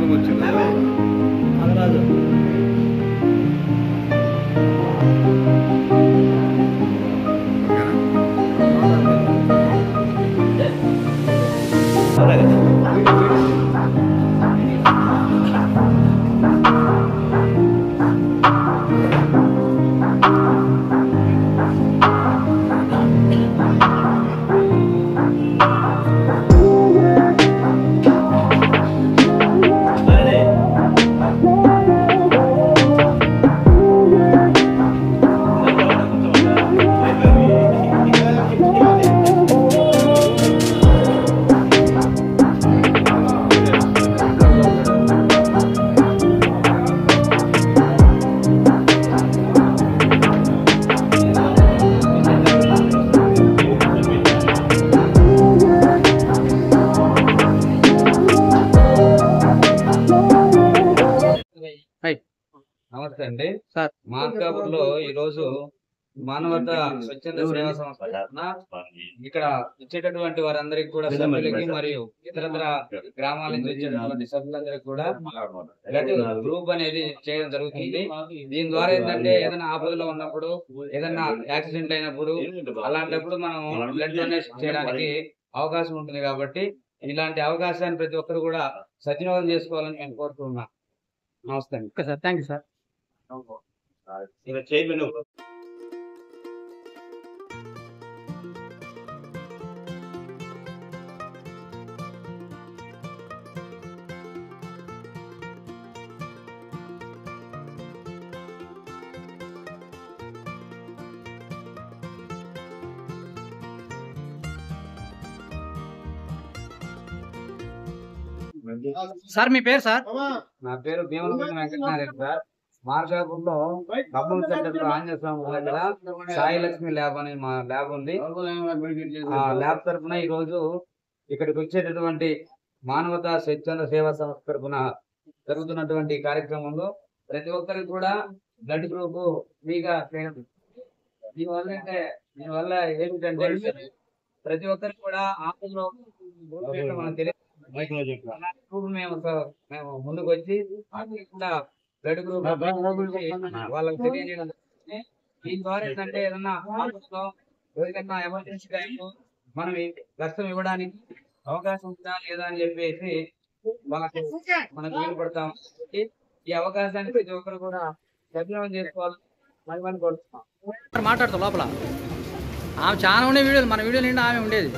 దూరం వచ్చింది. నమస్తే అండి సార్. మార్కాపూర్లో ఈరోజు మానవత స్వచ్ఛంద సేవా సంస్థ ఇక్కడ ఇచ్చేటటువంటి వారందరికి కూడా సభ్యులకి మరియు ఇతరత్ర గ్రామాల నుంచి వచ్చేటటువంటి సభ్యులందరికీ కూడా బ్లడ్ గ్రూప్ అనేది చేయడం జరుగుతుంది. దీని ద్వారా ఏంటంటే ఏదైనా ఆపదలో ఉన్నప్పుడు, ఏదైనా యాక్సిడెంట్ అయినప్పుడు, అలాంటప్పుడు మనం బ్లడ్ డొనేషన్ చేయడానికి అవకాశం ఉంటుంది. కాబట్టి ఇలాంటి అవకాశాన్ని ప్రతి ఒక్కరు కూడా సద్వినియోగం చేసుకోవాలని మేము కోరుతున్నాం. నమస్తే అండి. Okay sir, thank you sir. Sir మీ పేరు సార్? నా పేరు భీమలపల్లి వెంకటనారాయణ సార్. మార్కాపూర్లో కబ్బుల సెంటర్ ఆంజనేయ స్వామి దగ్గర సాయి లక్ష్మి ల్యాబ్ అని మా ల్యాబ్ ఉంది. ఆ ల్యాబ్ తరఫున ఈ రోజు ఇక్కడికి వచ్చేటటువంటి మానవతా స్వచ్ఛంద సేవా సంస్థ తరఫున జరుగుతున్నటువంటి కార్యక్రమంలో ప్రతి ఒక్కరికి కూడా బ్లడ్ గ్రూప్ ఫ్రీగా చేయడం. దీనివల్ల ఏమిటంటే ప్రతి ఒక్కరికి కూడా ఆపదలో మనకు తెలియదు. మేము ముందుకు వచ్చి కూడా బ్లడ్ గ్రూప్ వాళ్ళకి తెలియజేయడం. దీని ద్వారా ఏంటంటే ఏదన్నా ఎవరికన్నా ఎమర్జెన్సీ టైంలో మనం రక్తం ఇవ్వడానికి అవకాశం ఉందా లేదా అని చెప్పేసి మనకు వీలు పడతాం. ఈ అవకాశాన్ని ప్రతి ఒక్కరు కూడా సద్వినియోగం చేసుకోవాలని మనం కోరుతున్నాం. మాట్లాడతాం లోపల ఆమె చాలా ఉండే వీడియోలు, మన వీడియో నిండా ఆమె ఉండేది.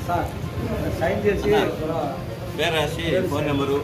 సార్ సైన్ చేసి పేరు రాసి ఫోన్ నెంబరు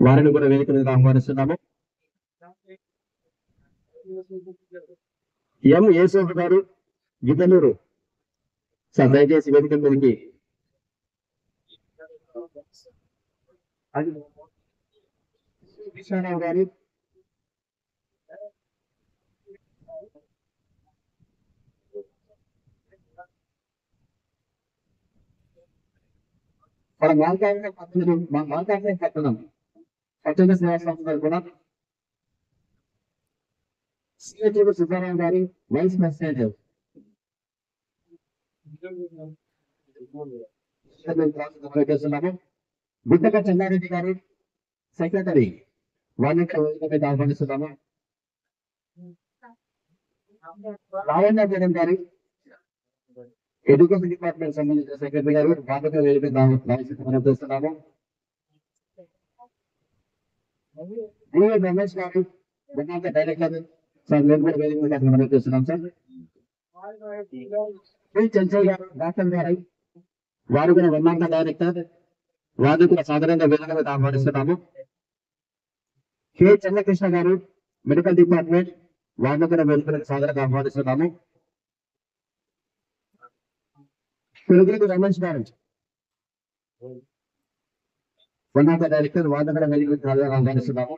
వారిని కూడా వేదిక మీద ఆహ్వానిస్తున్నాము. ఎం యేసోఫ్ గారు గిద్దలూరు సార్, దయచేసి వేదిక మీదకి. కృష్ణారావు గారు మన మాల్కాయ పట్టణం స్వచ్ఛంద సేవా సంస్థ తరఫున సిహెచ్ఓ సుబ్బారావు గారు వైస్ ప్రెసిడెంట్, చేస్తున్నాము. గుట్టక చెన్నారెడ్డి గారు సెక్రటరీ, వారిని ఆహ్వానిస్తున్నాము. రావణ జగన్ గారు ఎడ్యుకేషన్ డిపార్ట్మెంట్ సంబంధించిన సెక్రటరీ గారు, వారిని వేదిక చేస్తున్నాము. రమేష్ గారు డైరెక్టర్ సార్, మేము కూడా వేదిక చేస్తున్నాం సార్. చంచల్ గారు డాక్టర్ గారు, వారు కూడా వన్నాక డైరెక్టర్, వారిని కూడా సాధారణంగా వేదిక మీద ఆహ్వానిస్తున్నాము. కె చంద్రకృష్ణ గారు మెడికల్ డిపార్ట్మెంట్, వారిని కూడా వేదిక సాధారణంగా ఆహ్వానిస్తున్నాము. పిలుగురి రమేష్ గారు వన్నాక డైరెక్టర్, వారిని కూడా వేదిక సాధారణంగా ఆహ్వానిస్తున్నాము.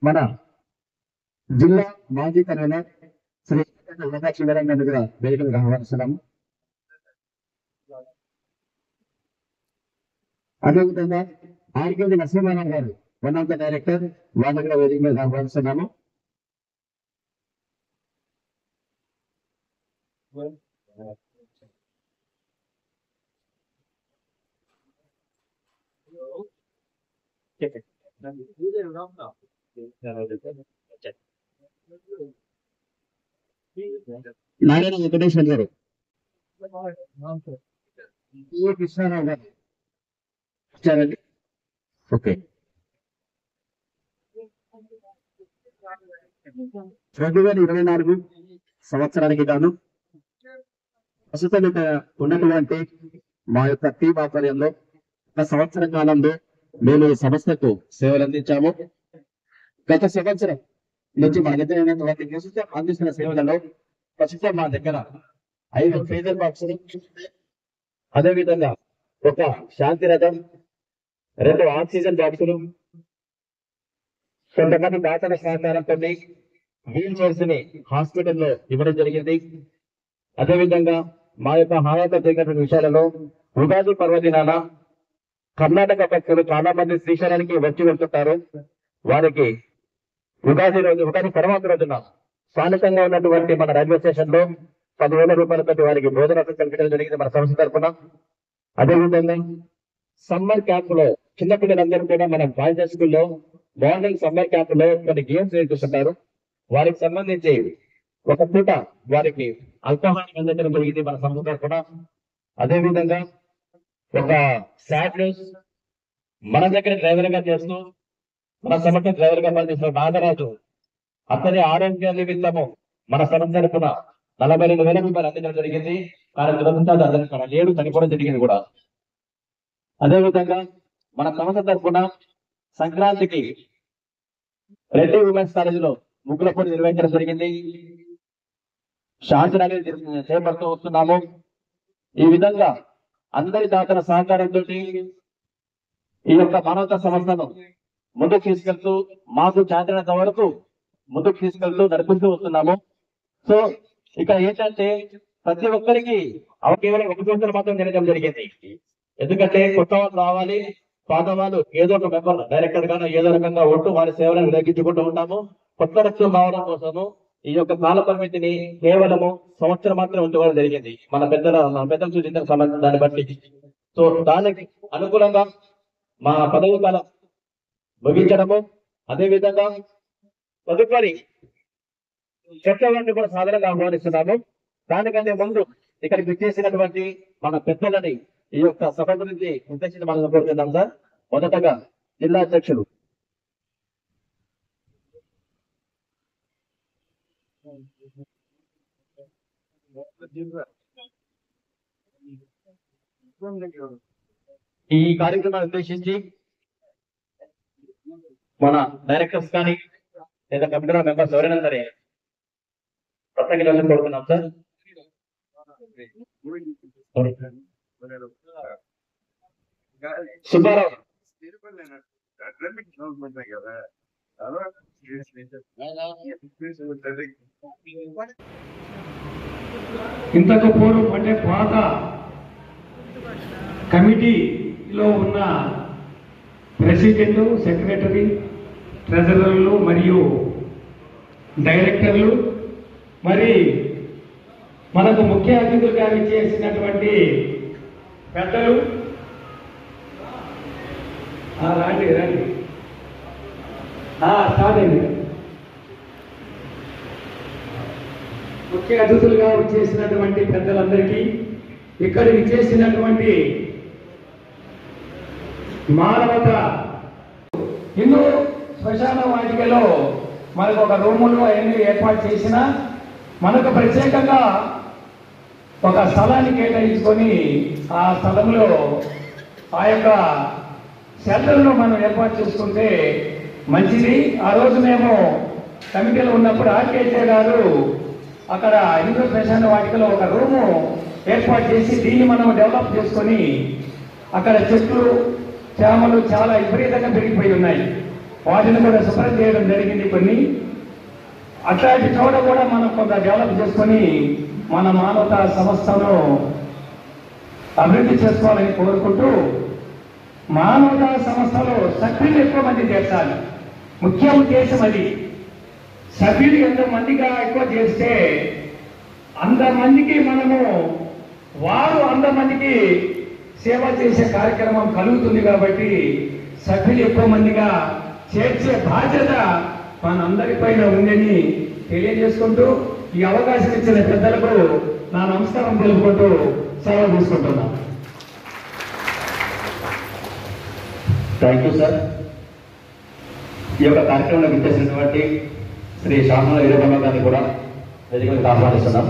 మన జిల్లా మాజీ కన్వీనర్ శ్రీ లక్ష్మీనారాయణ గారిని కూడా వేదికగా ఆహ్వానిస్తున్నాము. అదేవిధంగా ఆర్కేజీ నరసింహారావు గారు వన్ ఆఫ్ ద డైరెక్టర్, వారిని కూడా వేదిక మీద ఆహ్వానిస్తున్నాము. నారాయణ వెంకటేశ్వర్ గారు, కృష్ణారావు గారు వచ్చారండి. ఓకే, 2024 సంవత్సరానికి గాను ప్రస్తుతం ఉన్నటువంటి మా యొక్క టీం ఆధ్వర్యంలో ఒక సంవత్సర కాలంలో మేము ఈ సంస్థకు సేవలు అందించాము. గత సంవత్సరం నుంచి మా దగ్గర అందిస్తున్న సేవలలో ప్రస్తుతం మా దగ్గర 5 ఫీజర్ బాక్సులు, అదేవిధంగా ఒక శాంతి రథం, 2 ఆక్సిజన్ బాక్సులు, కొంతమంది దాతల సహకారంతో వీల్ చైర్స్ ని హాస్పిటల్లో ఇవ్వడం జరిగింది. అదేవిధంగా మా యొక్క హాయాత విషయాలలో ఉగాది పర్వదినాన కర్ణాటక భక్తులు చాలా మంది శ్రీశైలానికి వచ్చి వెళ్తుంటారు. వారికి ఉగాది తర్వాత రోజున స్థానికంగా ఉన్నటువంటి మన రైల్వే స్టేషన్ లో 10,000 రూపాయలతో వారికి భోజన కల్పించడం జరిగింది మన సంస్థ తరఫున. అదేవిధంగా సమ్మర్ క్యాంప్ లో చిన్నపిల్లలందరూ కూడా మన బాయ్స్ హై స్కూల్లో మార్నింగ్ సమ్మర్ క్యాంప్ లో కొన్ని గేమ్స్ నేర్పిస్తుంటారు. వారికి సంబంధించి ఒక పూట వారికి అల్పాహారం అందించడం జరిగింది మన సంస్థ తరఫున. అదేవిధంగా ఒక సాడ్ న్యూస్, మన దగ్గర డ్రైవర్ గా చేస్తూ మన సంస్థ డ్రైవర్ గా పనిచేసిన నాగరాజు, అతని ఆరోగ్య నిమిత్తము మన సంస్థ తరఫున 42,000 రూపాయలు అందించడం జరిగింది. కానీ దురదృష్టాలు అతను లేడు, చనిపోవడం జరిగింది కూడా. అదేవిధంగా మన సంస్థ తరఫున సంక్రాంతికి రెడ్డి ఉమెన్స్ కాలేజీలో ముగ్గుల పోటీ నిర్వహించడం జరిగింది. శాంతి ర్యాలీ చేపడుతూ వస్తున్నాము. ఈ విధంగా అందరి దాతల సహకారంతో ఈ యొక్క మానవతా సంస్థను ముందుకు తీసుకెళ్తూ మాకు చాంద్రత వరకు ముందుకు తీసుకెళ్తూ నడిపిస్తూ వస్తున్నాము. సో ఇక ఏంటంటే ప్రతి ఒక్కరికి కేవలం 1 సంవత్సరం మాత్రం తినడం జరిగింది. ఎందుకంటే కొత్త వాళ్ళు రావాలి, పాత వాళ్ళు ఏదో ఒక మెంబర్ డైరెక్టర్ గాను ఏదో రకంగా ఉంటూ వారి సేవలను తగ్గించుకుంటూ ఉంటాము. కొత్త రక్షణ భావన కోసము ఈ యొక్క కాల పరిమితిని కేవలము సంవత్సరం మాత్రం ఉంచుకోవడం జరిగింది మన పెద్దలు సూచించిన సంబంధం దాన్ని బట్టి. సో దానికి అనుకూలంగా మా పదవి కాలం ముగించడము, అదేవిధంగా తదుపరి చర్చలను కూడా సాధారణంగా ఆహ్వానిస్తున్నాము. దానికంటే ముందు ఇక్కడికి విచ్చేసినటువంటి మన పెద్దలని ఈ యొక్క సభ గురించి ఉద్దేశించి మనం కోరుతున్నాం సార్. మొదటగా జిల్లా అధ్యక్షులు ఈ కార్యక్రమాన్ని ఉద్దేశించి మన డైరెక్టర్స్ కానీ లేదా కమిటీ మెంబర్స్ ఎవరైనా సరే ప్రసంగాలను కోరుతున్నాం సార్. సుబ్బారావు ఇంతకు పూర్వం అంటే పాత కమిటీలో ఉన్న ప్రెసిడెంట్, సెక్రటరీ, ట్రెజరర్లు మరియు డైరెక్టర్లు, మరి మనకు ముఖ్య అతిథులుగా చేసినటువంటి పెద్దలు, రండి రండి స్టార్ట్ అయింది. ముఖ్య అతిథులుగా చేసినటువంటి పెద్దలందరికీ, ఇక్కడికి చేసినటువంటి మానవత హిందూ శ్మశాన వాటికలో మనకు ఒక రూములు అవన్నీ ఏర్పాటు చేసినా మనకు ప్రత్యేకంగా ఒక స్థలాన్ని కేటాయించుకొని ఆ స్థలంలో ఆ యొక్క షెల్టర్ను మనం ఏర్పాటు చేసుకుంటే మంచిది. ఆ రోజు మేము కమిటీలో ఉన్నప్పుడు ఆర్కేజే గారు అక్కడ హిందూ శ్మశాన వాటికలో ఒక రూము ఏర్పాటు చేసి దీన్ని మనం డెవలప్ చేసుకొని అక్కడ చెట్లు చేమలు చాలా విపరీతంగా పెరిగిపోయి ఉన్నాయి, వాటిని కూడా శుభ్రం చేయడం జరిగింది. కొన్ని అట్లాంటి చోట కూడా మనం కొంత డెవలప్ చేసుకొని మన మానవతా సంస్థను అభివృద్ధి చేసుకోవాలని కోరుకుంటూ, మానవతా సంస్థలో సభ్యులు ఎక్కువ మంది చేర్చాలి. ముఖ్య ఉద్దేశం అది. సభ్యులు ఎంతమందిగా ఎక్కువ చేస్తే అంతమందికి మనము అంతమందికి సేవ చేసే కార్యక్రమం కలుగుతుంది. కాబట్టి సభ్యులు ఎక్కువ మందిగా చేర్చే బాధ్యత మనందరిపైన ఉందని తెలియజేసుకుంటూ, ఈ అవకాశం ఇచ్చిన పెద్దలకు నా నమస్కారం తెలుపుకుంటూ సెలవు తీసుకుంటున్నాను. Thank you sir. ఈ యొక్క కార్యక్రమంలో విచ్చేసినటువంటి శ్రీ శామల వీరబ్రహ్మ గారిని కూడా వేదికలకు ఆహ్వానిస్తున్నాం.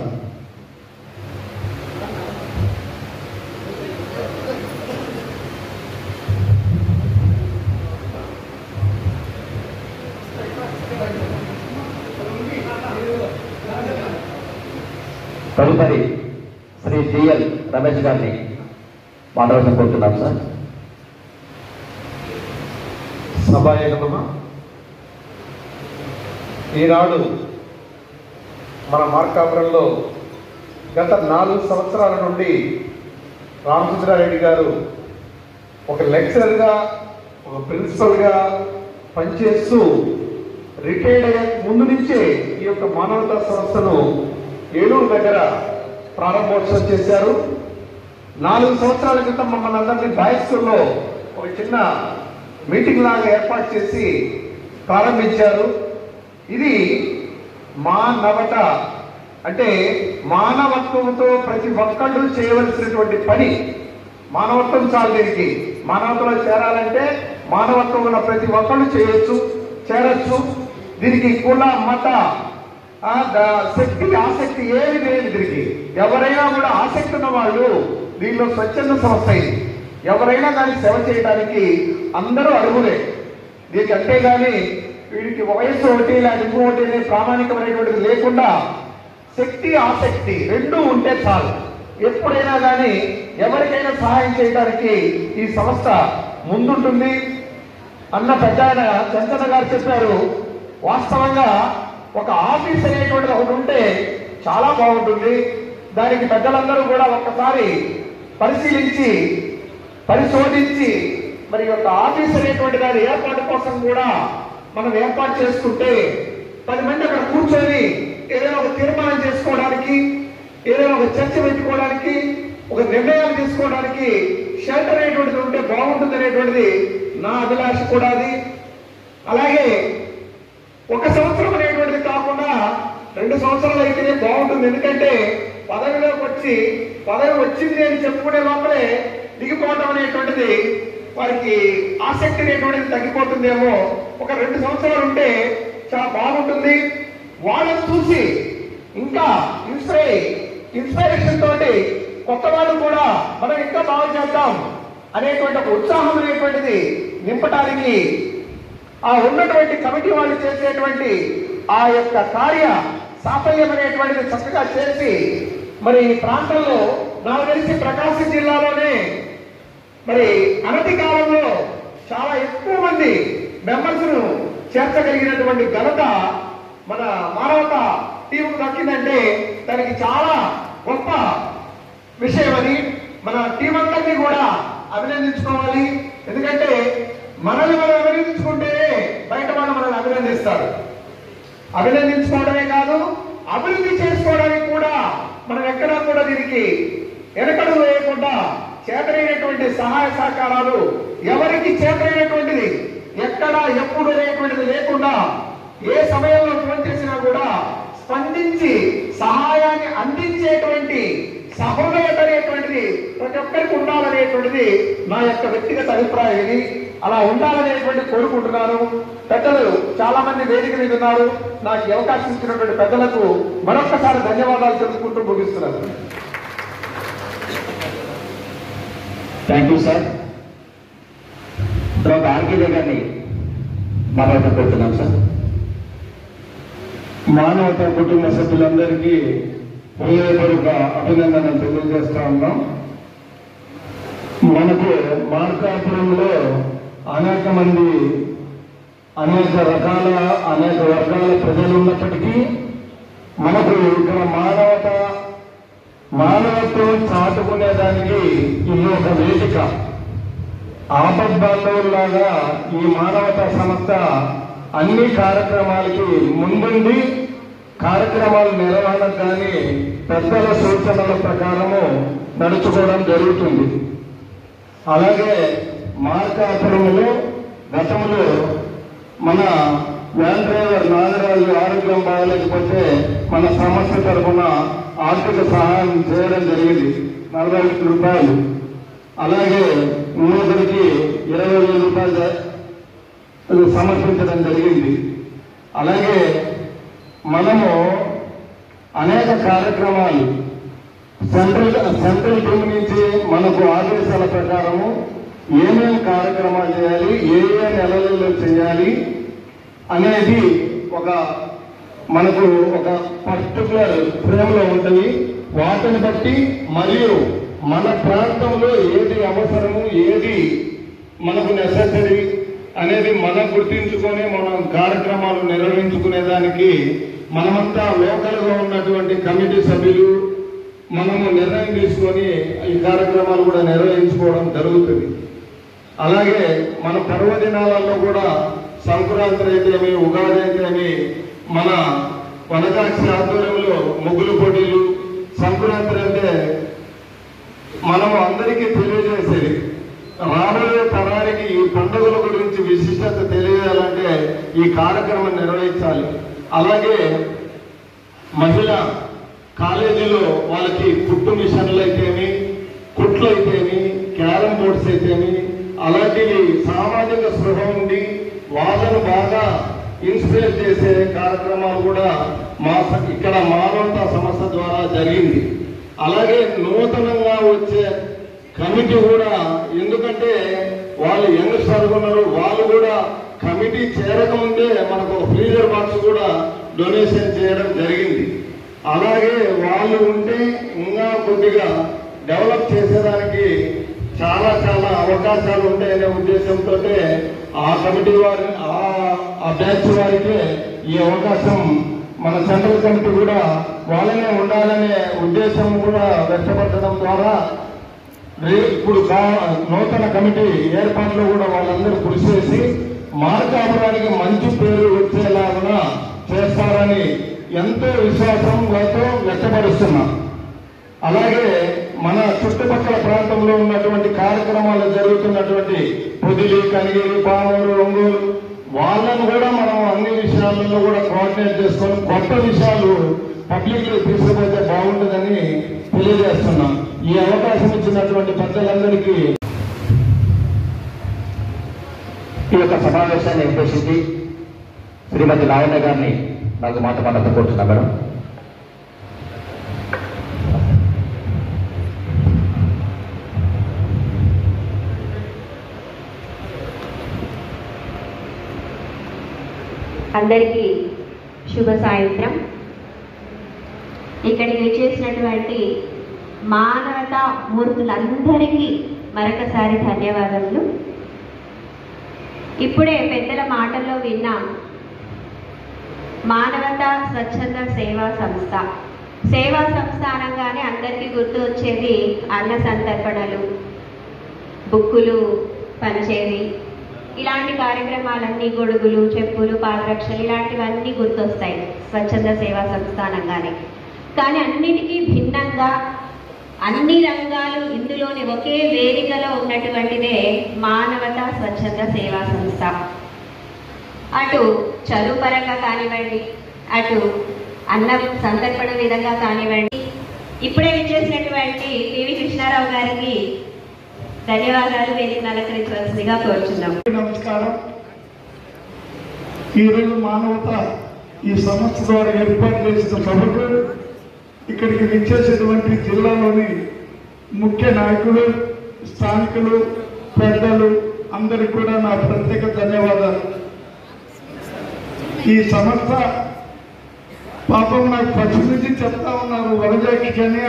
తదుపరి శ్రీ జిఎల్ రమేష్ గారిని మాట్లాడాలని కోరుతున్నాం సార్. సభాయకమా, ఈనాడు మన మార్కాపురంలో గత 4 సంవత్సరాల నుండి రామచంద్రారెడ్డి గారు ఒక లెక్చరర్గా, ఒక ప్రిన్సిపల్గా పనిచేస్తూ రిటైర్డ్ అయ్యే ముందు నుంచే ఈ యొక్క మానవతా సంస్థను ఏలూరు దగ్గర ప్రారంభోత్సవం చేశారు. 4 సంవత్సరాల క్రితం మమ్మల్ని అందరినీ బాయ్స్కూల్లో ఒక చిన్న మీటింగ్ లాగా ఏర్పాటు చేసి ప్రారంభించారు. ఇది మానవత అంటే మానవత్వంతో ప్రతి ఒక్కళ్ళు చేయవలసినటువంటి పని. మానవత్వం చాలు దీనికి. మానవతలో చేరాలంటే మానవత్వం ఉన్న ప్రతి ఒక్కళ్ళు చేరొచ్చు. దీనికి కుల, మత, శక్తి, ఆసక్తి ఏమి లేదు. దీనికి ఎవరైనా కూడా ఆసక్తి ఉన్న వాళ్ళు దీనిలో స్వచ్ఛంద సంస్థ ఇది. ఎవరైనా కానీ సేవ చేయడానికి అందరూ అర్హులే. దీనికి అంతేగాని వీడికి వయస్సు ఒకటి లేదా ఇంకొకటి అనే ప్రామాణికమైనటువంటిది లేకుండా శక్తి, ఆసక్తి రెండూ ఉంటే చాలు. ఎప్పుడైనా కానీ ఎవరికైనా సహాయం చేయడానికి ఈ సంస్థ ముందుంటుంది అన్న పెద్ద ఆయన చందన గారు చెప్పారు. వాస్తవంగా ఒక ఆఫీస్ అనేటువంటిది ఒకటి ఉంటే చాలా బాగుంటుంది. దానికి పెద్దలందరూ కూడా ఒక్కసారి పరిశోధించి మరి యొక్క ఆఫీస్ అనేటువంటి దాని ఏర్పాటు కోసం కూడా మనం ఏర్పాటు చేసుకుంటే 10 మంది అక్కడ కూర్చొని ఏదైనా ఒక తీర్మానం చేసుకోవడానికి, ఏదైనా ఒక చర్చ పెట్టుకోవడానికి, ఒక నిర్ణయాలు తీసుకోవడానికి షెల్టర్ అనేటువంటిది ఉంటే బాగుంటుంది అనేటువంటిది నా అభిలాష కూడా. అది అలాగే 1 సంవత్సరం అనేటువంటిది కాకుండా 2 సంవత్సరాలు అయితేనే బాగుంటుంది. ఎందుకంటే పదవి వచ్చింది అని చెప్పుకునే లోపలే దిగిపోవడం అనేటువంటిది వారికి ఆసక్తి అనేటువంటిది తగ్గిపోతుందేమో. ఒక 2 సంవత్సరాలు ఉంటే చాలా బాగుంటుంది. వాళ్ళని చూసి ఇంకా ఇన్స్పైర్ ఇన్స్పిరేషన్ తోటి కొత్త వాళ్ళు కూడా మనం ఇంకా బాగా చేద్దాం అనేటువంటి ఒక ఉత్సాహం అనేటువంటిది నింపడానికి ఆ ఉన్నటువంటి కమిటీ వాళ్ళు చేసేటువంటి ఆ యొక్క కార్య సాఫల్యం అనేటువంటిది చక్కగా చేసి మరి ఈ ప్రాంతంలో నాకు తెలిసి ప్రకాశం జిల్లాలోనే మరి అనతి కాలంలో చాలా ఎక్కువ మంది మెంబర్స్ ను చేర్చగలిగినటువంటి ఘనత మన మానవత టీంకు దక్కిందంటే దానికి చాలా గొప్ప విషయం అది. మన టీం అందరినీ కూడా అభినందించుకోవాలి. ఎందుకంటే మనల్ని మనం అభినందించుకుంటే బయట వాళ్ళు మనల్ని అభినందిస్తారు. అభినందించుకోవడమే కాదు, అభివృద్ధి చేసుకోవడానికి కూడా మనం ఎక్కడా కూడా దీనికి వెనకడుగు వేయకుండా చేతనైనటువంటి సహాయ సహకారాలు ఎవరికి చేతనైనటువంటిది ఎక్కడా ఎప్పుడు అనేటువంటిది లేకుండా ఏ సమయంలో ఫోన్ చేసినా కూడా స్పందించి సహాయాన్ని అందించేటువంటి సహోదరత అనేటువంటిది ప్రతి ఒక్కరికి ఉండాలనేటువంటిది నా యొక్క వ్యక్తిగత అభిప్రాయం. ఇది అలా ఉండాలనేటువంటి కోరుకుంటున్నాను. పెద్దలు చాలా మంది వేదిక మీద ఉన్నారు. నాకు ఈ అవకాశం ఇచ్చినటువంటి పెద్దలకు మరొక్కసారి ధన్యవాదాలు తెలుసుకుంటూ ముగిస్తున్నాను. Thank you sir. తర్వాత ఆర్కే గారిని మాట్లాడుకుంటున్నాం సార్. మానవత కుటుంబ సభ్యులందరికీ హృదయపూర్వక అభినందనలు తెలియజేస్తా ఉన్నాం. మనకు మార్కాపురంలో అనేక మంది అనేక రకాల అనేక వర్గాల ప్రజలు ఉన్నప్పటికీ మనకు ఇక్కడ మానవత్వం చాటుకునేదానికి ఇది ఒక వేదిక. ఆపద్బాంధవుల్లాగా ఈ మానవతా సంస్థ అన్ని కార్యక్రమాలకి ముందుండి కార్యక్రమాల నిర్వహణకు కానీ పెద్దల సూచనల ప్రకారము నడుచుకోవడం జరుగుతుంది. అలాగే మార్కాపురంలో గతంలో మన వ్యాన్ డ్రైవర్ నాగరాజు ఆరోగ్యం బాగలేకపోతే మన సంస్థ తరఫున ఆర్థిక సహాయం చేయడం జరిగింది, 40,000 రూపాయలు. అలాగే ఇంకొకరికి 20,000 రూపాయలు సమర్పించడం జరిగింది. అలాగే మనము అనేక కార్యక్రమాలు సెంట్రల్ టీం నుంచి మనకు ఆదేశాల ప్రకారము ఏమేమి కార్యక్రమాలు చేయాలి, ఏ నెలలలో చేయాలి అనేది మనకు ఒక పర్టికులర్ ఫ్రేమ్లో ఉంటుంది. వాటిని బట్టి మరియు మన ప్రాంతంలో ఏది అవసరము, ఏది మనకు నెసెసరీ అనేది మనం గుర్తించుకొని మనం కార్యక్రమాలు నిర్వహించుకునేదానికి మనమంతా లోకల్గా ఉన్నటువంటి కమిటీ సభ్యులు మనము నిర్ణయం తీసుకొని ఈ కార్యక్రమాలు కూడా నిర్వహించుకోవడం జరుగుతుంది. అలాగే మన పర్వదినాలలో కూడా సంక్రాంతి అయితేమి, ఉగాది అయితేమి, మన వనజాక్షి ఆధ్వర్యంలో ముగ్గులు పోటీలు. సంక్రాంతి అంటే మనము అందరికీ తెలియజేసేది, రాబోయే తరానికి ఈ పండుగల గురించి విశిష్టత తెలియాలంటే ఈ కార్యక్రమం నిర్వహించాలి. అలాగే మహిళా కాలేజీలో వాళ్ళకి కుట్టు మిషన్లు అయితేమి, కుట్లు అయితేమి, క్యారం బోర్డ్స్ అయితేమి, అలాంటివి సామాజిక స్పృహ ఉండి వాళ్ళను బాగా ఇన్స్పైర్ చేసే కార్యక్రమాలు కూడా ఇక్కడ మానవతా సంస్థ ద్వారా జరిగింది. అలాగే నూతనంగా వచ్చే కమిటీ కూడా, ఎందుకంటే వాళ్ళు యంగ్స్టర్ ఉన్నారు, వాళ్ళు కూడా కమిటీ చేరకముందే మనకు ఫ్రీజర్ బాక్స్ కూడా డొనేషన్ చేయడం జరిగింది. అలాగే వాళ్ళు ఉంటే ఇంకా కొద్దిగా డెవలప్ చేసేదానికి చాలా అవకాశాలు ఉంటాయనే ఉద్దేశంతో ఆ కమిటీ వారి ఆ బ్యాచ్ వారికి ఈ అవకాశం మన సెంట్రల్ కమిటీ కూడా వాళ్ళనే ఉండాలనే ఉద్దేశం కూడా వ్యక్తపరచడం ద్వారా ఇప్పుడు నూతన కమిటీ ఏర్పాట్లో కూడా వాళ్ళందరూ కృషి చేసి మార్కాపురానికి మంచి పేరు వచ్చేలాగా చేస్తారని ఎంతో విశ్వాసంతో వ్యక్తపరుస్తున్నాం. అలాగే మన చుట్టుపక్కల ప్రాంతంలో ఉన్నటువంటి కార్యక్రమాలు జరుగుతున్నటువంటి పొదిలి, కనిగిరి, పామూరు, ఒంగోలు వాళ్ళను కూడా మనం అన్ని విషయాలలో కూడా కోఆర్డినేట్ చేసుకొని కొత్త విషయాలు పబ్లిక్ లో తీసుకుపోతే బాగుంటుందని తెలియజేస్తున్నాం. ఈ అవకాశం ఇచ్చినటువంటి పెద్దలందరికీ ఈ యొక్క సమావేశాన్ని ఉద్దేశించి శ్రీమతి లావణ్య గారిని నాకు మాట కోరుతున్నాను మేడం. అందరికీ శుభ సాయంత్రం. ఇక్కడికి వచ్చేసినటువంటి మానవతా మూర్తులందరికీ మరొకసారి ధన్యవాదములు. ఇప్పుడే పెద్దల మాటల్లో విన్నాం, మానవతా స్వచ్ఛంద సేవా సంస్థ. సేవా సంస్థ అనగానే అందరికీ గుర్తు వచ్చేది అన్న సంతర్పణలు, బుక్కులు పంచేది, ఇలాంటి కార్యక్రమాలన్నీ, గొడుగులు, చెప్పులు, పాదరక్షలు ఇలాంటివన్నీ గుర్తొస్తాయి స్వచ్ఛంద సేవా సంస్థ అనగానే. కానీ అన్నిటికీ భిన్నంగా అన్ని రంగాలు ఇందులోని ఒకే వేదికలో ఉన్నటువంటిదే మానవతా స్వచ్ఛంద సేవా సంస్థ. అటు చదువు పరంగా కానివ్వండి, అటు అన్న సంతర్పణ విధంగా కానివ్వండి. ఇప్పుడే విచ్చేసినటువంటి పివి కృష్ణారావు గారికి ధన్యవాదాలు వేదికను అలంకరించవలసిందిగా కోరుచున్నాం. నమస్కారం. ఈరోజు మానవత ఈ సంస్థ ద్వారా ఏర్పాటు చేసిన సభకు ఇక్కడికి విచ్చేసినటువంటి జిల్లాలోని ముఖ్య నాయకులు, స్థానికులు, పెద్దలు అందరికీ కూడా నా ప్రత్యేక ధన్యవాదాలు. ఈ సంస్థ పాపం నాకు ఫస్ట్ నుంచి చెప్తా ఉన్నారు, వరజాక్షని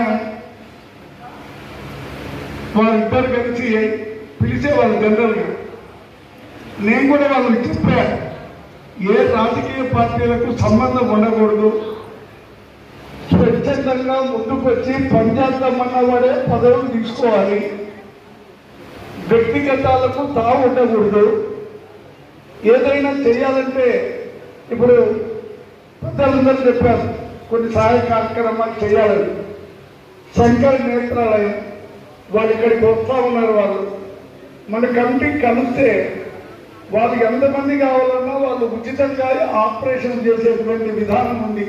వాళ్ళిద్దరు కలిసి పిలిచేవాళ్ళు జనరల్గా. నేను కూడా వాళ్ళకి చెప్పా, ఏ రాజకీయ పార్టీలకు సంబంధం ఉండకూడదు, స్వచ్ఛందంగా ముందుకు వచ్చి పనిచేద్దామన్నవాడే పదవులు తీసుకోవాలి, వ్యక్తిగతాలకు తావు ఉండకూడదు. ఏదైనా చేయాలంటే ఇప్పుడు పెద్దలందరూ చెప్పారు, కొన్ని సహాయ కార్యక్రమాలు చేయాలని. శంకర నేత్రాలయం వాళ్ళు ఇక్కడికి వస్తూ ఉన్నారు. వాళ్ళు మన కమిటీకి కలిస్తే వాళ్ళు ఎంతమంది కావాలన్నా వాళ్ళు ఉచితంగా ఆపరేషన్ చేసేటువంటి విధానం ఉంది.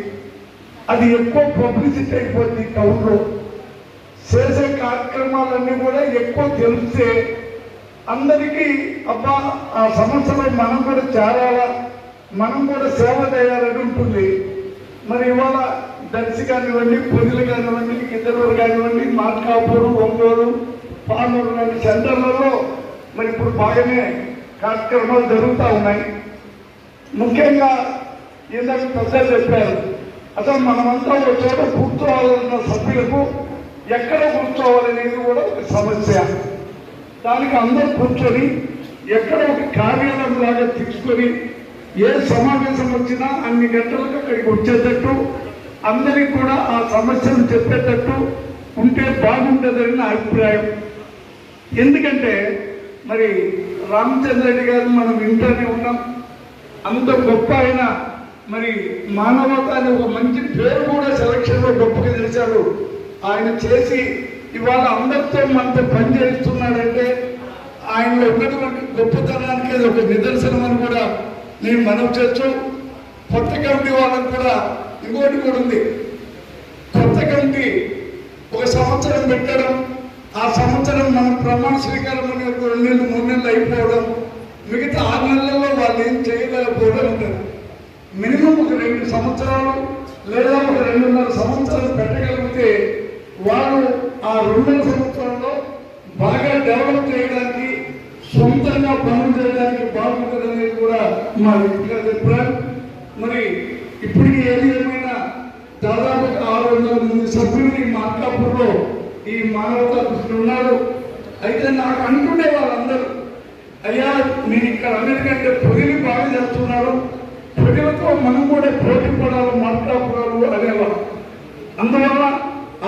అది ఎక్కువ పబ్లిసిటీ అయిపోతుంది టౌన్లో. చేసే కార్యక్రమాలన్నీ కూడా ఎక్కువ తెలిస్తే అందరికీ అబ్బా ఆ సంవత్సరం మనం కూడా చేరాలా, మనం కూడా సేవ చేయాలని ఉంటుంది. మరి ఇవాళ దర్శి కానివ్వండి, పొదిలు కానివ్వండి, గిద్దలూరు కానివ్వండి, మార్కాపూరు, ఒంగోలు, పాలూరు లాంటి సెంటర్లలో మరి ఇప్పుడు బాగానే కార్యక్రమాలు జరుగుతూ ఉన్నాయి. ముఖ్యంగా ఇందాక పెద్దలు చెప్పారు, అసలు మనమంతా ఒక చోట కూర్చోవాలన్న సభ్యులకు ఎక్కడ కూర్చోవాలనేది కూడా ఒక సమస్య. దానికి అందరూ కూర్చొని ఎక్కడ ఒక కార్యాలయం లాగా తీసుకొని ఏ సమావేశం వచ్చినా అన్ని గంటలకు అక్కడికి వచ్చేటట్టు, అందరికీ కూడా ఆ సమస్యను చెప్పేటట్టు ఉంటే బాగుంటుందని నా అభిప్రాయం. ఎందుకంటే మరి రామచంద్ర రెడ్డి గారు మనం వింటూనే ఉన్నాం, అంత గొప్ప ఆయన. మరి మానవత అనే ఒక మంచి పేరు కూడా సెలక్షన్లో గొప్పగా తెలిశాడు ఆయన చేసి. ఇవాళ అందరితో మనతో పని చేస్తున్నాడంటే ఆయనలో ఉన్నటువంటి గొప్పతనానికి అది ఒక నిదర్శనం అని కూడా నేను మనవి చేస్తూ, కొత్త కమిటీ వాళ్ళకు కూడా ఇంకోటి కూడా ఉంది. కొత్త కమిటీ ఒక సంవత్సరం పెట్టడం, ఆ సంవత్సరం మనం ప్రమాణ స్వీకారం అనే ఒక 2 నెలలు 3 నెలలు అయిపోవడం, మిగతా 6 నెలల్లో వాళ్ళు ఏం చేయలేకపోవడం ఉంటుంది. మినిమం ఒక 2 సంవత్సరాలు లేదా ఒక 2.5 సంవత్సరాలు పెట్టగలిగితే వాళ్ళు ఆ 2 సంవత్సరాల్లో బాగా డెవలప్ చేయడానికి, సొంతంగా పనులు చేయడానికి బాగుంటుందనేది కూడా మా వ్యక్తిగత అభిప్రాయం. మరి ఇప్పటికీ ఏది ఏమైనా దాదాపు 600 మంది సభ్యులు ఈ మార్కాపూర్లో ఈ మానవతా దృష్టిలో ఉన్నారు. అయితే నాకు అంటుండే వాళ్ళందరూ, అయ్యా నేను ఇక్కడ అన్నిటికంటే పొదిలి బాగా చేస్తున్నారు, ప్రజలతో మనం కూడా పోటీ పడాలి మార్కాపురాలు అనేవాళ్ళు. అందువల్ల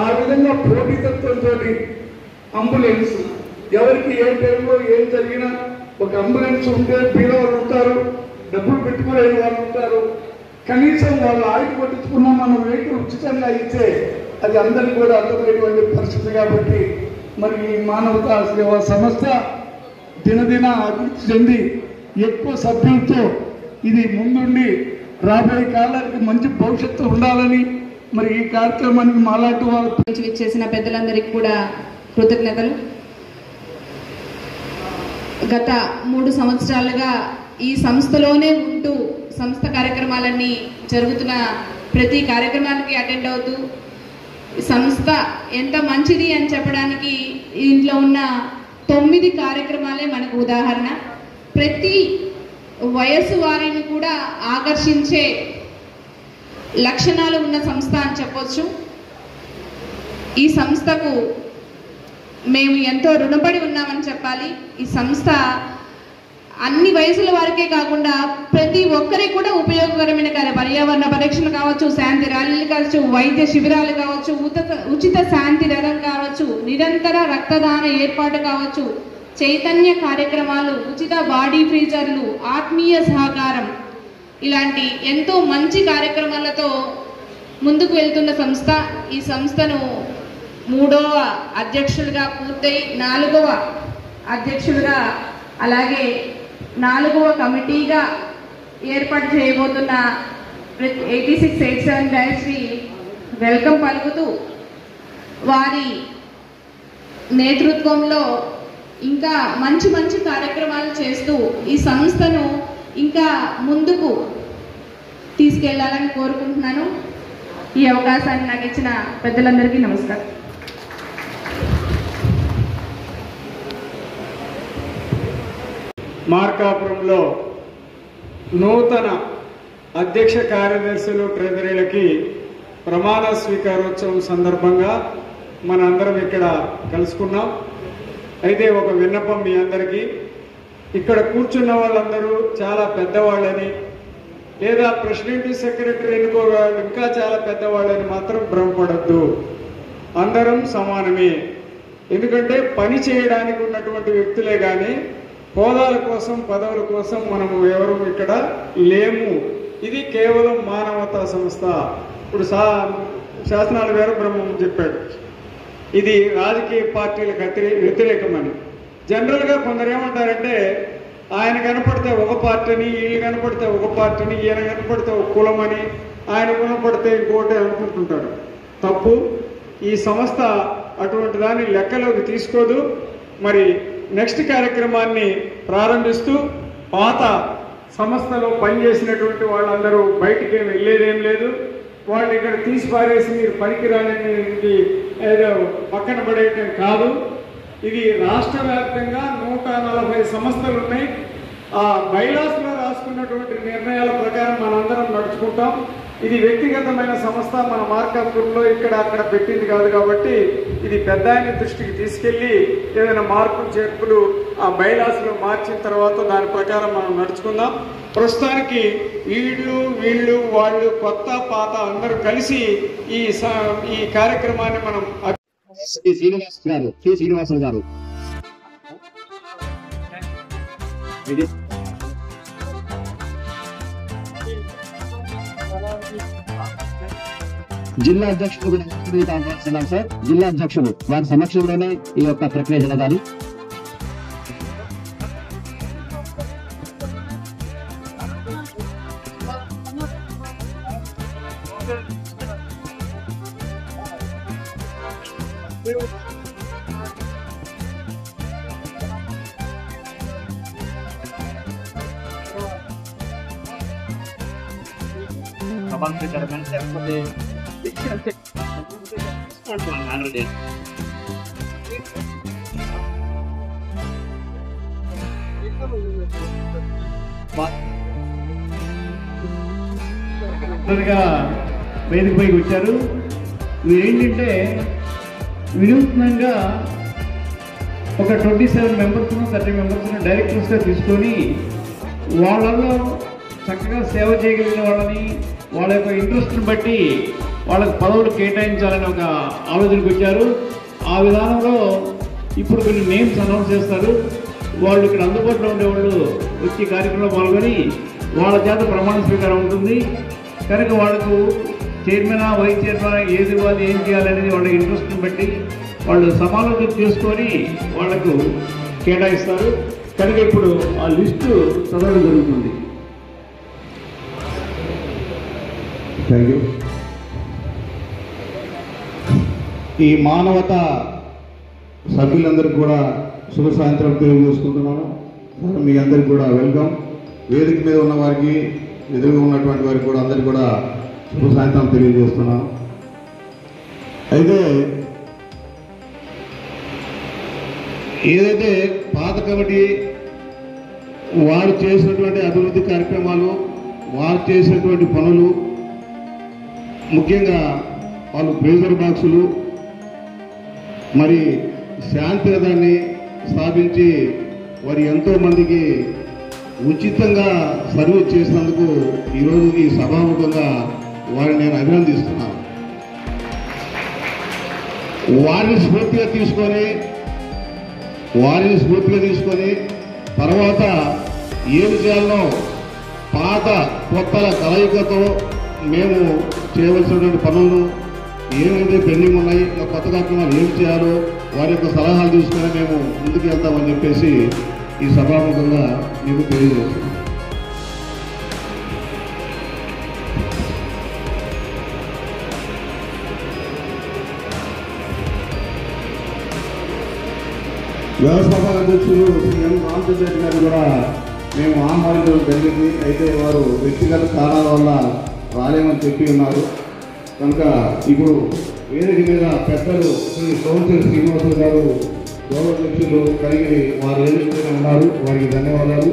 ఆ విధంగా పోటీతత్వంతో అంబులెన్స్, ఎవరికి ఏ టైంలో ఏం జరిగినా ఒక అంబులెన్స్ ఉంటే పీడవాళ్ళు ఉంటారు, డబ్బులు పెట్టుకునే వాళ్ళు ఉంటారు. కనీసం వాళ్ళు ఆయుధ పట్టించుకున్నా మనం వెహికల్ ఉచితంగా ఇస్తే అది అందరికీ కూడా అర్థమయ్యేటువంటి పరిస్థితి. కాబట్టి మరి ఈ మానవతా సేవా సంస్థ దినదిన అభివృద్ధి చెంది ఎక్కువ సభ్యులతో ఇది ముందుండి రాబోయే కాలానికి మంచి భవిష్యత్తు ఉండాలని మరి ఈ కార్యక్రమానికి మాలాంటి వాళ్ళు చేసిన పెద్దలందరికీ కూడా కృతజ్ఞతలు. గత 3 సంవత్సరాలుగా ఈ సంస్థలోనే ఉంటూ సంస్థ కార్యక్రమాలన్నీ జరుగుతున్న ప్రతి కార్యక్రమానికి అటెండ్ అవుతూ సంస్థ ఎంత మంచిది అని చెప్పడానికి ఇంట్లో ఉన్న 9 కార్యక్రమాలే మనకు ఉదాహరణ. ప్రతి వయస్సు వారిని కూడా ఆకర్షించే లక్షణాలు ఉన్న సంస్థ అని చెప్పొచ్చు. ఈ సంస్థకు మేము ఎంతో రుణపడి ఉన్నామని చెప్పాలి. ఈ సంస్థ అన్ని వయసుల వారికే కాకుండా ప్రతి ఒక్కరికి కూడా ఉపయోగకరమైన పర్యావరణ పరీక్షలు కావచ్చు, శాంతి ర్యాలీలు కావచ్చు, వైద్య శిబిరాలు కావచ్చు, ఉచిత శాంతి రథం కావచ్చు, నిరంతర రక్తదాన ఏర్పాటు కావచ్చు, చైతన్య కార్యక్రమాలు, ఉచిత బాడీ ఫ్రీజర్లు, ఆత్మీయ సహకారం, ఇలాంటి ఎంతో మంచి కార్యక్రమాలతో ముందుకు వెళ్తున్న సంస్థ. ఈ సంస్థను 3వ అధ్యక్షులుగా పూర్తయి 4వ అధ్యక్షులుగా అలాగే 4వ కమిటీగా ఏర్పాటు చేయబోతున్న 8687 బ్యాచ్కి వెల్కమ్ పలుకుతూ వారి నేతృత్వంలో ఇంకా మంచి మంచి కార్యక్రమాలు చేస్తూ ఈ సంస్థను ఇంకా ముందుకు తీసుకెళ్లాలని కోరుకుంటున్నాను. ఈ అవకాశాన్ని నాకు ఇచ్చిన పెద్దలందరికీ నమస్కారం. మార్కాపురంలో నూతన అధ్యక్ష కార్యదర్శులు ట్రెజరీలకి ప్రమాణ స్వీకారోత్సవం సందర్భంగా మనందరం ఇక్కడ కలుసుకున్నాం. అయితే ఒక విన్నపం మీ అందరికీ, ఇక్కడ కూర్చున్న వాళ్ళందరూ చాలా పెద్దవాళ్ళని లేదా ప్రెసిడెంట్ సెక్రటరీ ఎన్నుకోవాలి ఇంకా చాలా పెద్దవాళ్ళని మాత్రం భ్రమపడద్దు. అందరం సమానమే. ఎందుకంటే పని చేయడానికి ఉన్నటువంటి వ్యక్తులే కానీ హోదాల కోసం పదవుల కోసం మనము ఎవరు ఇక్కడ లేము. ఇది కేవలం మానవతా సంస్థ. ఇప్పుడు శాసనాల గారు బ్రహ్మం చెప్పాడు, ఇది రాజకీయ పార్టీలకు వ్యతిరేకమని. జనరల్గా కొందరు ఏమంటారంటే ఆయన కనపడితే ఒక పార్టీని, వీళ్ళు కనపడితే ఒక పార్టీని, ఈయన కనపడితే ఒక కులమని, ఆయన కనపడితే ఇంకోటి అనుకుంటుంటారు. తప్పు. ఈ సంస్థ అటువంటి దాన్ని లెక్కలోకి తీసుకోదు. మరి నెక్స్ట్ కార్యక్రమాన్ని ప్రారంభిస్తూ పాత సంస్థలో పనిచేసినటువంటి వాళ్ళందరూ బయటికి వెళ్ళేదేం లేదు. వాళ్ళు ఇక్కడ తీసి పారేసి మీరు పనికిరాని ఏదో పక్కన పడేయటం కాదు. ఇది రాష్ట్ర వ్యాప్తంగా 140 సంస్థలు ఉన్నాయి. ఆ బైలాస్లో రాసుకున్నటువంటి నిర్ణయాల ప్రకారం మనందరం నడుచుకుంటాం. ఇది వ్యక్తిగతమైన సంస్థ, మన మార్కాపూర్లో ఇక్కడ అక్కడ పెట్టింది కాదు. కాబట్టి ఇది పెద్ద ఆయన దృష్టికి తీసుకెళ్లి ఏదైనా మార్పులు చేర్పులు ఆ బైలాస్లో మార్చిన తర్వాత దాని ప్రకారం మనం నడుచుకుందాం. ప్రస్తుతానికి వీళ్ళు వాళ్ళు కొత్త పాత అందరూ కలిసి ఈ కార్యక్రమాన్ని మనం శ్రీనివాసులు గారు జిల్లా అధ్యక్షుడు కూడా సార్. జిల్లా అధ్యక్షుడు వారి సమక్షంలోనే ఈ యొక్క ప్రక్రియ జరగాలి. వేదిక పైకి వచ్చారు. మీరేంటంటే వినూత్నంగా ఒక 27 మెంబర్స్ 30 మెంబర్స్ డైరెక్టర్స్గా తీసుకొని వాళ్ళలో చక్కగా సేవ చేయగలిగిన వాళ్ళని వాళ్ళ యొక్క ఇంట్రెస్ట్ని బట్టి వాళ్ళకి పదవులు కేటాయించాలని ఒక ఆలోచనకు వచ్చారు. ఆ విధానంలో ఇప్పుడు కొన్ని నేమ్స్ అనౌన్స్ చేస్తారు. వాళ్ళు ఇక్కడ అందుబాటులో ఉండేవాళ్ళు వచ్చి కార్యక్రమంలో పాల్గొని వాళ్ళ చేత ప్రమాణ స్వీకారం ఉంటుంది. కనుక వాళ్ళకు చైర్మన్ వైస్ చైర్మన్ ఏది ఇవ్వాలి ఏం చేయాలనేది వాళ్ళ ఇంట్రెస్ట్ని బట్టి వాళ్ళు సమాలోచన చేసుకొని వాళ్లకు కేటాయిస్తారు. కనుక ఇప్పుడు ఆ లిస్టు చదవడం జరుగుతుంది. Thank you. ఈ మానవత సభ్యులందరికీ కూడా శుభ సాయంత్రం తెలియజేసుకుంటున్నాను. మీ అందరికి కూడా వెల్కమ్. వేదిక మీద ఉన్న వారికి, ఎదురుగా ఉన్నటువంటి వారికి కూడా అందరికీ కూడా శుభ సాయంత్రం తెలియజేస్తున్నాను. అయితే ఏదైతే పాత కమిటీ వారు చేసినటువంటి అభివృద్ధి కార్యక్రమాలు, వారు చేసినటువంటి పనులు, ముఖ్యంగా వాళ్ళు ప్రెజర్ బాక్సులు మరి శాంతిరథాన్ని స్థాపించి వారు ఎంతో మందికి ఉచితంగా సర్వీస్ చేసినందుకు ఈరోజు ఈ సభాముఖంగా వారిని నేను అభినందిస్తున్నాను. వారిని స్ఫూర్తిగా తీసుకొని తర్వాత ఏం చేయాలనో పాత కొత్తల కలయికతో మేము చేయవలసినటువంటి పనులను ఏమైతే పెండింగ్ ఉన్నాయి, కొత్త కార్యక్రమాలు ఏం చేయాలో వారి యొక్క సలహాలు తీసుకొని మేము ముందుకు వెళ్తామని చెప్పేసి ఈ సభాముఖంగా మీకు తెలియజేస్తున్నాం. వ్యవస్థాపక అధ్యక్షులు శ్రీ ఎం రామచంద్ర రెడ్డి గారు కూడా మేము ఆహ్వానించడం జరిగింది. అయితే వారు వ్యక్తిగత కారణాల వల్ల రాలేమని చెప్పి ఉన్నారు. కనుక ఇప్పుడు వేదిక మీద పెద్దలు శ్రీ సోమశేఖర్ శ్రీనివాసులు గారు గౌరవాధ్యక్షులు కలిగి వారు వేదికగా ఉన్నారు. వారికి ధన్యవాదాలు.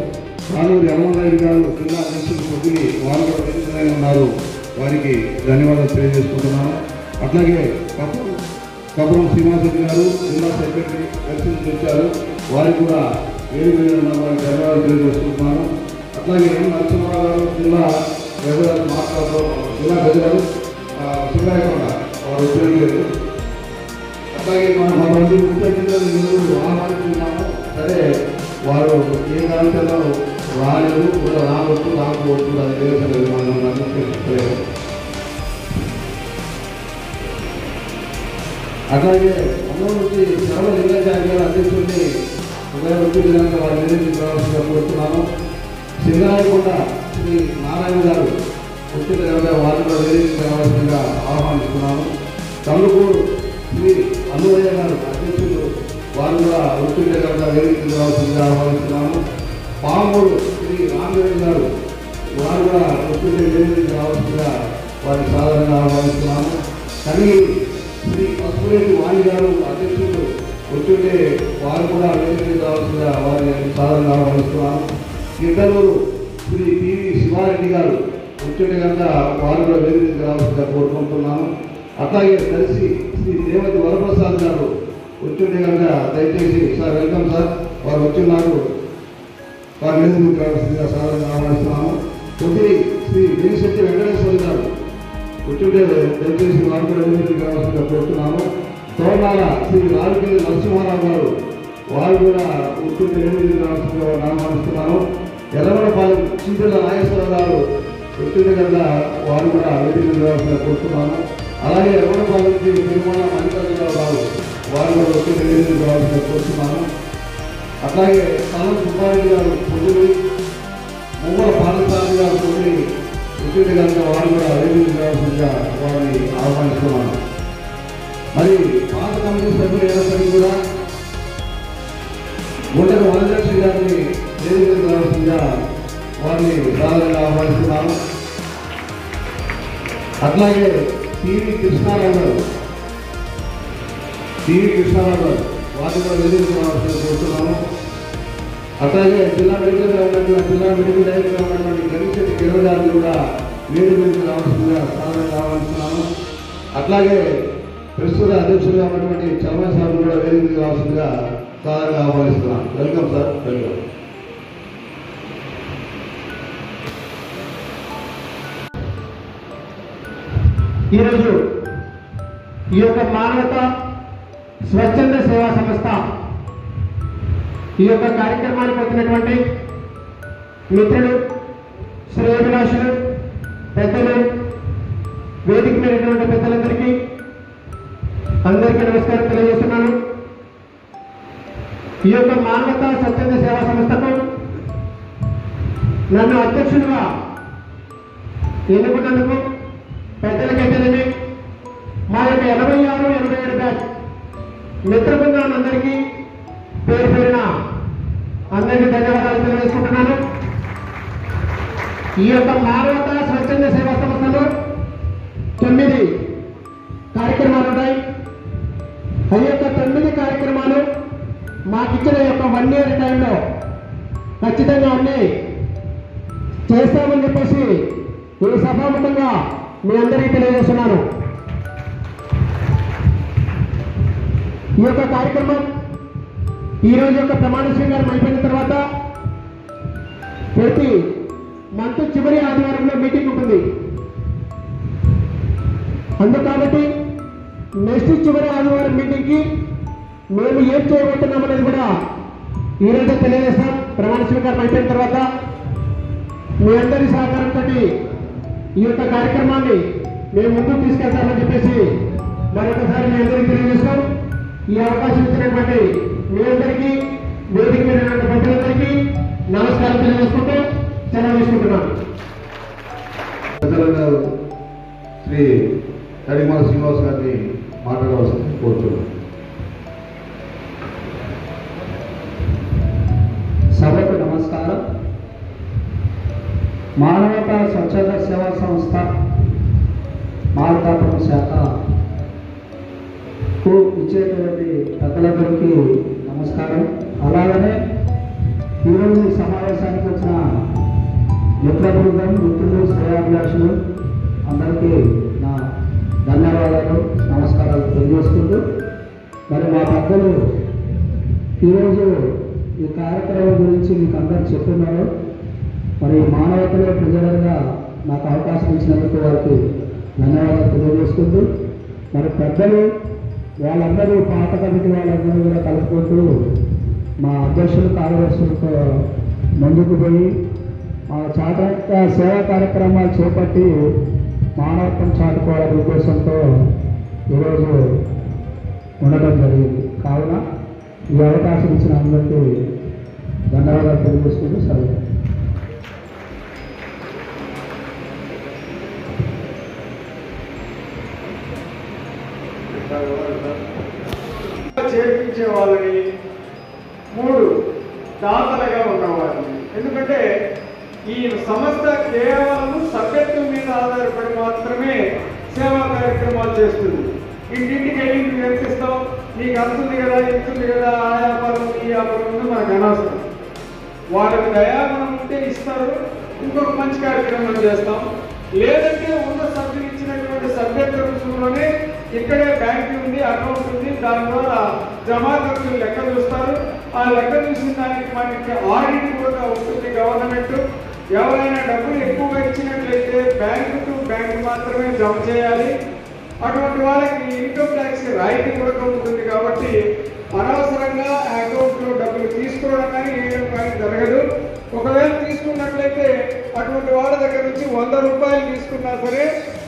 కానూరి హనుమంతరెడ్డి గారు జిల్లా అధ్యక్షులు సభ్యులు వారు కూడా వేదికగా ఉన్నారు. వారికి ధన్యవాదాలు తెలియజేసుకుంటున్నాను. అట్లాగే కపురం శ్రీనివాసరెడ్డి గారు జిల్లా సెక్రటరీ దర్శించి వచ్చారు. వారికి కూడా వేదిక మీద ఉన్న వారికి ధన్యవాదాలు తెలియజేసుకుంటున్నాను. అట్లాగే నరసింహారావు గారు జిల్లా జిల్లా గదిగారు సింగాయకొండ వారు వచ్చినట్లేదు. అట్లాగే మన మంది ముఖ్య అతిథులు ఆహ్వానిస్తున్నాము. సరే వారు ఏ కారణంలో రాలేదు, కూడా రాకపోవచ్చు అది లేదు. మనం అట్లాగే అన్నం నుంచి సర్వ లింగాచార్య గారు అధ్యక్షుడిని ఉదయవృత్తి విధంగా వారి నిర్వహించవలసిందిగా కోరుతున్నాను. సింగరాయకొండ శ్రీ నారాయణ గారు వృత్తి విధంగా వారిని కూడా నిర్వహించవలసిందిగా ఆహ్వానిస్తున్నాను. తల్లుకూరు శ్రీ అల్లువయ్య గారు అధ్యక్షులు వారు కూడా వృత్తి విధంగా నిర్వహించవలసిందిగా ఆహ్వానిస్తున్నాను. పామూరు శ్రీ రామరెడ్డి గారు వారు కూడా వృత్తి నిర్వహించవలసిందిగా వారిని సాధారణంగా ఆహ్వానిస్తున్నాను. కానీ శ్రీ పసుపురెడ్డి వాణి గారు అధ్యక్షులు వచ్చుంటే వారు కూడా వేదిక కావాల్సిందిగా వారిని సాధారణంగా ఆహ్వానిస్తున్నాను. కిందలూరు శ్రీ పివి శివారెడ్డి గారు వచ్చుంటే కనుక వారు కూడా వేదిక కావాల్సిందిగా కోరుకుంటున్నాను. అట్లాగే కలిసి శ్రీ దేవతి వరప్రసాద్ గారు వచ్చుంటే కనుక దయచేసి సార్ వెల్కమ్ సార్, వారు వచ్చిన్నారు. వారు వేదిక కావాల్సిందిగా సాధారణంగా ఆహ్వానిస్తున్నాము. కొద్ది శ్రీ వేమిశెట్టి వెంకటేశ్వరి గారు వచ్చుంటే దయచేసి వారు కూడా వేదిక కావాల్సిందిగా కోరుతున్నాను. తోర్నాల శ్రీ రాజకీయ నరసింహారావు గారు వారు కూడా వచ్చుంటే వేదిక కావాల్సిందిగా ఆహ్వానిస్తున్నాను. ఎర్రగొండపాలెం శ్రీపిల్ల నాగేశ్వరరావు గారు వచ్చుంటే కనుక వారు కూడా వేదిక కావాల్సిందిగా కోరుతున్నాను. అలాగే ఎర్రగొండపాలెం నుంచి తిరుమల మల్లికార్జునరావు గారు వారు కూడా వచ్చుంటే వేదిక కావాల్సిందిగా కోరుతున్నాను. అట్లాగే సలం సుబ్బారెడ్డి గారు పొద్దులు, ముమ్మల పాదసారి గారు పొద్దుని వచ్చుంటే కనుక వారు కూడా వేదిక కావాల్సిందిగా వారిని ఆహ్వానిస్తున్నాను. మరి పాత కమిటీ సభ్యులు అయినప్పటికీ కూడా గుండెల వరలక్ష్మి గారిని వేదిక కావాల్సిందిగా వారిని సాధారణంగా ఆహ్వానిస్తున్నాను. అట్లాగే టీవీ కృష్ణారావు గారు వారిని కూడా వేదిక కావాల్సిందిగా కోరుతున్నాను. అట్లాగే జిల్లా మెడికల్ డైరెక్టర్గా ఉన్నటువంటి గణేశెట్టి కిరణ్ గారిని కూడా వేదిక కావాల్సిందిగా సాధారణంగా ఆహ్వానిస్తున్నాను. అట్లాగే ప్రస్తుత అధ్యక్షులుగా ఉన్నటువంటి చలమయ్య సార్ కూడా వేదిక కావాల్సిందిగా సాధారణంగా ఆహ్వానిస్తున్నాను. Welcome sir, welcome. ఈరోజు ఈ యొక్క మానవత స్వచ్ఛంద సేవా సంస్థ ఈ యొక్క కార్యక్రమానికి వచ్చినటువంటి మిత్రులు, శ్రేయోభిలాషులు, పెద్దలు, వేదిక మీదటువంటి పెద్దలందరికీ అందరికీ నమస్కారం తెలియజేస్తున్నాను. ఈ యొక్క మానవత స్వచ్ఛంద సేవా సంస్థకు నన్ను అధ్యక్షులుగా ఎన్నుకున్నందుకు పెద్దలకైతేనేమి, మా యొక్క 86, 87 బ్యాచ్ మిత్ర బృందాలందరికీ పేరు పేరున అందరికీ ధన్యవాదాలు తెలియజేసుకుంటున్నాను. ఈ యొక్క మానవత స్వచ్ఛంద సేవా సంస్థలో 9 కార్యక్రమాలు ఉన్నాయి. ఆ యొక్క 9 కార్యక్రమాలు మాకిచ్చిన యొక్క 1 year టైంలో ఖచ్చితంగా అన్ని చేస్తామని చెప్పేసి ఈ సభాముఖంగా మీ అందరికీ తెలియజేస్తున్నాను. ఈ యొక్క కార్యక్రమం ఈరోజు యొక్క ప్రమాణ స్వీకారం అయిపోయిన తర్వాత ప్రతి మంత్ చివరి ఆదివారంలో మీటింగ్ ఉంటుంది. అందుకు కాబట్టి నెక్స్ట్ చివరి ఆదివారం మీటింగ్కి మేము ఏం చేయబోతున్నాం అనేది కూడా ఈరోజే తెలియజేస్తాం. ప్రమాణ స్వీకారం అయిపోయిన తర్వాత మీ అందరి సహకారంతో ఈ యొక్క కార్యక్రమాన్ని మేము ముందుకు తీసుకెళ్తామని చెప్పేసి మరొకసారి మీ అందరికీ తెలియజేస్తాం. ఈ అవకాశం ఇచ్చినటువంటి మీ అందరికీ, వేదిక మీద ప్రజలందరికీ నమస్కారం తెలియజేసుకుంటూ సెలవు తీసుకుంటున్నాను. శ్రీ తడిమల శ్రీనివాస్ గారిని మాట్లాడవలసింది కోరుతున్నాను. సభకు నమస్కారం. మానవతా స్వచ్ఛంద సేవా సంస్థ మార్కాపురం శాఖకు ఇచ్చేటువంటి పెద్దలందరికీ నమస్కారం. అలాగనే ఈరోజు ఈ సమావేశానికి వచ్చిన మిత్ర బృందం, మిత్రులు, శ్రేయాభిలాషులు అందరికీ నా ధన్యవాదాలు, నమస్కారాలు తెలియజేసుకుంటూ, మరి మా పెద్దలు ఈరోజు ఈ కార్యక్రమం గురించి మీకు అందరూ చెప్తున్నారు. మరి మానవతలో ప్రజలుగా నాకు అవకాశం ఇచ్చినందుకు వారికి ధన్యవాదాలు తెలియజేసుకుంటూ, మరి పెద్దలు వాళ్ళందరూ పాత కమిటీ వాళ్ళందరూ కూడా కలుపుకుంటూ మా అధ్యక్షులు, కార్యదర్శులతో ముందుకు పోయి మా చాట సేవా కార్యక్రమాలు చేపట్టి మానవత్వం చాటుకోవాలనే ఉద్దేశంతో ఈరోజు ఉండడం జరిగింది. కావున ఈ అవకాశం ఇచ్చిన అందరికీ ధన్యవాదాలు తెలియజేసుకుంటూ సెలవు. చేర్పించే వాళ్ళని, 3 దాతలుగా ఉన్నవారిని. ఎందుకంటే ఈ సంస్థ కేవలం సభ్యత్వం మీద ఆధారపడి మాత్రమే సేవా కార్యక్రమాలు చేస్తుంది. ఇంటింటికి వెళ్ళి నువ్వు ఎంత ఇస్తావు, నీకు అంతుంది కదా, ఇస్తుంది కదా, ఆ వ్యాపారం ఈ వ్యాపారం ఉంది మనకు అనవసరం. వాళ్ళకి దయాగుణం ఉంటే ఇస్తారు, ఇంకొక మంచి కార్యక్రమం చేస్తాం. లేదంటే ఉన్న సభ్యులు ఇచ్చినటువంటి సభ్యత్వ రుసుములోనే ఇక్కడే బ్యాంక్ ఉంది, అకౌంట్ ఉంది, దాని ద్వారా జమా ఖర్చులు లెక్క చూస్తారు. ఆ లెక్క చూసిన దానికి మనకి ఆడిట్ కూడా ఉంటుంది గవర్నమెంట్. ఎవరైనా డబ్బులు ఎక్కువగా ఇచ్చినట్లయితే బ్యాంక్ టు బ్యాంక్ మాత్రమే జమ చేయాలి. అటువంటి వాళ్ళకి ఇన్కమ్ ట్యాక్స్ రాయితీ కూడా ఉంటుంది. కాబట్టి అనవసరంగా అకౌంట్లో డబ్బులు తీసుకోవడం కానీ వేయడం కానీ జరగదు. ఒకవేళ తీసుకున్నట్లయితే అటువంటి వాళ్ళ దగ్గర నుంచి 100 రూపాయలు తీసుకున్నా సరే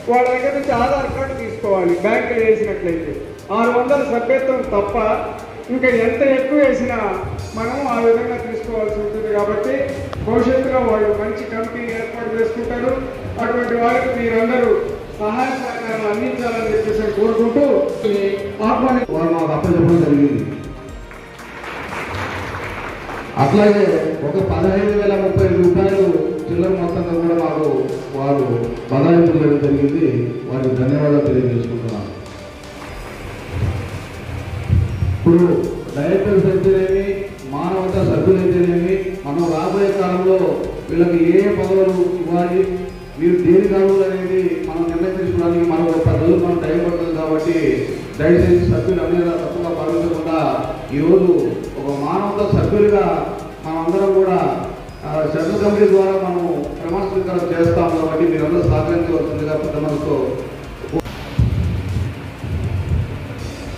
వాళ్ళ దగ్గర నుంచి ఆధార్ కార్డు తీసుకోవాలి. బ్యాంకులో వేసినట్లయితే 600 సభ్యత్వం తప్ప ఇంకా ఎంత ఎక్కువ వేసినా మనం ఆ విధంగా తీసుకోవాల్సి ఉంటుంది. కాబట్టి భవిష్యత్తులో వాళ్ళు మంచి కమిటీ ఏర్పాటు చేసుకుంటారు. అటువంటి వాళ్ళకి మీరందరూ సహాయ సహకారాలు అందించాలని చెప్పేసి కోరుకుంటూ వారు మాకు అప్పచెప్పడం జరిగింది. అట్లాగే ఒక 15,030 రూపాయలు చిల్లర మొత్తంగా కూడా మాకు వారు బదాయింపు చేయడం జరిగింది. వారికి ధన్యవాదాలు తెలియజేసుకుంటున్నాను. ఇప్పుడు డైరెక్టర్స్ అయితేనేమి, మానవతా సభ్యులు అయితేనేమి, మనం రాబోయే కాలంలో వీళ్ళకి ఏ పదవులు ఇవ్వాలి, మీరు దేని కావాలి అనేది మనం నిర్ణయం తీసుకోవడానికి మనకు 10 రోజులు మనం టైం పడుతుంది. కాబట్టి దయచేసి సభ్యులు అన్ని తప్పుగా భావించకుండా ఈరోజు ఒక మానవతా సభ్యులుగా మనమందరం కూడా సెంట్రల్ కమిటీ ద్వారా మనం ప్రమాణ స్వీకారం చేస్తాం. కాబట్టి మీరందరూ సహకరించవలసిందిగా పెద్దలతో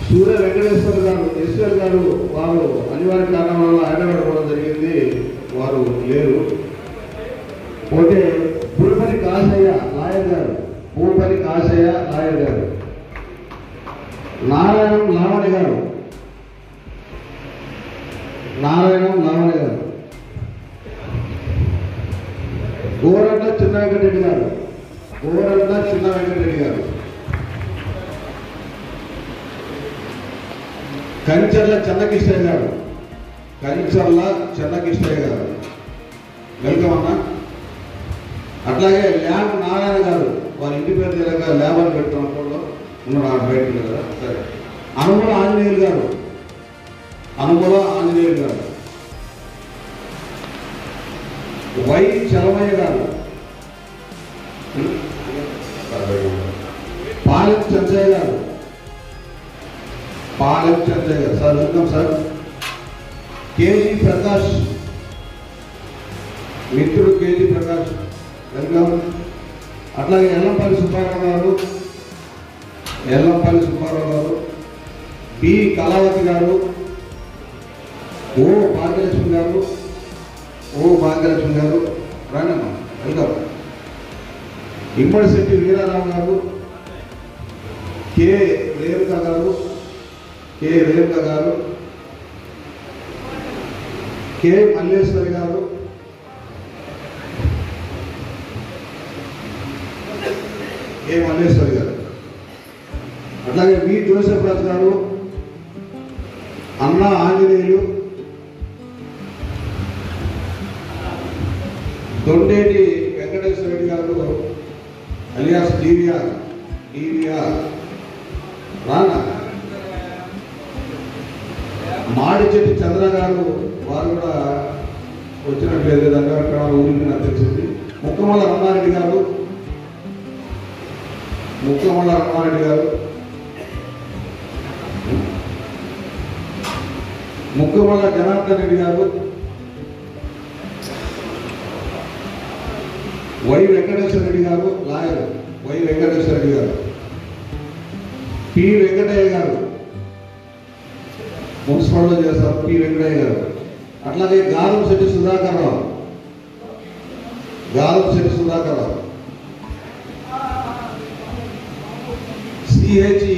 సూర్య వెంకటేశ్వర గారు, ఈశ్వర్ గారు వారు అనివార్య కారణం వల్ల హైదరాబాద్ పోవడం జరిగింది. వారు లేరు. పోతే పూపని కాశయ్య లాయర్ గారు, పూపని కాశయ్య లాయర్ గారు, నారాయణం లావణ్య గారు, గోరట్ల చిన్న వెంకటరెడ్డి గారు, కంచర్ల చెన్నకిష్టయ్య గారు, వెల్కమ్ అన్న. అట్లాగే ల్యాండ్ నారాయణ గారు, వారి ఇంటి పేరు దగ్గర ల్యాబ్ అని పెడుతున్నప్పుడు ఉన్నాడు బయటకు కదా. సరే. అనుమూల ఆంజనేయులు గారు, వై చలమయ్య గారు, పాలెం చంద్రయ్య గారు, sir welcome sir. KG Prakash, మిత్రుడు కేజీ ప్రకాష్ వెల్కమ్. అట్లాగే ఎల్లంపల్లి సుబ్బారావు గారు, బి కళావతి గారు, ఓ భాగ్యలక్ష్మి గారు రానమ్మా వెల్కమ్. ఇమ్మడి శెట్టి వీరారావు గారు, కే రేణుక గారు, కె మల్లేశ్వరి గారు, అట్లాగే వి జోసెఫ్ రాజు గారు, అన్నా ఆంజనేయులు, దొండేటి వెంకటేశ్వర రెడ్డి గారు అలియాస్ డివిఆర్ రానా, మాడిచెట్టి చంద్ర గారు, వారు కూడా వచ్చినట్లేదు దగ్గర ఊరికి నాకు తెలిసింది. ముక్కమల్ల రమణారెడ్డి గారు, ముక్కమల్ల జనార్దన్ రెడ్డి గారు, వై వెంకటేశ్వర రెడ్డి గారు, లాయర్ వై వెంకటేశ్వర రెడ్డి గారు, పి వెంకటయ్య గారు మున్సిపల్లో చేస్తారు, పి వెంకటయ్య గారు. అట్లాగే గారంశెట్టి సుధాకర్ రావు, సిహెచ్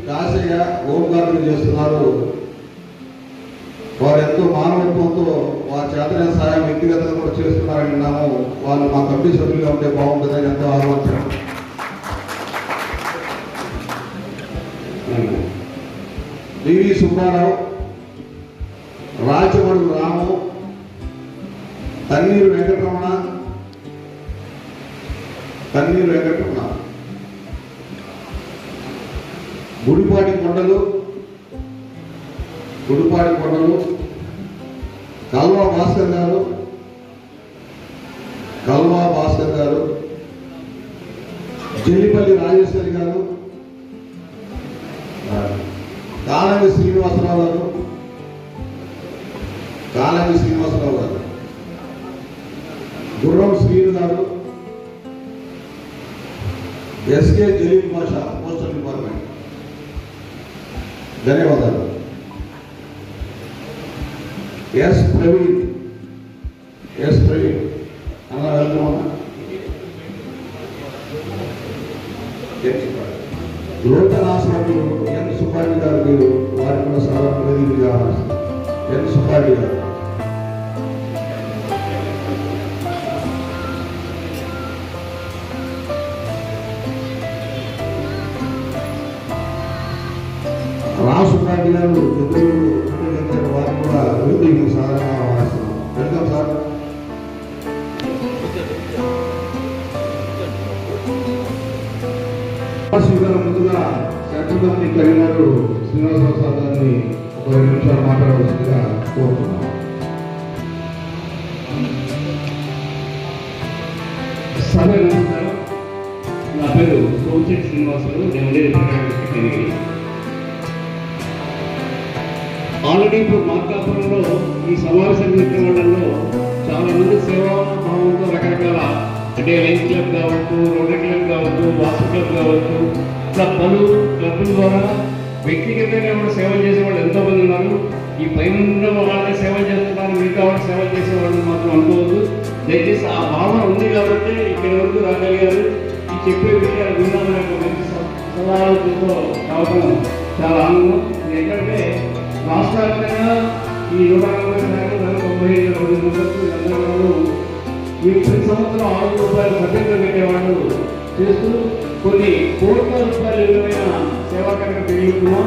కాశయ్య హోమ్ గార్డులు చేస్తున్నారు. వారు ఎంతో మానవత్వంతో వారి చేతనే సహాయం వ్యక్తిగతంగా కూడా చేస్తున్నారని విన్నాము. వాళ్ళు మా కమిటీ సభ్యులుగా ఉంటే బాగుంటుందని ఎంతో ఆలోచన. వివి సుబ్బారావు, రాజమడుగు రాము, తన్నీరు వెంకటరమణ, గుడిపాటి కొండలు, కల్వా భాస్కర్ గారు, జల్లిపల్లి రాజేశ్వరి గారు, కాళవి శ్రీనివాసరావు గారు, గుర్రం శ్రీను గారు, ఎస్కే జలీల్ బాషా పోస్టల్ డిపార్ట్మెంట్. ధన్యవాదాలు. ఎస్ ప్రవీణ్ అలా వెళ్తామన్నా. లోకల్ హాస్పిటల్ ఎన్ సుబ్బారెడ్డి గారు, మీరు వారి కూడా సాధారణ ఎన్ సుబ్బారెడ్డి గారు. రాసుబ్బారెడ్డి గారు వారు కూడా అభివృద్ధికి సాధారణంగా వాడుతున్నాం. Welcome sir. స్వీకారం ముందుగా central committee convener Srinivasarao sir గారిని ఒక 2 నిమిషాలు మాట్లాడవలసిందిగా కోరుతున్నాం. సభ నమస్కారం. నా పేరు సోమశేఖర్ శ్రీనివాసరావు. నేను ఉండేది ఆల్రెడీ ఇప్పుడు మార్కాపురంలో ఈ సమావేశం పెట్టిన వాళ్ళలో చాలా మంది సేవాభావంతో రకరకాల అంటే లైన్స్ క్లబ్ కావచ్చు, రోటరీ క్లబ్ కావచ్చు, వాసు క్లబ్ కావచ్చు, ఇట్లా పలు క్లబ్ల ద్వారా వ్యక్తిగతంగా కూడా సేవలు చేసేవాళ్ళు ఎంతోమంది ఉన్నారు. ఈ పైన వాళ్ళే సేవలు చేస్తున్నారు, మిగతా వాళ్ళు సేవలు చేసేవాళ్ళు మాత్రం అనుకోవద్దు. దయచేసి ఆ భావన ఉంది కాబట్టి ఇక్కడి వరకు రాగలిగారు. ఈ చెప్పే విషయాలు విన్నామనే ఒక మంచి సలహాలతో రావడం చాలా ఆనందం. ఎందుకంటే రాష్ట్ర వ్యాప్తంగా ఈ 190 అందరూ వీళ్ళు ప్రతి సంవత్సరం 6 రూపాయలు సభ్యులుగా పెట్టేవాళ్ళు చేస్తూ కొన్ని కోట్ల రూపాయలు విలువైన సేవా కార్యక్రమం తెలియకున్నాం.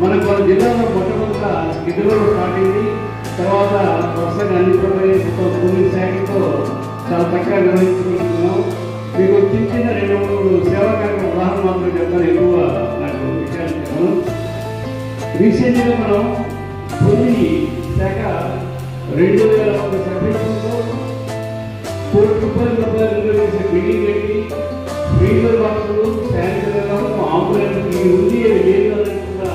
మనకు మన జిల్లాలో మొట్టమొదట గిద్దలో స్టార్ట్ అయింది. తర్వాత వరుసగా అన్ని పోలీస్ శాఖతో చాలా చక్కగా నిర్వహించుకుంటున్నాం. మీకు చిన్న 2-3 సేవా కార్యక్రమం ఉదాహరణ మాత్రం చెప్తాను, ఎక్కువ నాకు విషయాలు చెప్పాను. రీసెంట్గా మనం పొంది శాఖ 2001 సభ్యులతో ₹1,40,000 వేసి బిల్డింగ్ పెట్టి ఫ్రీజర్ బాక్సులు, శానిటైజర్, ఆంబులెన్స్ ఈ ఉంది లేదు అనుకుంటా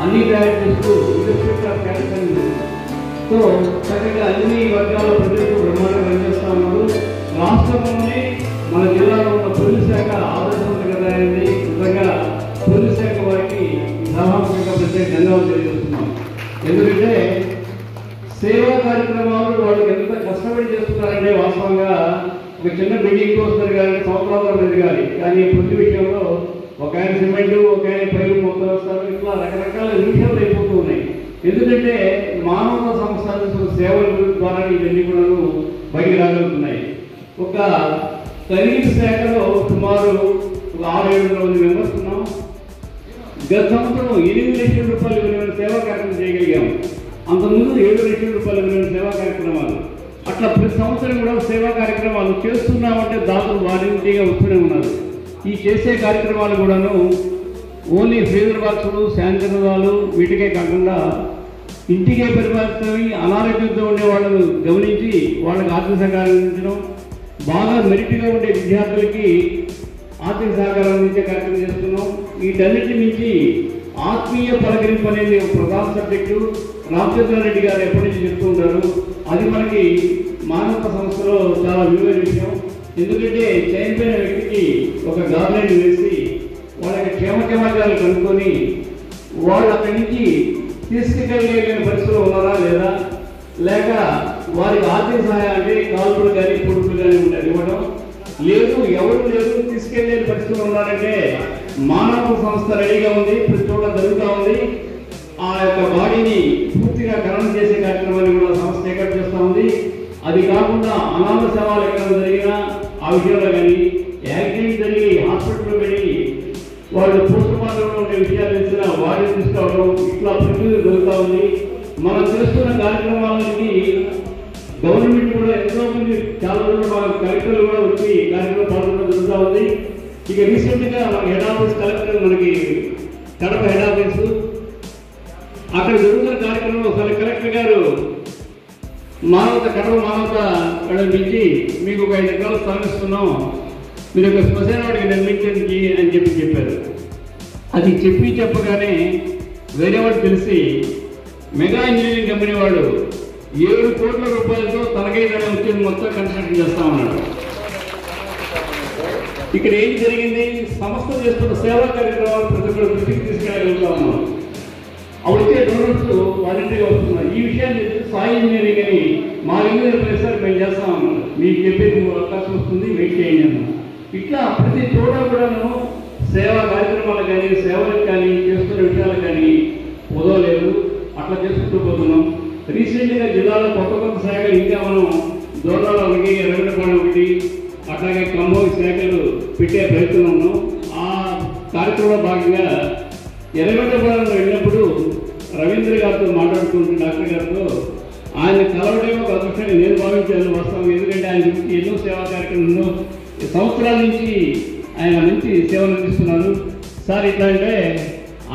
అన్ని తయారు చేస్తూ ఇండస్ట్రీ ఆఫ్ క్యాపిటల్ తో చక్కగా అన్ని వర్గాల ప్రజలకు బ్రహ్మాండంగా పనిచేస్తా ఉన్నారు. రాష్ట్రంలోనే మన జిల్లాలో ఉన్న పోలీస్ శాఖ ఆదర్శవంతంగా అయింది. నిజంగా పోలీస్ శాఖ వారికి సభాముఖంగా ప్రత్యేక ధన్యవాదాలు తెలియజేస్తున్నాం. ఎందుకంటే సేవా కార్యక్రమాలు వాళ్ళు ఎంత కష్టపడి చేస్తున్నారంటే వాస్తవంగా ఒక చిన్న బిల్డింగ్ వస్తారు కానీ సంవత్సరాలు ఎదగాలి. కానీ ప్రతి విషయంలో ఒక ఆయన సిమెంట్, ఒక ఆయన పైరు మొత్తం వస్తారు. ఇట్లా రకరకాల విషయాలు అయిపోతూ ఉన్నాయి. ఎందుకంటే మానవ సంస్థ సేవల ద్వారా ఇవన్నీ కూడా బయటికి రాగలుగుతున్నాయి. ఒక ఖరీదు శాఖలో సుమారు 600-700 మంది మెంబర్స్ ఉన్నాం. గత సంవత్సరం ₹8 లక్షల విలువైన సేవా కార్యక్రమం చేయగలిగాము. అంతకుముందు ₹7 లక్షల విలువైన సేవా కార్యక్రమాలు. అట్లా ప్రతి సంవత్సరం కూడా సేవా కార్యక్రమాలు చేస్తున్నామంటే దాదాపు వారంటీగా వస్తూనే ఉన్నారు. ఈ చేసే కార్యక్రమాలు కూడాను ఓన్లీ ఫ్రీజర్ బాక్సులు, శానిటైజర్లు వీటికే కాకుండా ఇంటికే పరిపాలించడం, అనారోగ్యంతో ఉండే వాళ్ళను గమనించి వాళ్ళకి ఆర్థిక సహకారం అందించడం, బాగా మెరిట్గా ఉండే విద్యార్థులకి ఆర్థిక సహకారం అందించే కార్యక్రమం చేస్తున్నాం. వీటన్నిటి నుంచి ఆత్మీయ పలకరింపు అనేది ఒక ప్రధాన సబ్జెక్టు. రామచంద్రారెడ్డి గారు ఎప్పటి నుంచి చెప్తూ ఉంటారు. అది మనకి మానవ సంస్థలో చాలా విలువైన విషయం. ఎందుకంటే చనిపోయిన వ్యక్తికి ఒక గార్లైన్ వేసి వాళ్ళకి క్షేమక్షేమాలు కనుక్కొని వాళ్ళు అక్కడి నుంచి తీసుకెళ్ళలేని పరిస్థితులు ఉన్నారా లేదా, లేక వారికి ఆర్థిక సహాయం అంటే కాల్పులు కానీ పొడుపులు కానీ ఉంటాయి ఇవ్వడం లేదు. ఎవరు లేదు తీసుకెళ్ళలేని పరిస్థితులు ఉన్నారంటే మానవ సంస్థ రెడీగా ఉంది, ప్రతి చోట జరుగుతూ ఉంది. ఆ యొక్క బాడీని పూర్తిగా ఖననం చేసే కార్యక్రమాన్ని కూడా సంస్థ టేకప్ చేస్తూ ఉంది. అది కాకుండా అనాథ సేవలు ఎక్కడ జరిగినా ఆ విషయంలో కానీ, యాక్సిడెంట్ జరిగి హాస్పిటల్లో వెళ్ళి వాళ్ళు పోస్ట్ మార్టంలో ఉండే విషయాలు తెలిసిన వాడిని తీసుకోవడం, ఇట్లా ప్రతిదీ జరుగుతూ ఉంది. మనం చేస్తున్న కార్యక్రమాలకి గవర్నమెంట్ కూడా ఎంతో మంది చాలా రోజులు కలెక్టర్లు కూడా వచ్చి కార్యక్రమం పాల్గొనడం జరుగుతూ ఉంది. ఇక రీసెంట్గా మన హెడ్ ఆఫీస్ కలెక్టర్, మనకి కడప హెడ్ ఆఫీసు, అక్కడ జరుగుతున్న కార్యక్రమంలో ఒకసారి కలెక్టర్ గారు కడప మానవత నుంచి మీకు ఒక 5 ఎకరాలు స్థలం ఇస్తున్నాం, మీరు ఒక శ్మశాన వాటికి నిర్మించండి అని చెప్పారు. అది చెప్పగానే వేరే వాడు తెలిసి మెగా ఇంజనీరింగ్ కంపెనీ వాడు ₹7 కోట్ల తనకైతే వచ్చేది మొత్తం కన్స్ట్రక్షన్ చేస్తా ఉన్నాడు. ఇక్కడ ఏం జరిగింది, సంస్థ చేస్తున్న సేవా కార్యక్రమాలు ప్రతి ఒక్కరు దృష్టికి తీసుకెళ్ళగలుగుతా ఉన్నాం. అవి వచ్చే డోనర్స్ వాలంటీర్గా వస్తున్నారు. ఈ విషయాన్ని సాయి ఇంజనీరింగ్ అని మా ఇంజనీర్ ప్లేసారి మేము చేస్తా ఉన్నాం, మీకు చెప్పేది అవకాశం వస్తుంది, వెయిట్ చేయండి అన్నాం. ఇట్లా ప్రతి చోట కూడాను సేవా కార్యక్రమాలు కానీ, సేవలకు కానీ, చేస్తున్న విషయాలు కానీ పొదవలేదు. అట్లా చేసుకుంటూ పోతున్నాం. రీసెంట్గా జిల్లాలో కొత్త శాఖలు ఇంకా మనం దూరాల ఒకటి, ఎర్రగడ్డపాడు ఒకటి, అట్లాగే ఖమ్మం శాఖలు పెట్టే ప్రయత్నం ఉన్నాం. ఆ కార్యక్రమంలో భాగంగా ఎర్రగడ్డపాడులో వెళ్ళినప్పుడు రవీంద్ర గారితో మాట్లాడుకుంటున్న డాక్టర్ గారితో ఆయన కలవడమే ఒక అదృష్టంగా నేను భావించాను వాస్తవం. ఎందుకంటే ఆయన ఎన్నో సేవా కార్యక్రమంలో సంవత్సరాల నుంచి ఆయన మంచి సేవలు అందిస్తున్నారు. సార్ ఇట్లా అంటే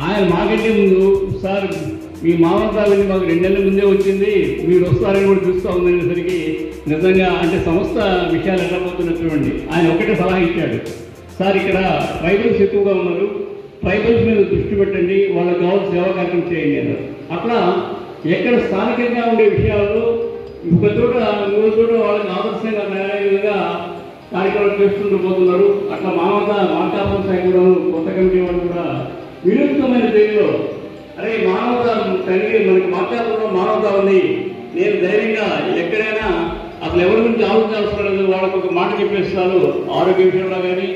ఆయన మాకంటే ముందు సార్ మీ మామతాలని మాకు 2 నెలల ముందే వచ్చింది, మీరు వస్తారని కూడా చూస్తూ ఉందనేసరికి నిజంగా అంటే సంస్థ విషయాలు ఎలా పోతున్నటువంటి ఆయన ఒకటే సలహా ఇచ్చాడు. సార్ ఇక్కడ ట్రైబల్స్ ఎక్కువగా ఉన్నారు, ట్రైబల్స్ మీద దృష్టి పెట్టండి, వాళ్ళకి కావాల్సిన సేవా కార్యక్రమం చేయండి అన్నారు. అట్లా ఎక్కడ స్థానికంగా ఉండే విషయాలు ఒక చోట ఇంకో చోట వాళ్ళకి ఆదర్శంగా తయారయ్యే విధంగా కార్యక్రమాలు చేసుకుంటూ పోతున్నారు. అట్లా మార్కాపురం శాఖ కూడా కొత్త కమిటీ వాళ్ళు కూడా వినూత్నమైన శైలిలో అరే మానవత తండ్రి మనకి మార్కాపురంలో మానవత ఉంది, నేను ధైర్యంగా ఎక్కడైనా అసలు ఎవరి గురించి ఆలోచించాల్సిన లేదు, వాళ్ళకి ఒక మాట చెప్పేస్తారు. ఆరోగ్య విషయంలో కానీ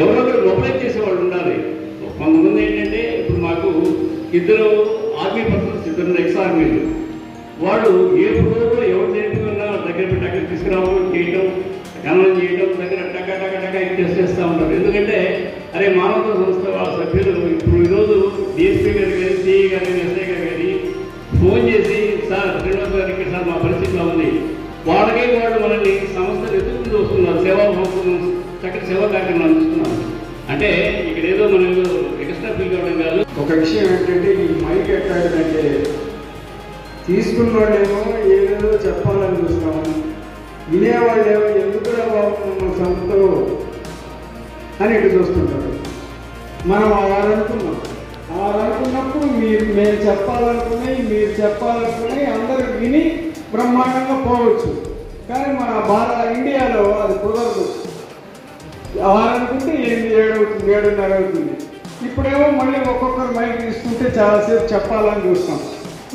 ఎవరొకరు మొబైల్ చేసేవాళ్ళు ఉండాలి. కొంతమంది ఏంటంటే ఇప్పుడు మాకు 2 ఆర్మీ పర్సన్స్, 2 ఎక్స్ ఆర్మీలు, వాడు ఏ రోజులో ఎవరు నేర్చుకున్నా దగ్గర పెట్టి అక్కడ తీసుకురావడం, చేయడం, గమనం చేయడం, దగ్గర టకా చేస్తూ ఉంటారు. ఎందుకంటే అరే మానవతా సంస్థ వాళ్ళ సభ్యులు ఇప్పుడు ఈరోజు డిఎస్పీ గారు కానీ, సిఐ గారు కానీ, ఎస్ఐ గారు కానీ ఫోన్ చేసి సార్ శ్రీనివాస్ గారు ఇక్కడ సార్ మా పరిస్థితిలో ఉంది, వాళ్ళకే వాళ్ళు మనల్ని సంస్థలు ఎదుర్కొంటూ వస్తున్నారు, సేవా చక్కటి సేవా కార్యక్రమం అందిస్తున్నారు. అంటే ఇక్కడ ఏదో మనం ఎక్స్ట్రా ఫీల్ కావడం కాదు. ఒక విషయం ఏంటంటే ఈ మైక్ ఎట్లాంటిదంటే తీసుకున్న వాళ్ళేమో ఏదేదో చెప్పాలని చూస్తాము, వినేవాళ్ళు ఏమో ఎందుకురా బాబు మమ్మల్ని సంస్థలు అని ఇటు చూస్తుంటారు. మనం అలా అనుకున్నాం. అలా అనుకున్నప్పుడు మేము చెప్పాలనుకున్నాయి, మీరు చెప్పాలనుకున్నాయి అందరూ విని బ్రహ్మాండంగా పోవచ్చు. కానీ మన ఇండియాలో అది కుదరదు. అలా అనుకుంటే 7 అవుతుంది, 7:30 అవుతుంది. ఇప్పుడేమో మళ్ళీ ఒక్కొక్కరు మైక్ తీసుకుంటే చాలాసేపు చెప్పాలని చూస్తాం.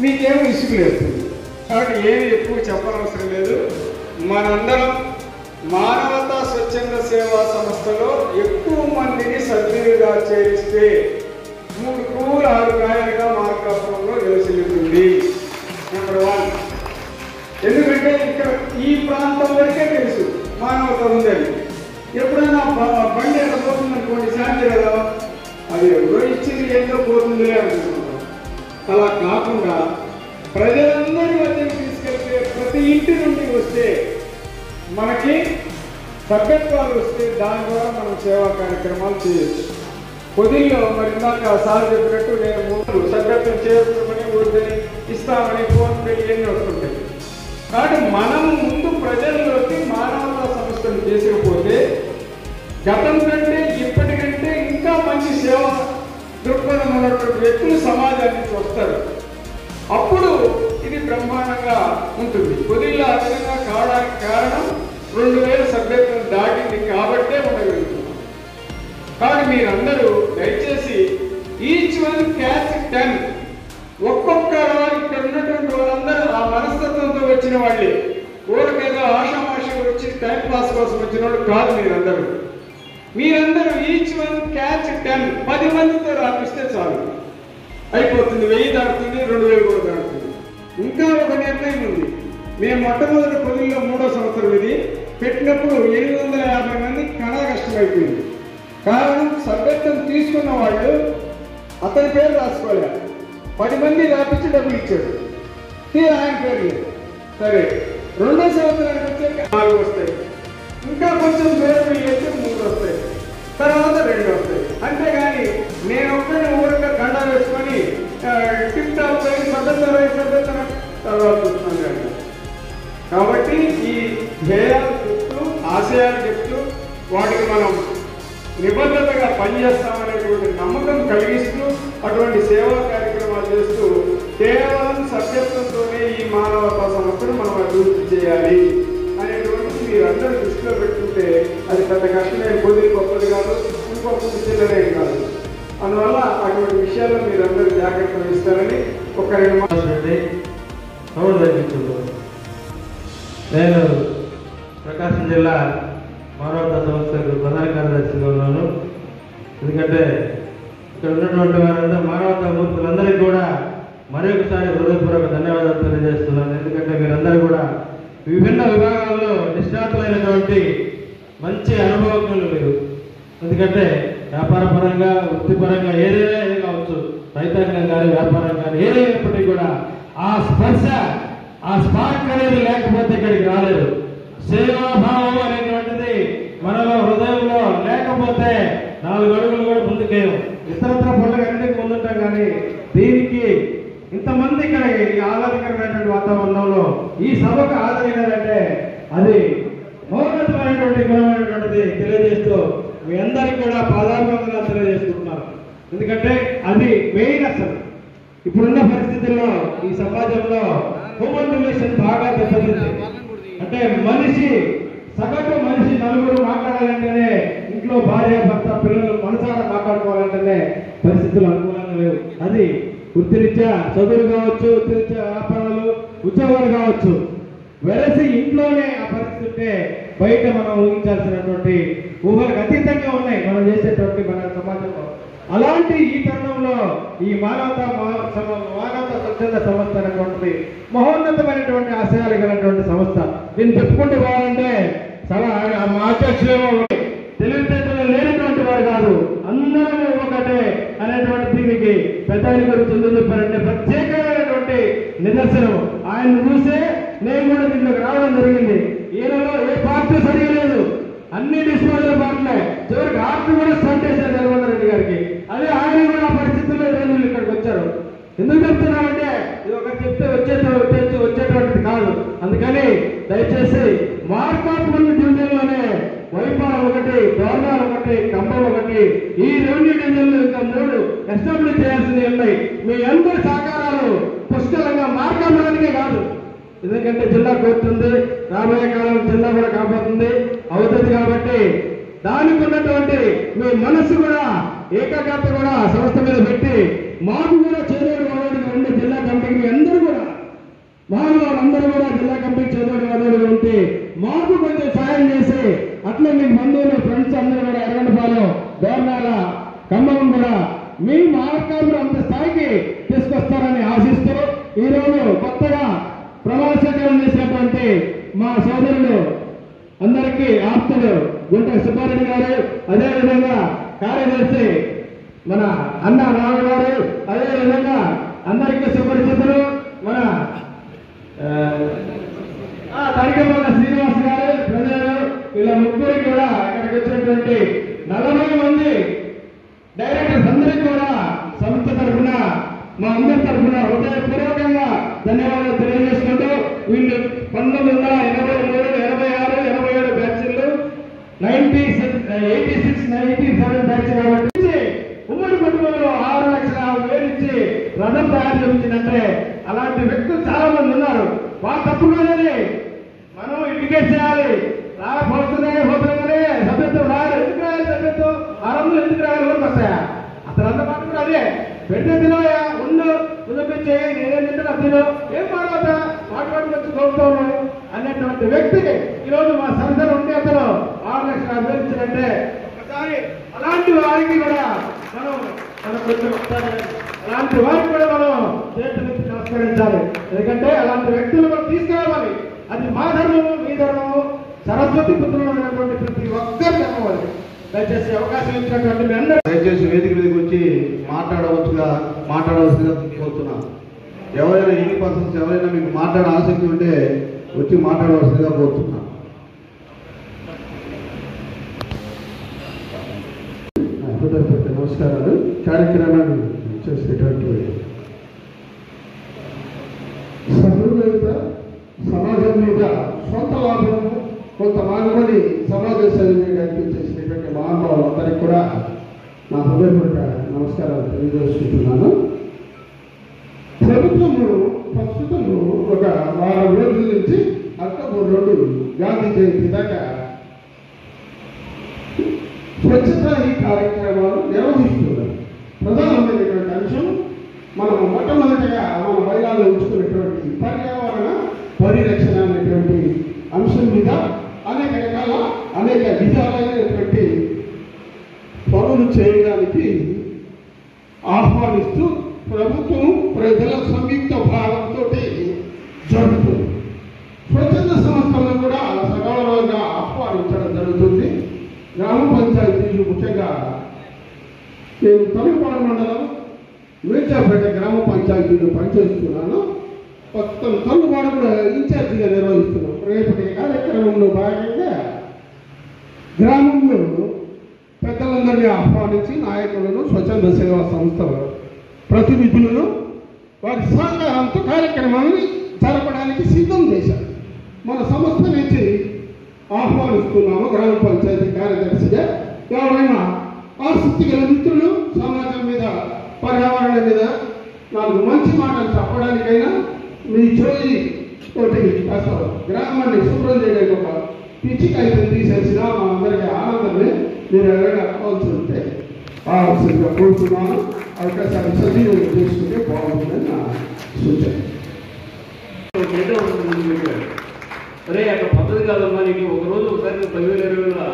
మీకేమో ఇసుకులేస్తుంది. కాబట్టి ఏమి ఎక్కువ చెప్పనవసరం లేదు. మనందరం మానవతా స్వచ్ఛంద సేవా సంస్థలో ఎక్కువ మందిని సభ్యులుగా చేరిస్తే 3 కూలు 6 కాయలుగా మార్కాపురంలో వెలసిల్లుతుంది. నెంబర్ 1. ఎందుకంటే ఇక్కడ ఈ ప్రాంతం వరకే తెలుసు మానవత ఉందని. ఎప్పుడైనా బండి ఎక్కడ పోతుంది అనుకోండి, శాంతి కదా, అది ఎవరో ఇచ్చింది ఏంటో పోతుంది అనుకుంటున్నాం. అలా కాకుండా ప్రజలందరి మధ్యకి తీసుకెళ్తే ప్రతి ఇంటి నుండి వస్తే మనకి సభ్యత్వాలు వస్తే దాని ద్వారా మనం సేవా కార్యక్రమాలు చేయొచ్చు. పొదిల్లో మరి ఇందాక సార్ చెప్పినట్టు నేను 3 సభ్యత్వం చేర్చుకుని ఊరిని ఇస్తామని ఫోన్ పే ఇవన్నీ వస్తుంటాయి. కాబట్టి మనం ముందు ప్రజల్లోకి మానవతా సంస్థలు చేసుకపోతే గతం కంటే ఇప్పటికంటే ఇంకా మంచి సేవ దృక్పథం ఉన్నటువంటి వ్యక్తులు సమాజానికి వస్తారు. అప్పుడు ఇది బ్రహ్మాండంగా ఉంటుంది. పొదిల్లో ఆ విధంగా కావడానికి కారణం 2000 సభ్యత్వం దాటింది కాబట్టే ఉండగలుగుతున్నాం. కానీ మీరందరూ దయచేసి ఈచ్ వన్ క్యాచ్ 10. ఒక్కొక్క ఇక్కడ ఉన్నటువంటి వాళ్ళందరూ ఆ మనస్తత్వంతో వచ్చిన వాళ్ళే. ఊరికేదో ఆషామాషిగా వచ్చి టైం పాస్ కోసం వచ్చిన వాళ్ళు కాదు. మీరందరూ ఈచ్ వన్ క్యాచ్ 10. 10 మందితో రాపిస్తే చాలు, అయిపోతుంది. 1000 దాటుతుంది, 2000 కూడా దాటుతుంది. ఇంకా ఒక నిర్ణయం ఉంది. మేము మొట్టమొదటి పొదిల్లో 3వ సంవత్సరం ఇది పెట్టినప్పుడు 750 మంది కణా కష్టమైపోయింది. కారణం సభ్యత్వం తీసుకున్న వాళ్ళు అతని పేరు రాసుకోలేదు. 10 మంది రాపించి డబ్బులు ఇచ్చాడు, ఆయన పేరు లేదు. సరే, 2వ సంవత్సరానికి వచ్చాక 4 వస్తాయి. ఇంకా కొంచెం దూరం వెళ్ళేస్తే 3 వస్తాయి, తర్వాత 2 వస్తాయి. అంతేగాని నేను ఒక్కడిని ఊరిగా గండ వేసుకొని టిప్ టాప్ సభ్యత్వం తర్వాత చూస్తున్నాను. కాబట్టి ఈ ధ్యేయాలు చెప్తూ, ఆశయాలు చెప్తూ, వాటికి మనం నిబద్ధతగా పనిచేస్తామనేటువంటి నమ్మకం కలిగిస్తూ అటువంటి సేవా కార్యక్రమాలు చేస్తూ కేవలం సభ్యత్వంతోనే ఈ మానవతా సంస్థను మనం అభివృద్ధి చేయాలి అనేటువంటిది మీరందరూ దృష్టిలో పెట్టుకుంటే అది పెద్ద కష్టమైన పొద్దు గొప్పది కాదు, ఇంకొక చిన్నదేం కాదు. అందువల్ల అటువంటి విషయాల్లో మీరందరూ జాగ్రత్త వహిస్తారని ఒక 2 మాటలు నేను ప్రకాశం జిల్లా మానవతా సంస్థకు ప్రధాన కార్యదర్శిగా ఉన్నాను. ఎందుకంటే ఇక్కడ ఉన్నటువంటి వారందరూ మానవతా మూర్తులందరికీ కూడా మరొకసారి హృదయపూర్వక ధన్యవాదాలు తెలియజేస్తున్నాను. ఎందుకంటే మీరందరూ కూడా విభిన్న విభాగాల్లో నిష్ణాతులైనటువంటి మంచి అనుభవజ్ఞులు మీరు. ఎందుకంటే వ్యాపార పరంగా, వృత్తిపరంగా ఏదైనా కావచ్చు, రైతాంగం కానీ వ్యాపారం కానీ ఏదైనప్పటికీ కూడా ఆ స్పర్శ, ఆ స్పార్క్ అనేది లేకపోతే ఇక్కడికి రాలేదు. సేవాభావం అనేటువంటిది మనలో హృదయంలో లేకపోతే 4 అడుగులు కూడా ముందుకేయం. ఇతరత్ర పనులకు అన్నిటికీ ముందుంటాం. కానీ దీనికి ఇంతమంది ఇక్కడ ఈ ఆహ్లాదకరమైనటువంటి వాతావరణంలో ఈ సభకు హాజరైనారంటే అది మౌనతమైనటువంటి గుణమైనటువంటిది తెలియజేస్తూ మీ అందరికీ కూడా పాదాభివందనాలు తెలియజేసుకుంటున్నారు. ఎందుకంటే అది మెయిన్. అసలు ఇప్పుడున్న పరిస్థితుల్లో ఈ సమాజంలో హ్యూమన్ రిలేషన్ బాగా దెబ్బతింది. అంటే సగటు మనిషి 4 మాట్లాడాలంటేనే, ఇంట్లో భార్య భర్త పిల్లలు మనసారా మాట్లాడుకోవాలంటేనే పరిస్థితులు అనుకూలంగా లేవు. అది వృత్తిరీత్యా చదువులు కావచ్చు, వృత్తిరీత్యా వ్యాపారాలు, ఉద్యోగాలు కావచ్చు. వెరసి ఇంట్లోనే ఆ పరిస్థితి ఉంటే బయట మనం ఊహించాల్సినటువంటి ఊహలకు అతీతంగా ఉన్నాయి మనం చేసేటువంటి మన సమాజంలో. అలాంటి ఈ తరుణంలో ఈ మానవతా స్వచ్ఛంద సంస్థ అనేటువంటిది మహోన్నతమైనటువంటి ఆశయాలు కలిగినటువంటి సంస్థ. దీన్ని చెప్పుకుంటూ పోవాలంటే చాలా మా అధ్యక్షులేమో తెలివితేటలు లేనటువంటి వారు కాదు, అందరూ ఒకటే అనేటువంటి దీనికి పెద్దాయన గురించి ఎందుకు చెప్పారంటే ప్రత్యేకమైనటువంటి నిదర్శనం. ఆయన చూసే నేను కూడా దీంట్లోకి రావడం జరిగింది. ఈయనలో ఏ పార్టీ సరిగలేదు, అన్ని డిస్పోజల్ పార్టీలే. చివరికి ఆర్టీ కూడా స్టార్ట్ చేశారు జగన్మోహన్ రెడ్డి గారికి. అదే ఆయన కూడా ఆ పరిస్థితుల్లో రోజులు ఇక్కడికి వచ్చారు. ఎందుకు చెప్తున్నామంటే ఇది ఒకటి చెప్తే వచ్చేటువంటిది కాదు. అందుకని దయచేసి మా బోనాలు ఒకటి, కంబం ఒకటి, ఈ రెవెన్యూ డివిజన్లు ఇంకా 3 ఎస్టాబ్లిష్ చేయాల్సినవి ఉన్నాయి. మీ అందరి సహకారాలు పుష్కలంగా మార్గంలోనికే కాదు, ఎందుకంటే జిల్లా కోరుతుంది, రాబోయే కాలం జిల్లా కూడా కాబోతుంది అవుతుంది. కాబట్టి దానికి ఉన్నటువంటి మీ మనస్సు కూడా ఏకాగ్రత కూడా సంస్థ మీద పెట్టి మాకు కూడా చేదోడు వాదోడుగా ఉండే జిల్లా కమిటీకి అందరూ కూడా వాళ్ళందరూ కూడా జిల్లా కమిటీ చేదోడు వాదోడుగా ఉంటే మాకు కొంచెం సాయం చేసి అట్లా మీ బంధువులు ఫ్రెండ్స్ అందరూ కూడా ఎర్రగొండపాలెం, దోర్నాల, ఖమ్మం కూడా మీ మార్కాలు అంత స్థాయికి తీసుకొస్తారని ఆశిస్తూ ఈరోజు కొత్తగా ప్రమాణ స్వీకారం చేసినటువంటి మా సోదరులు అందరికీ ఆప్తులు గుంట సుబ్బారెడ్డి గారు, అదేవిధంగా కార్యదర్శి మన అన్న రావు గారు, అదేవిధంగా అందరికీ సుపరిచితులు మన తడికమల్ల శ్రీనివాస్ గారు, ప్రజలు, వీళ్ళ ముగ్గురికి కూడా ఇక్కడికి వచ్చినటువంటి 40 మంది డైరెక్టర్స్ అందరికీ కూడా సంస్థ తరఫున మా అందరి తరఫున హృదయపూర్వకంగా ధన్యవాదాలు తెలియజేసుకుంటూ వీళ్ళు 1983, 86, 87 బ్యాచ్లు, 86, 97 బ్యాచ్ కాబట్టి ఉమ్మడి కుటుంబంలో 6,50,000 ఇచ్చి రథం తయారు చేయించిందంటే అలాంటి వ్యక్తులు చాలా మంది ఉన్నారు. వాళ్ళు తప్పుకోలేని మనం ఇండికేట్ చేయాలి. పోతున్నాయి సభ్యత్వం రాదు, ఎందుకు రాయాలి సభ్యత్వం, 600 ఎందుకు రాయాలి, ఊరికి వస్తాయా అసలు అంత మాట కూడా అదే పెడితే తినోయా ఉండు కుదిపించే నేనేం తింటున్నా తిను ఏం మాట్లాడతా మాట్లాడి వచ్చి కోరుతూ ఉన్నాను అనేటువంటి వ్యక్తికి ఈరోజు మా సంస్థ ఉంటే అతను 6,00,000 ఇచ్చినట్టే ఒకసారి అలాంటి వారికి కూడా మనం అలాంటి వారికి కూడా మనం చేతులెత్తి నమస్కరించాలి. ఎందుకంటే అలాంటి వ్యక్తులు మనం తీసుకురావాలి. అది మా ధర్మము, మీ ధర్మము, సరస్వతి పుత్రులైనటువంటి ప్రతి ఒక్కరి ధర్మం అది. దయచేసి అవకాశం ఇచ్చినటువంటి మీ అందరూ దయచేసి వేదిక మీదకి వచ్చి మాట్లాడవలసిందిగా కోరుతున్నాను. ఎవరైనా ఎన్ని పర్సన్స్ ఎవరైనా మీకు మాట్లాడే ఆసక్తి ఉంటే వచ్చి మాట్లాడవలసిందిగా కోరుతున్నాను. నమస్కారాలు. కార్యక్రమాన్ని చేసేటువంటి సహృదయత, సమాజం మీద సొంత లాభము కొంత మానవుని సమాజ సేవ చేయడానికి చేసినటువంటి మహానుభావులందరికీ కూడా నా హృదయపూర్వక నమస్కారాలు తెలియజేసుకుంటున్నాను. ప్రభుత్వము ప్రస్తుతము ఒక 4 రోజుల నుంచి అక్టోబర్ 2 గాంధీ జయంతి దాకా స్వచ్ఛత ఈ కార్యక్రమాలు నిర్వహిస్తున్నారు. ప్రధానమైనటువంటి అంశం మనం మొట్టమొదటిగా మన వైరాల్లో ఉంచుకున్నటువంటి పర్యావరణ పరిరక్షణ అనేటువంటి అంశం మీద అనేక రకాల అనేక విధాలైనటువంటి పనులు చేయడానికి ఆహ్వానిస్తూ ప్రభుత్వం ప్రజల సంయుక్త భావంతో జరుగుతుంది. స్వచ్ఛంద సంస్థలను కూడా సగౌరవంగా ఆహ్వానించడం జరుగుతుంది. గ్రామ పంచాయతీలు ముఖ్యంగా నేను తమిళపాడు మండలం మేచాపేట గ్రామ పంచాయతీలో పనిచేస్తున్నాను. మొత్తం తమిళపాడు కూడా ఇన్ఛార్జిగా నిర్వహిస్తున్నాం. రేపటి కార్యక్రమంలో భాగంగా గ్రామంలో పెద్దలందరినీ ఆహ్వానించి నాయకులను, స్వచ్ఛంద సేవా సంస్థల ప్రతినిధులను వారి సహకారంతో కార్యక్రమాన్ని జరపడానికి సిద్ధం చేశారు. మన సంస్థ నుంచి ఆహ్వానిస్తున్నాము. గ్రామ పంచాయతీ కార్యదర్శిగా ఎవరైనా ఆసక్తి గల మిత్రులు సమాజం మీద, పర్యావరణం మీద 4 మంచి మాటలు చెప్పడానికైనా మీ చేయి తోటి చేస్తారు. గ్రామాన్ని శుభ్రం చేయడానికి ఒక పిచ్చికాయలు తీసేసిన మా అందరికీ ఆనందమే. మీరు ఎవరైనా కావాల్సి ఉంటే ఆవశ్యంగా కోరుతున్నాను. అవకాశాన్ని సద్వినియోగం చేసుకుంటే బాగుంటుందని నా సూచన. అరే అక్కడ పద్ధతి కాదమ్మా, నీకు ఒకసారి 10,000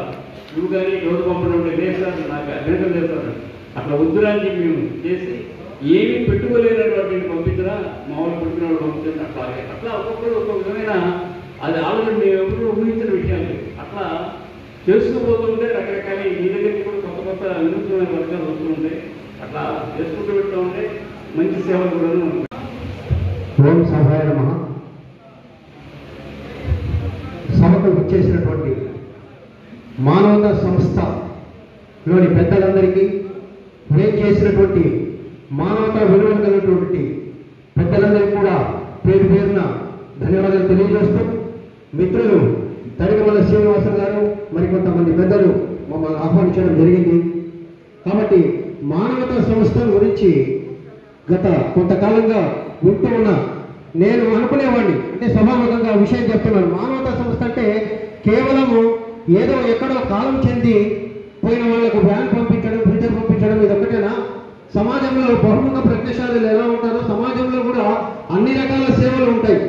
నువ్వు కానీ రోజు పంపడం లేదు సార్, నాకు అభ్యంతరం చేస్తాను. అట్లా వద్దురానికి మేము చేసి ఏమీ పెట్టుకోలేనటువంటి పంపించరా, మామూలు పెట్టిన వాళ్ళు పంపించండి. అట్లా ఒక్కొక్కరు ఒక్కొక్క విధమైన అది ఆలోచన మేము ఎప్పుడు ఊహించిన విషయాలు. అట్లా చేసుకుపోతుంటే రకరకాల మీ దగ్గరికి కూడా కొత్త కొత్త వినూత్నమైన వర్గాలు వస్తుంటాయి. అట్లా చేసుకుంటూ పెడుతూ ఉంటే మంచి సేవలు కూడా. ఓం సహాయ నమః. సభకు వచ్చేసినటువంటి మానవతా సంస్థలోని పెద్దలందరికీ, నేను చేసినటువంటి మానవతా విలువ కలిగినటువంటి పెద్దలందరికీ కూడా పేరు పేరున ధన్యవాదాలు తెలియజేస్తూ, మిత్రులు తడికమల్ల శ్రీనివాసరావు గారు, మరికొంతమంది పెద్దలు మమ్మల్ని ఆహ్వానించడం జరిగింది. కాబట్టి మానవతా సంస్థ గురించి గత కొంతకాలంగా వింటూ ఉన్న నేను అనుకునేవాడిని, అంటే సభాముఖంగా విషయం చెప్తున్నాను. మానవతా సంస్థ అంటే కేవలము ఏదో ఎక్కడో కాలం చెంది పోయిన వాళ్లకు వ్యాన్ పంపించడం, ఫ్రిడ్జర్ పంపించడం ఇదొక్కటేనా? సమాజంలో బహుముఖ ప్రజ్ఞాశాలులు ఎలా ఉంటారో సమాజంలో కూడా అన్ని రకాల సేవలు ఉంటాయి.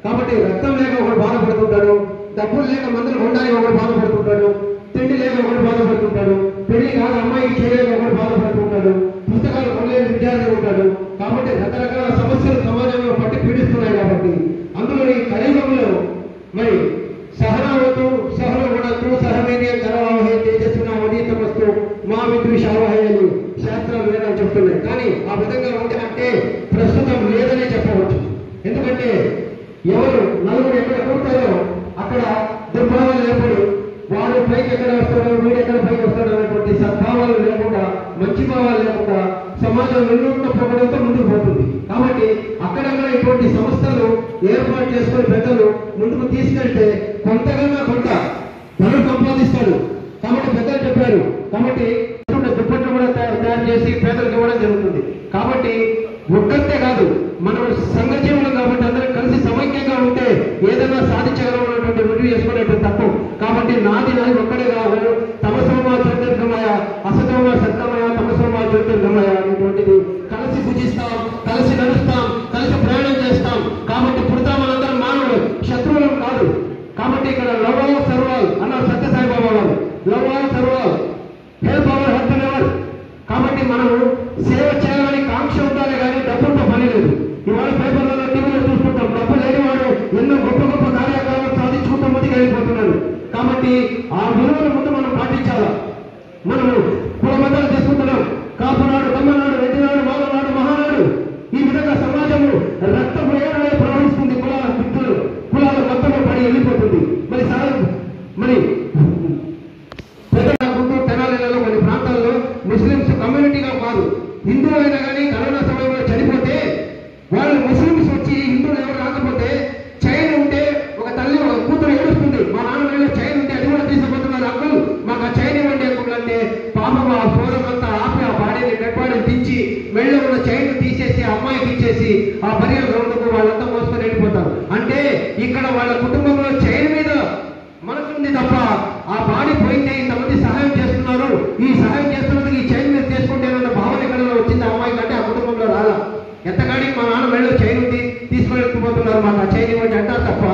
కాబట్టి రక్తం లేక ఒకడు బాధపడుతుంటాడు, డబ్బులు లేక మందులు కొనడానికి ఒకడు బాధపడుతుంటాడు, తిండి లేక ఒకడు బాధపడుతుంటాడు, పెళ్లి కాదు అమ్మాయికి చేయలేక ఒకడు బాధపడుతుంటాడు, పుస్తకాలు కొనలేని విద్యార్థి ఉంటాడు. కాబట్టి రకరకాల సమస్యలు సమాజంలో పట్టి పీడిస్తున్నాయి. కాబట్టి అందులో ఈ కలియుగంలో మరి సహనావతు సహనగుణతు సహవీర్య కరవాహే తేజస్సున అవనీతమస్తు మా విద్విషావహే అని శాస్త్రాలు వేదాలు చెప్తున్నాయి. కానీ ఆ విధంగా ఉంటే అంటే ప్రస్తుతం లేదనే చెప్పవచ్చు. ఎందుకంటే ఎవరు నలుగురు ఎక్కడ కూర్తారో అక్కడ దుర్భావాలు ఏర్పడి వాడు పైకి ఎక్కడ వస్తాడో వీడు ఎక్కడ పైకి వస్తాడో అనేటువంటి సద్భావాలు లేకుండా, మంచి భావాలు లేకుండా సమాజం నిలువున్న పోవడంతో ముందుకు పోతుంది. కాబట్టి అక్కడక్కడ ఇటువంటి సంస్థలు ఏర్పాటు చేసుకుని పెద్దలు ముందుకు తీసుకెళ్తే కొంతకన్నా కొంత ధనం సంపాదిస్తాడు. కాబట్టి పెద్దలు చెప్పారు. కాబట్టి దుప్పట్లు కూడా తయారు చేసి పేదలకు ఇవ్వడం జరుగుతుంది. కాబట్టి ఒక్కటే కాదు, మనం సంఘజీవులు కాబట్టి అందరం కలిసి సమైక్యంగా ఉంటే ఏదైనా సాధించగలమన్నటువంటి రుజువు చేసుకునేటువంటి తప్పు. కాబట్టి నాది ఒక్కడే కాదు, తమసోమా జ్యోతిర్గమయ అసతోమా సత్తమయ తమసోమా జ్యోతిర్గమయ అనేటువంటిది కలిసి పూజిస్తాం, కలిసి నడుస్తాం, కలిసి ప్రయాణం చేస్తాం. కాబట్టి పుడతా మనందరం మానవులు, శత్రువులం కాదు. కాబట్టి ఇక్కడ లవ్ ఆల్ సర్వాల్ అన్నారు సత్యసాయిబాబా వారు. Love all serve all, help our help ever. కాబట్టి మనము సేవ చేయాలని కాంక్ష ఉండాలి కానీ డబ్బులతో పని లేదు. ఇవాళ పేపర్లలో టీవీలో చూసుకుంటాం, డబ్బు లేనివాడు ఎన్నో గొప్ప గొప్ప కార్యక్రమాలు సాధించుకుంటూ ముందుకు వెళ్ళిపోతున్నాడు. కాబట్టి ఆ విలువల ముందు మనం పాటించాలా. మనము కుల మతాలు చేసుకుంటున్నాం, కాపునాడు, కమ్మనాడు, రెడ్డినాడు, మాలనాడు, మహానాడు, ఈ విధంగా సమాజము రక్త ప్రయాణమే ప్రవహిస్తుంది. కులాల పిత్తులు కులాల మొత్తము పడి వెళ్ళిపోతుంది. మరి గుంటూరు తెనాలిలలో కొన్ని ప్రాంతాల్లో ముస్లింస్ కమ్యూనిటీగా కాదు, హిందువులు అయినా కానీ కరోనా సమయంలో చనిపోతే వాళ్ళు ముస్లింస్ వచ్చి హిందువులు ఎవరు రాకపోతే చైన్ ఉంటే ఒక తల్లి ఒక కూతురు ఏడుస్తుంది, మా నాన్న చైన్ ఉంటే అది కూడా తీసుకుపోతున్నారు, అంకుల్ మాకు ఆ చైన్ ఇవ్వండి అంకుల్ అంటే పాపం ఆ సోదరులంతా ఆపి ఆ బాడీని డెడ్ బాడీని దించి మెళ్ళలో ఉన్న చైన్ తీసేసి ఆ అమ్మాయికి ఇచ్చేసి ఆ బరియల్ గ్రౌండ్కు వాళ్ళంతా మోసుకొని వెళ్ళిపోతారు. అంటే ఇక్కడ వాళ్ళ కుటుంబంలో చైన్ మీద మనసు ఉంది తప్ప ఆ బాడీ పోయింటే ఇంతమంది సహాయం చేస్తున్నారు, ఈ సహాయం చేస్తున్నందుకు ఈ చైన్ మీద చేసుకుంటేనన్న భావన ఎక్కడలో వచ్చింది ఆ అమ్మాయి కంటే ఆ కుటుంబంలో రాలా. ఎంతగాని మా నాన్న మెళ్ళలో చైన్ ఉంది తీసుకొని వెళ్ళిపోతున్నారు, మాకు ఆ చైన్ ఇవ్వండి అంటారు తప్ప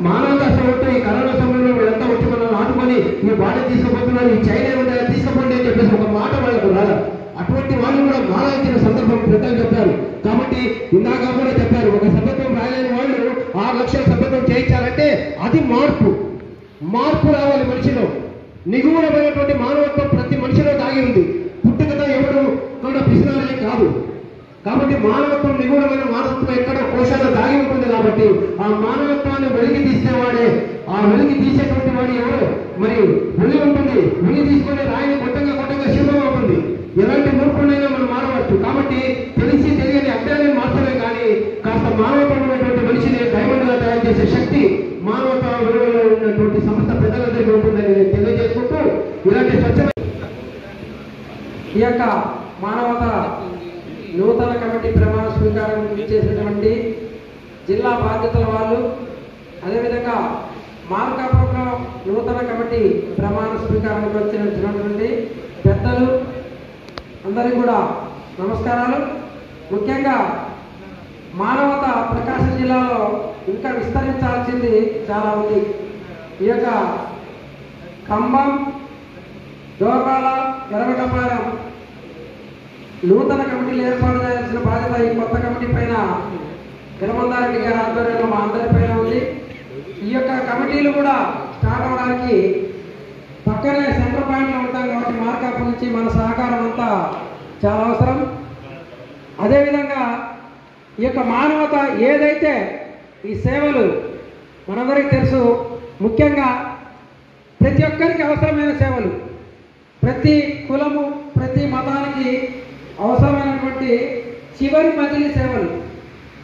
మానవతా సమయంలో ఈ కరోనా సమయంలో వీళ్ళంతా వచ్చి మనల్ని ఆడుకొని ఈ బాడీ తీసుకుపోతున్నారు, ఈ చైన్ ఏమంటే తీసుకోండి అని చెప్పేసి ఒక మాట వాళ్ళకు రాలా. అటువంటి వాళ్ళు కూడా మారాల్సిన సందర్భం పెద్దలు చెప్పారు. కాబట్టి ఇందాక కూడా చెప్పారు, ఒక సభ్యత్వం రాయలేని వాళ్ళు 6 లక్షల సభ్యత్వం చేయించాలంటే అది మార్పు రావాలి మనిషిలో. నిగూఢమైనటువంటి మానవత్వం ప్రతి మనిషిలో దాగి ఉంది. పుట్టుకతో ఎవరు కూడా పిసినాలనే కాదు. కాబట్టి మానవత్వం నిగూఢమైన మానవత్వం ఎక్కడ కోశాల్లో దాగి ఉంటుంది. కాబట్టి ఆ మానవత్వాన్ని వెలికి తీసేవాడే, ఆ వెలికి తీసేటువంటి వాడు ఎవరు మరి వెలి ఉంటుంది. వెలి తీసుకొని రాయిని కొట్టంగా శివం అవుతుంది. ఎలాంటి మూర్ఖుడైనా మనం మారవచ్చు. కాబట్టి తెలిసి తెలియని అజ్ఞానాన్ని మార్చలే కానీ కాస్త మానవత్వమైనటువంటి మనిషిని డైమండ్ గా తయారు చేసే శక్తి మానవతా విలువలో ఉన్నటువంటి సంస్థ పెద్దలందరికీ ఉంటుందని నేను తెలియజేసుకుంటూ ఇలాంటి స్వచ్ఛమైన ఈ యొక్క మానవతా నూతన కమిటీ ప్రమాణ స్వీకారం చేసినటువంటి జిల్లా బాధ్యతల వాళ్ళు, అదేవిధంగా మార్కాపురంలో నూతన కమిటీ ప్రమాణ స్వీకారానికి వచ్చినటువంటి పెద్దలు అందరికీ కూడా నమస్కారాలు. ముఖ్యంగా మానవత ప్రకాశం జిల్లాలో ఇంకా విస్తరించాల్సింది చాలా ఉంది. ఈ యొక్క ఖమ్మం, దోర్నాల, ఎర్రగడ్డపాలెం నూతన కమిటీలు ఏర్పాటు చేయాల్సిన బాధ్యత ఈ కొత్త కమిటీ పైన గిరమందారెడ్డి గారి ఆధ్వర్యంలో మా అందరి పైన ఉంది. ఈ యొక్క కమిటీలు కూడా స్టార్ట్ అవడానికి పక్కనే సెంటర్ పాయింట్లో ఉంటాం కాబట్టి మార్కాపు నుంచి మన సహకారం అంతా చాలా అవసరం. అదేవిధంగా ఈ యొక్క మానవత ఏదైతే ఈ సేవలు మనందరికీ తెలుసు, ముఖ్యంగా ప్రతి ఒక్కరికి అవసరమైన సేవలు, ప్రతి కులము ప్రతి మతానికి అవసరమైనటువంటి చివరి మజిలీ సేవలు.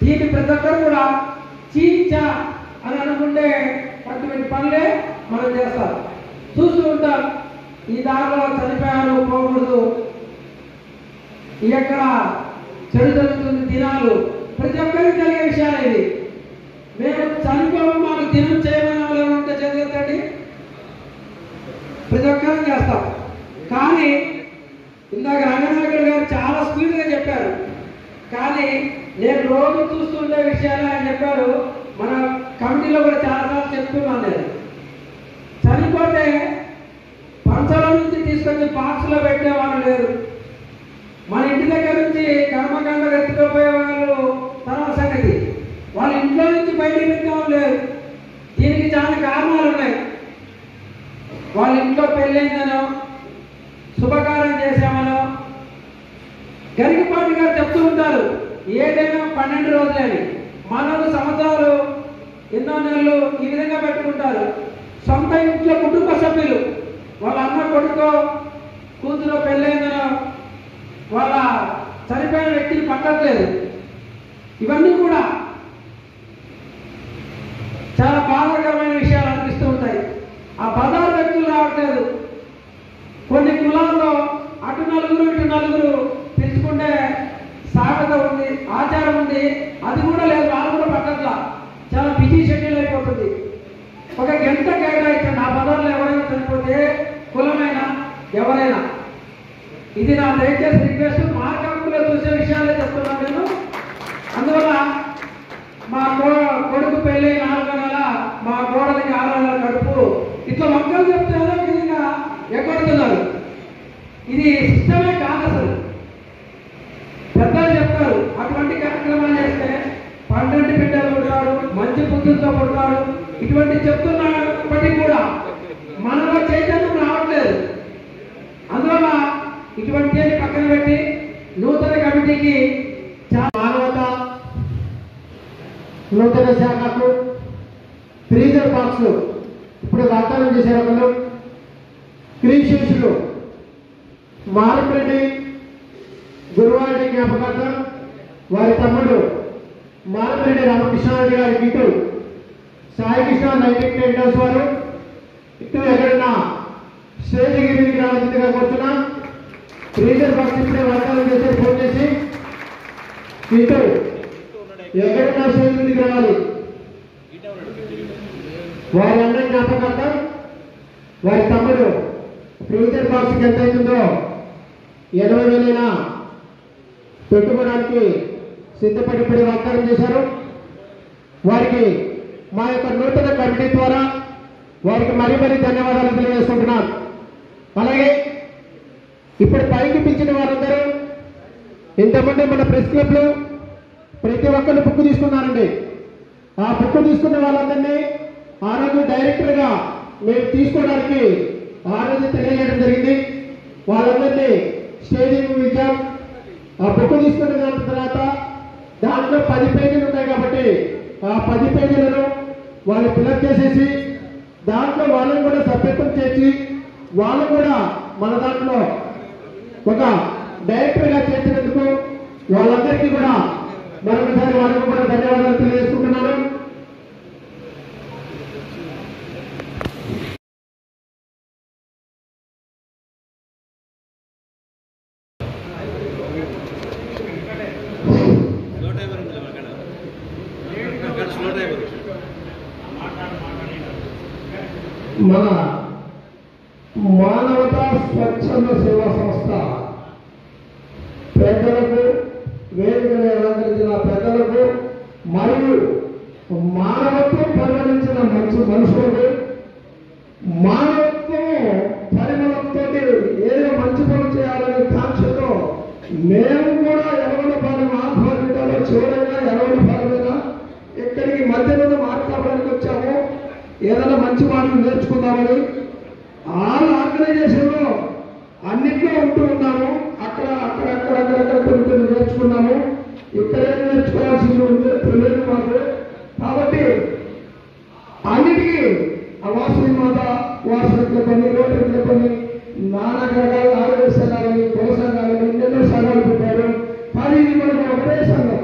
దీన్ని ప్రతి ఒక్కరు కూడా చీచా అని అనుకుంటే అటువంటి పనులే మనం చేస్తాం, చూస్తూ ఉంటాం. ఈ దారిలో చనిపోయారు పోకూడదు, ఈ యొక్క చెడు జరుగుతుంది దినాలు ప్రతి ఒక్కరికి జరిగే విషయాలు ఇది. మేము చనిపోవడం మాకు దినం చేయమని వాళ్ళు ఉంటే చదివేతండి, ప్రతి ఒక్కరం చేస్తాం. కానీ ఇందాక రంగనాయకుడు గారు చాలా స్పీడ్గా చెప్పారు, కానీ నేను రోజు చూస్తుండే విషయాలు ఆయన చెప్పారు. మన కమిటీలో కూడా చాలాసార్లు చెప్తున్నాను. నేను చనిపోతే పంచల నుంచి తీసుకొచ్చి బాక్స్లో పెట్టేవాళ్ళు లేరు. మన ఇంటి దగ్గర నుంచి కర్మకాండ ఎత్తుకుపోయే వాళ్ళు తర్వాత సంగతి, వాళ్ళ ఇంట్లో నుంచి బయటికి పెట్టేవాళ్ళు లేరు. దీనికి చాలా కారణాలు ఉన్నాయి. వాళ్ళ ఇంట్లో పెళ్ళైందనో శుభకార్యం చేసామనో, గరికపాటి గారు చెప్తూ ఉంటారు ఏదైనా 12 రోజులని, మనకు సంవత్సరాలు ఎన్నో నెలలు ఈ విధంగా పెట్టుకుంటారు. సొంత ఇంట్లో కుటుంబ సభ్యులు వాళ్ళ అన్న కొడుకో కూతురు పెళ్ళైందనో వాళ్ళ చనిపోయిన వ్యక్తిని పట్టట్లేదు. ఇవన్నీ కూడా చాలా బాధాకరమైన విషయాలు అనిపిస్తూ ఉంటాయి. ఆ 16 వ్యక్తులు రావట్లేదు. కొన్ని కులాల్లో అటు నలుగురు ఇటు నలుగురు పిలుచుకుంటే సామెత ఉంది, ఆచారం ఉంది, అది కూడా లేదు. వాళ్ళు కూడా పట్టట్లా, చాలా బిజీ షెడ్యూల్ అయిపోతుంది. ఒక గంట కేటాయించండి. ఆ 16లో ఎవరైనా చనిపోతే కులమైనా ఎవరైనా, ఇది నా దయచేసి రిక్వెస్ట్. మార్కప్లో చూసే విషయాలే చెప్తున్నాను నేను. అందువల్ల మా కొడుకు పెళ్ళి 4 నెలల, మా కోడలికి 6 నెలల కడుపు, ఇట్లా వంకలు చెప్తే ఏదో విధంగా ఎక్కడుతున్నారు. ఇది సిస్టమే కాదు అసలు. పెద్దలు చెప్తారు అటువంటి కార్యక్రమాలు చేస్తే 12 బిడ్డలు పుడతారు, మంచి బుద్ధులతో పుడతారు. ఇటువంటి చెప్తున్నప్పటికీ కూడా మనలో చైతన్యం రావట్లేదు. అందువల్ల ఇటువంటి పక్కన పెట్టి నూతన కమిటీకి మానవత నూతన శాఖకు ఫ్రీజర్ బాక్స్ ఇప్పుడు వాగ్దానం చేసే ఒకరు క్రీశేషులు మారపరెడ్డి గురువారెడ్డి జ్ఞాపకార్థం వారి తమ్ముడు మారపరెడ్డి రామకృష్ణారెడ్డి గారి ఇటు సాయి కృష్ణ 19 హౌస్ వారు ఇటు ఎక్కడన్నా స్టేజ్ గిరికి రావాల్సిందిగా కోరుతున్నాం. ఫ్రీజర్ బాక్స్ ఇప్పుడే వాగ్దానం చేసి ఫోన్ చేసి ఇటు ఎక్కడన్నా స్టేజ్ మీదకి రావాలి. వారి అందరి జ్ఞాపకార్థం వారి తమ్ముడు ఫ్రీజర్ బాక్స్కి ఎంత అవుతుందో 80,000 పెట్టుకోవడానికి సిద్ధపడి ఇప్పుడు వాగ్దానం చేశారు. వారికి మా యొక్క నూతన కమిటీ ద్వారా వారికి మరీ ధన్యవాదాలు తెలియజేసుకుంటున్నాను. అలాగే ఇప్పుడు పైకి పిలిచిన వారందరూ ఇంతమంది మన ప్రెస్ క్లబ్లో ప్రతి ఒక్కరు బుక్ తీసుకున్నారండి. ఆ బుక్ తీసుకున్న వాళ్ళందరినీ ఆ రోజు డైరెక్టర్గా మేము తీసుకోవడానికి ఆ రోజు తెలియజేయడం జరిగింది. వాళ్ళందరినీ స్టేజింగ్ ఇచ్చాం. ఆ బుక్ తీసుకున్న దాని తర్వాత దాంట్లో 10 పేజీలు ఉన్నాయి కాబట్టి ఆ 10 పేజీలను వాళ్ళు ఫిలప్ చేసేసి దాంట్లో వాళ్ళని కూడా సభ్యత్వం చేసి వాళ్ళు కూడా మన దాంట్లో ఒక డైరెక్టర్గా చేసినందుకు వాళ్ళందరికీ కూడా మరొకసారి వాళ్ళకు కూడా ధన్యవాదాలు తెలియజేసుకుంటున్నాను. మన మానవతా స్వచ్ఛంద సేవా సంస్థ పెద్దలకు, వేదికను అలంకరించిన పెద్దలకు మరియు మానవత్వం పరిగణించిన మనుషులకు, మానవత్వం పరిమళంతో ఏదో మంచి పనులు చేయాలనే కాంక్షతో మేము కూడా ఎలవల పాలన ఆధ్వర్యంలో చివరైనా ఎలవల పాలన ఇక్కడికి మధ్యలో మాట్లాడడానికి వచ్చాము. ఏదైనా మంచి మాటలు నేర్చుకుందామని ఆల్ ఆర్గనైజేషన్లో అన్నింటిలో ఉంటూ ఉన్నాము. అక్కడక్కడ కొన్ని నేర్చుకున్నాము. ఇక్కడే నేర్చుకోవాల్సింది ఉంది తెలియదు మాకు. కాబట్టి అన్నిటికీ ఆ వాసవి మాత వాసనట్లు కొన్ని రోడ్లు కొన్ని నానా రకాల ఆరోగ్య సంఘాలని, కుల సంఘాలని ఎన్నెన్నో సంఘాలు పెట్టారు. కానీ ఇది మనకు ఒకటే సంఘం,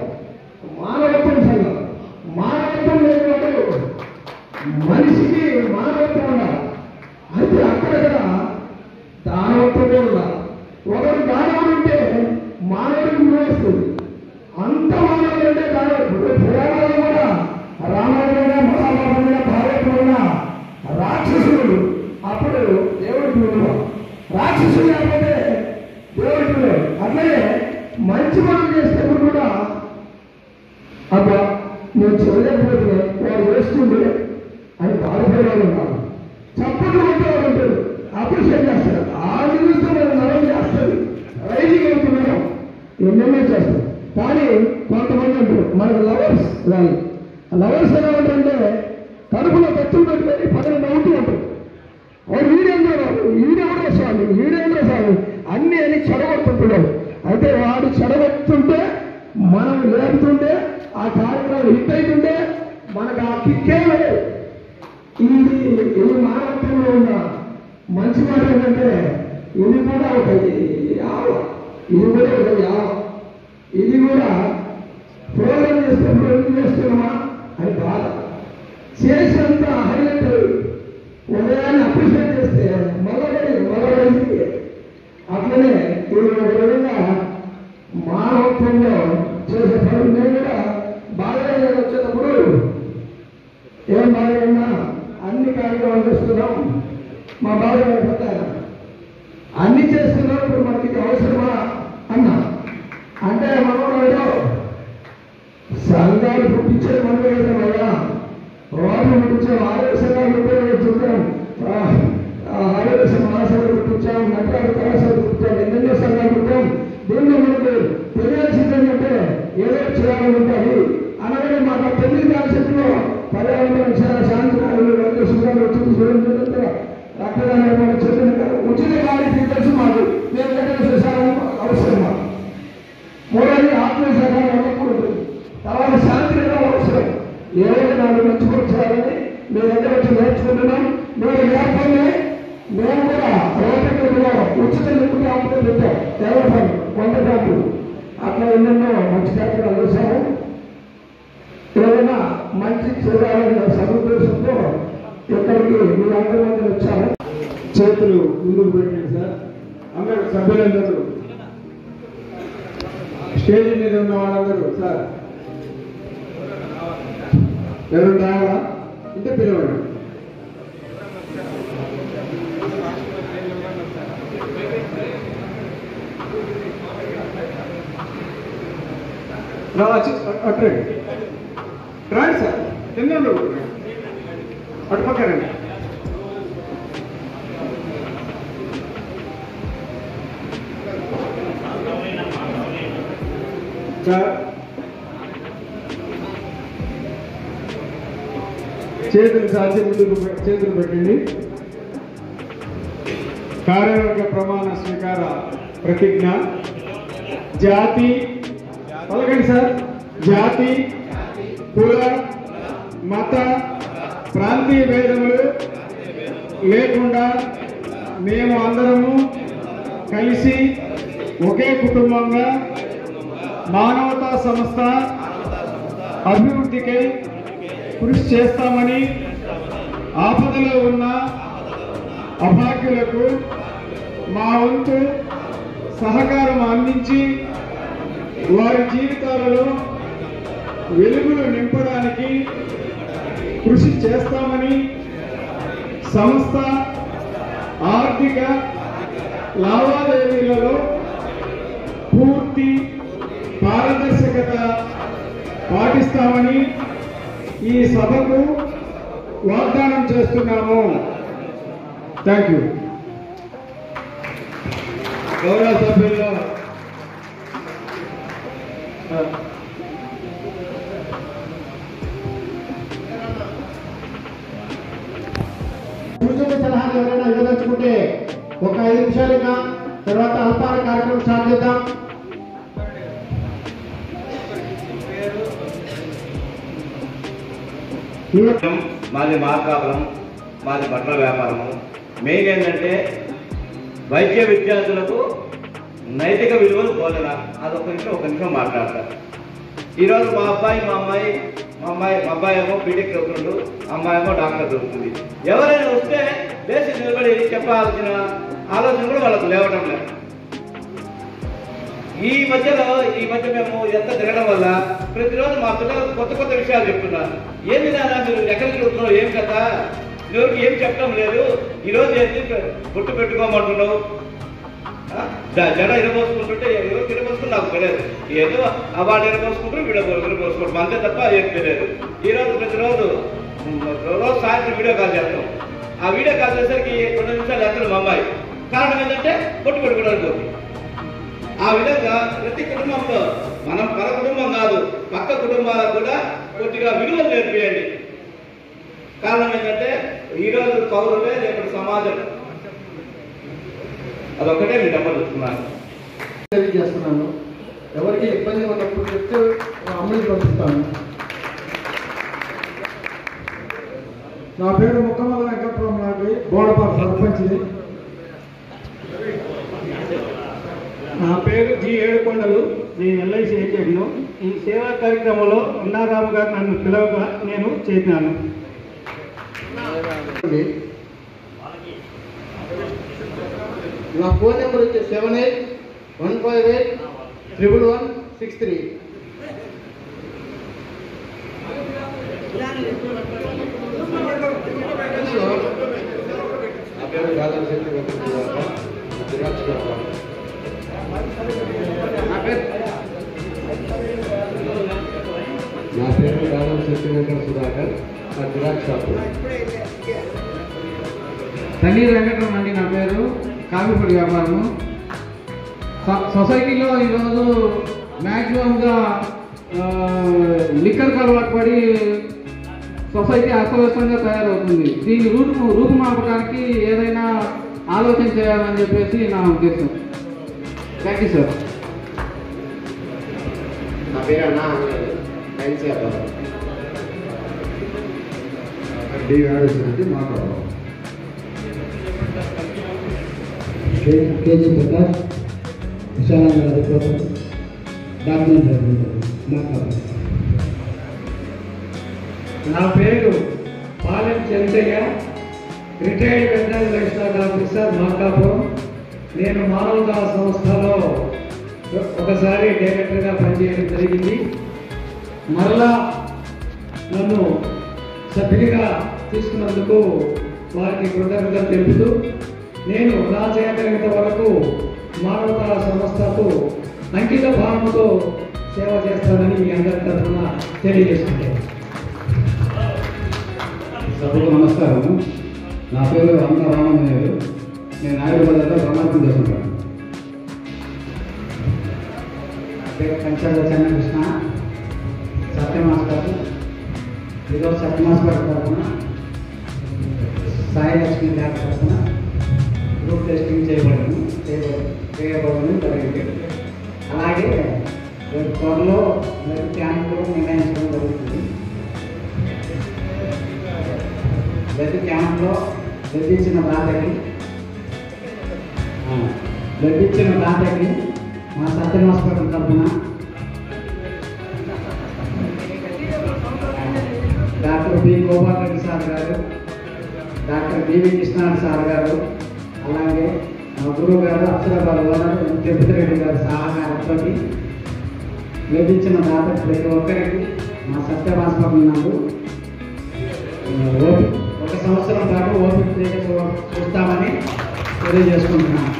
మానవత్వం సంఘం. మానవత్వం లేనివాడు మనిషికి మానవత్వం ఉండాలి. అయితే అక్కడక్కడ ఆశీస్సు లేకపోతే దేవుడికి లేదు. అట్లాగే మంచి పనులు చేసేటప్పుడు కూడా అబ్బా నేను చేయలేకపోతే వాడు వేస్తుండే అని బాధపడేవాళ్ళు ఉన్నారు. చప్పట్లు కొట్టేవాళ్ళు ఉంటారు, అప్రిషియేట్ చేస్తారు. ఆ నిమిషం మనం నరం చేస్తారు, రైజింగ్ అవుతున్నాం, ఎన్నెన్నో చేస్తారు. కానీ కొంతమంది అంటారు మనకు లవర్స్ వాళ్ళు. లవర్స్ ఎలా ఉంటారంటే కడుపులో ఖర్చులు పెట్టుకొని పక్కన నవ్వుతూ ఉంటారు. వీడేంద్ర బాబు, వీడెవడో స్వామి, వీడేంద్ర స్వామి అన్ని అని చెడగొడుతుంటున్నాడు. అయితే వాడు చెడగొడుతుంటే మనం లేపుతుంటే ఆ కార్యక్రమం హిట్ అవుతుంటే మనకు ఆ కిక్కే లేదు. ఇది మానవత్వంలో ఉన్న మంచి మాట ఏంటంటే ఇది కూడా ఒక యావ, ఇది కూడా ఒక యావ. ఇది కూడా ప్రోగ్రాం చేసినప్పుడు ఎందుకు చేస్తున్నామా అని బాధ. చేసినంత హైలైట్ ఉదయాన్ని అప్రిషియేట్ చేస్తే మొదలైంది. అట్లనే ఇది ఒక విధంగా మానవత్వంలో చేసే పనులు. నేను కూడా బాగా వచ్చేటప్పుడు ఏం బాగా అన్ని కార్యక్రమాలు చేస్తున్నాం. మా బాగా అన్ని చేస్తున్నాం, ఇప్పుడు మనకి ఇది అవసరమా అన్నా అంటే మనోడు సంఘాలు పుట్టించే మనోడయ్యా, వాళ్ళు పుట్టించే ఆరోగ్య సంఘాలు చూద్దాం, ఆరోగ్య మహాసభలు పుట్టించాం, నటాలు కళాశాలలు పుట్టించాం, ఎన్నెన్నో సంఘాలు పుట్టాం. దీనిలో మనకు తెలియాల్సింది ఏంటంటే ఏదో చేయాలని ఉంటుంది. అనగానే మాకు తెలియదు కాన్సెప్ట్లో పర్యావరణ శాంతి సుఖాలు వచ్చింది చూడండి. రక్తదానం చెప్పిన ఉచిత గారికి తెలుసు మాకు, మేము చేసాము అవసరం. మాకు మూడోది ఆత్మీయ సహాయం అన్నప్పుడు ఉంటుంది. తర్వాత శాంతి కూడా అవసరం. ఏదైనా నాకు మంచిపరచాలని మీ దగ్గర వచ్చి నేర్చుకుంటున్నాం. మీరు నేర్పండి. మేము కూడా రోడ్డులో ఉచిత లింపు క్యాంపులు పెట్టాం. 100 క్యాంపులు అట్లా ఎన్నెన్నో మంచి కార్యక్రమాలు చేశాము. ఏదైనా మంచి చేయాలనే సదుద్దేశంతో ఇక్కడికి మీరు అందరి వచ్చారు. చేతులు ముందుకు పెట్టండి సార్. అందరూ సభ్యులందరూ, స్టేజ్ మీద ఉన్న వాళ్ళందరూ సార్ ఎవరు రావాలా అంటే పిలవండి. అట్రండి రండి సార్, ఎన్నో అటుపక్క రండి. సార్ చేతులు సాచి ముందుకు చేతులు పెట్టండి. కార్యవర్గ ప్రమాణ స్వీకార ప్రతిజ్ఞ. జాతి పలకండి సార్. జాతి, కుల, మత, ప్రాంతీయ భేదములు లేకుండా మేము అందరము కలిసి ఒకే కుటుంబంగా మానవతా సంస్థ అభివృద్ధికై కృషి చేస్తామని, ఆపదలో ఉన్న అభాగ్యులకు మా వంతు సహకారం అందించి వారి జీవితాలలో వెలుగులు నింపడానికి కృషి చేస్తామని, సంస్థ ఆర్థిక లావాదేవీలలో పూర్తి పారదర్శకత పాటిస్తామని ఈ సభకు వాగ్దానం చేస్తున్నాము. Thank you. గౌరవ సభ్యుల్లో సూచన సలహాలు ఎవరైనా ఇవ్వదలుచుకుంటే ఒక 5 నిమిషాలుగా, తర్వాత అల్పాహార కార్యక్రమం స్టార్ట్ చేద్దాం. మాది మార్కాపురం, మాది బట్టల వ్యాపారము. మెయిన్ ఏంటంటే వైద్య విద్యార్థులకు నైతిక విలువలు బోధన. అదొక నిమిషం మాట్లాడతారు. ఈరోజు మా అబ్బాయి ఏమో బీటెక్ చదువుతుండు, అమ్మాయి ఏమో డాక్టర్ చదువుతుంది. ఎవరైనా వస్తే లేచి నిలబడి చెప్పాల్సిన ఆలోచన కూడా వాళ్ళకు లేవడం లేదు. ఈ మధ్య మేము ఎంత తిరగడం వల్ల ప్రతిరోజు మా పిల్లలకు కొత్త విషయాలు చెప్తున్నారు. ఏంది నాన్న మీరు ఎక్కడికి వెళ్తున్నావు, ఏం కదా, ఎవరికి ఏం చెప్పడం లేదు, ఈరోజు ఏంటి బొట్టు పెట్టుకోమంటున్నావు, జడ ఇరబోసుకుంటుంటే ఎవరికి ఇరబోసుకుని నాకు తెలియదు. ఏదో వాడు ఇరబోసుకుంటారు వీడియో ఇరబోసుకుంటాం అంతే తప్ప ఏం తెలియదు. ఈరోజు ప్రతిరోజు సాయంత్రం వీడియో కాల్ చేస్తాం. ఆ వీడియో కాల్ చేసరికి 2 నిమిషాలు ఎక్కడ మా అమ్మాయి. కారణం ఏంటంటే కొట్టుకోవడానికి పోతుంది. ఆ విధంగా ప్రతి కుటుంబంలో మనం మన కుటుంబం కాదు పక్క కుటుంబాలకు కూడా కొద్దిగా విలువలు నేర్పియండి. కారణం ఏంటంటే ఈరోజు పౌరులే రేపు సమాజం. అదొక్కటే మీ డబ్బులుస్తున్నాను తెలియజేస్తున్నాను. ఎవరికి ఇబ్బంది ఉన్నప్పుడు చెప్తే అమలు పంపిస్తాను. నా పేరు ముక్కమల్ల వెంకట్రామ నాటి బోడపాక సర్పంచ్ని. నా పేరు జి ఏడుకొండలు. నేను ఎల్ఐసి ఏజెంట్ను. ఈ సేవా కార్యక్రమంలో అన్నారాము గారు నన్ను పిలవగా నేను చేసినాను. నా ఫోన్ నెంబర్ వచ్చి 7815811163. నా పేరు రాజం సత్యవేంకట సుధాకర్. నా జిరాక్స్ షాపు. తన్నీరు వెంకటరామ అండి నా పేరు. కాఫీపొడి వ్యాపారము. సొసైటీలో ఈరోజు మ్యాక్సిమంగా లిక్కర్ అలవాటు పడి సొసైటీ అస్తవ్యస్తంగా తయారవుతుంది. దీని రూపుమాపడానికి ఏదైనా ఆలోచన చేయాలని చెప్పేసి నా ఉద్దేశం. Thank you sir. నా పేరు అన్న రైల్స్ వ్యాపారం. మాట్లాడాలి. కేజీ ప్రకాష్ విశాలంగా డాక్యుమెంట్ మాట్లాడాలి. నా పేరు Palem Chenchaiah, retired veterinary life officer Markapuram. నేను మానవతా సంస్థలో ఒకసారి డైరెక్టర్గా పనిచేయడం జరిగింది. మరలా నన్ను సభ్యుడిగా తీసుకున్నందుకు వారికి కృతజ్ఞతలు తెలుపుతూ నేను నా చేయగలిగినంత వరకు మానవతా సంస్థకు అంకిత భావంతో సేవ చేస్తానని మీ అందరి తరఫున తెలియజేస్తున్నాను. సభకు నమస్కారము. నా పేరు అన్న రామయ్య. నేను ఆయుర్వేదంలో ప్రమాణం చేస్తున్నాను. నా పేరు కంచర్ల చెన్నకృష్ణ, సత్యమాస్టర్. ఈరోజు సత్యమాస్టర్ తరఫున సాయి లక్ష్మి గారి తరఫున గ్రూప్ టెస్టింగ్ చేయబడింది జరిగింది. అలాగే త్వరలో క్యాంప్ కూడా నిర్ణయించడం జరుగుతుంది. ప్రతి క్యాంప్లో బ్లడ్ ఇచ్చిన దాతకి మా సత్యం హాస్పిటల్ తరఫున doctor B Gopal Reddy sir గారు, డాక్టర్ బివి కృష్ణారెడ్డి సార్ గారు, అలాగే మా గురువు గారు అక్షరాబాద్ ఓనర్ తిరుపతి రెడ్డి గారు సహకారంతో బ్లడ్ ఇచ్చిన దాత ప్రతి ఒక్కరికి మా సత్యం హాస్పిటల్ నందు 1 సంవత్సరం పాటు ఓపిక చూస్తామని తెలియజేసుకుంటున్నాను.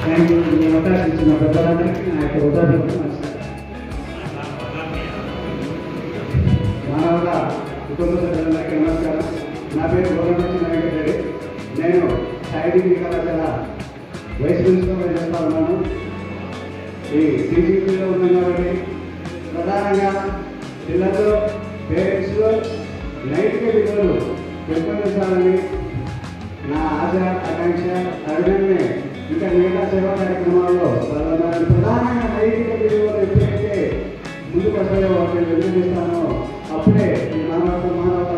Thank you. ఈ అవకాశం ఇచ్చిన పెద్దలందరికీ నా యొక్క ఉదాహరణ. మానవత కుటుంబ సభ్యులందరికీ నమస్కారం. నా పేరు గోరంటి వెంకటరెడ్డి. నేను సాయిడిగ్రీ కళాశాల వైస్ ప్రిన్సిపల్ చేస్తా ఉన్నాను. ఈ టీజీపీలో ఉన్నాం కాబట్టి ప్రధానంగా పిల్లలు పేరెంట్స్లో నైతిక విలువలు పెంపొందించాలని నా ఆశ ఆకాంక్ష. అడిగినే ఇంకా మిగతా సేవా కార్యక్రమాల్లో ప్రధానంగా నైతిక విలువలు ఎప్పుడైతే ముందుకు వస్తాయో వాటిని నిర్వహిస్తానో అప్పుడే ఈ మానవత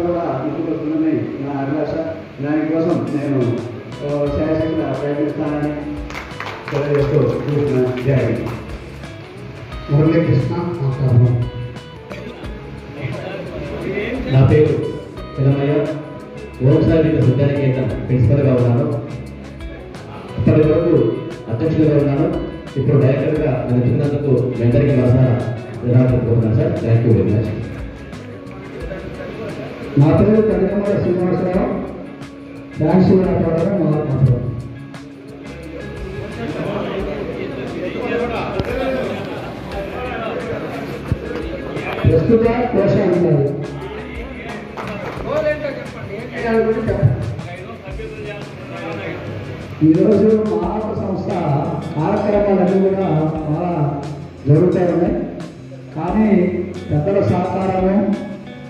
కూడా ముందుకు వస్తుందని నా అభిలాష. దానికోసం నేను శాశ్వతంగా ప్రయత్నిస్తానని తెలియజేస్తూ జై మురళీకృష్ణ మాట్లాడదాం. నా పేరు చిన్నమయ్య. ఓంసారి విద్యానికేతన్ ప్రిన్సిపల్గా ఉన్నాను. ఇప్పటి వరకు అధ్యక్షుడిగా ఉన్నాను. ఇప్పుడు డైరెక్టర్గా నడుస్తున్నందుకు మీ అందరికీ మనసారా ధన్యవాదాలు sir. Thank you very much. నా పేరు కనకమల శ్రీనివాసరావు, డాన్స్ మాట్లాడడం మొదలు. ప్రస్తుత కోశాధికారి. ఈరోజు మానవ సంస్థ కార్యక్రమాలన్నీ కూడా చాలా జరుగుతూ ఉన్నాయి. కానీ పెద్దల సహకారము,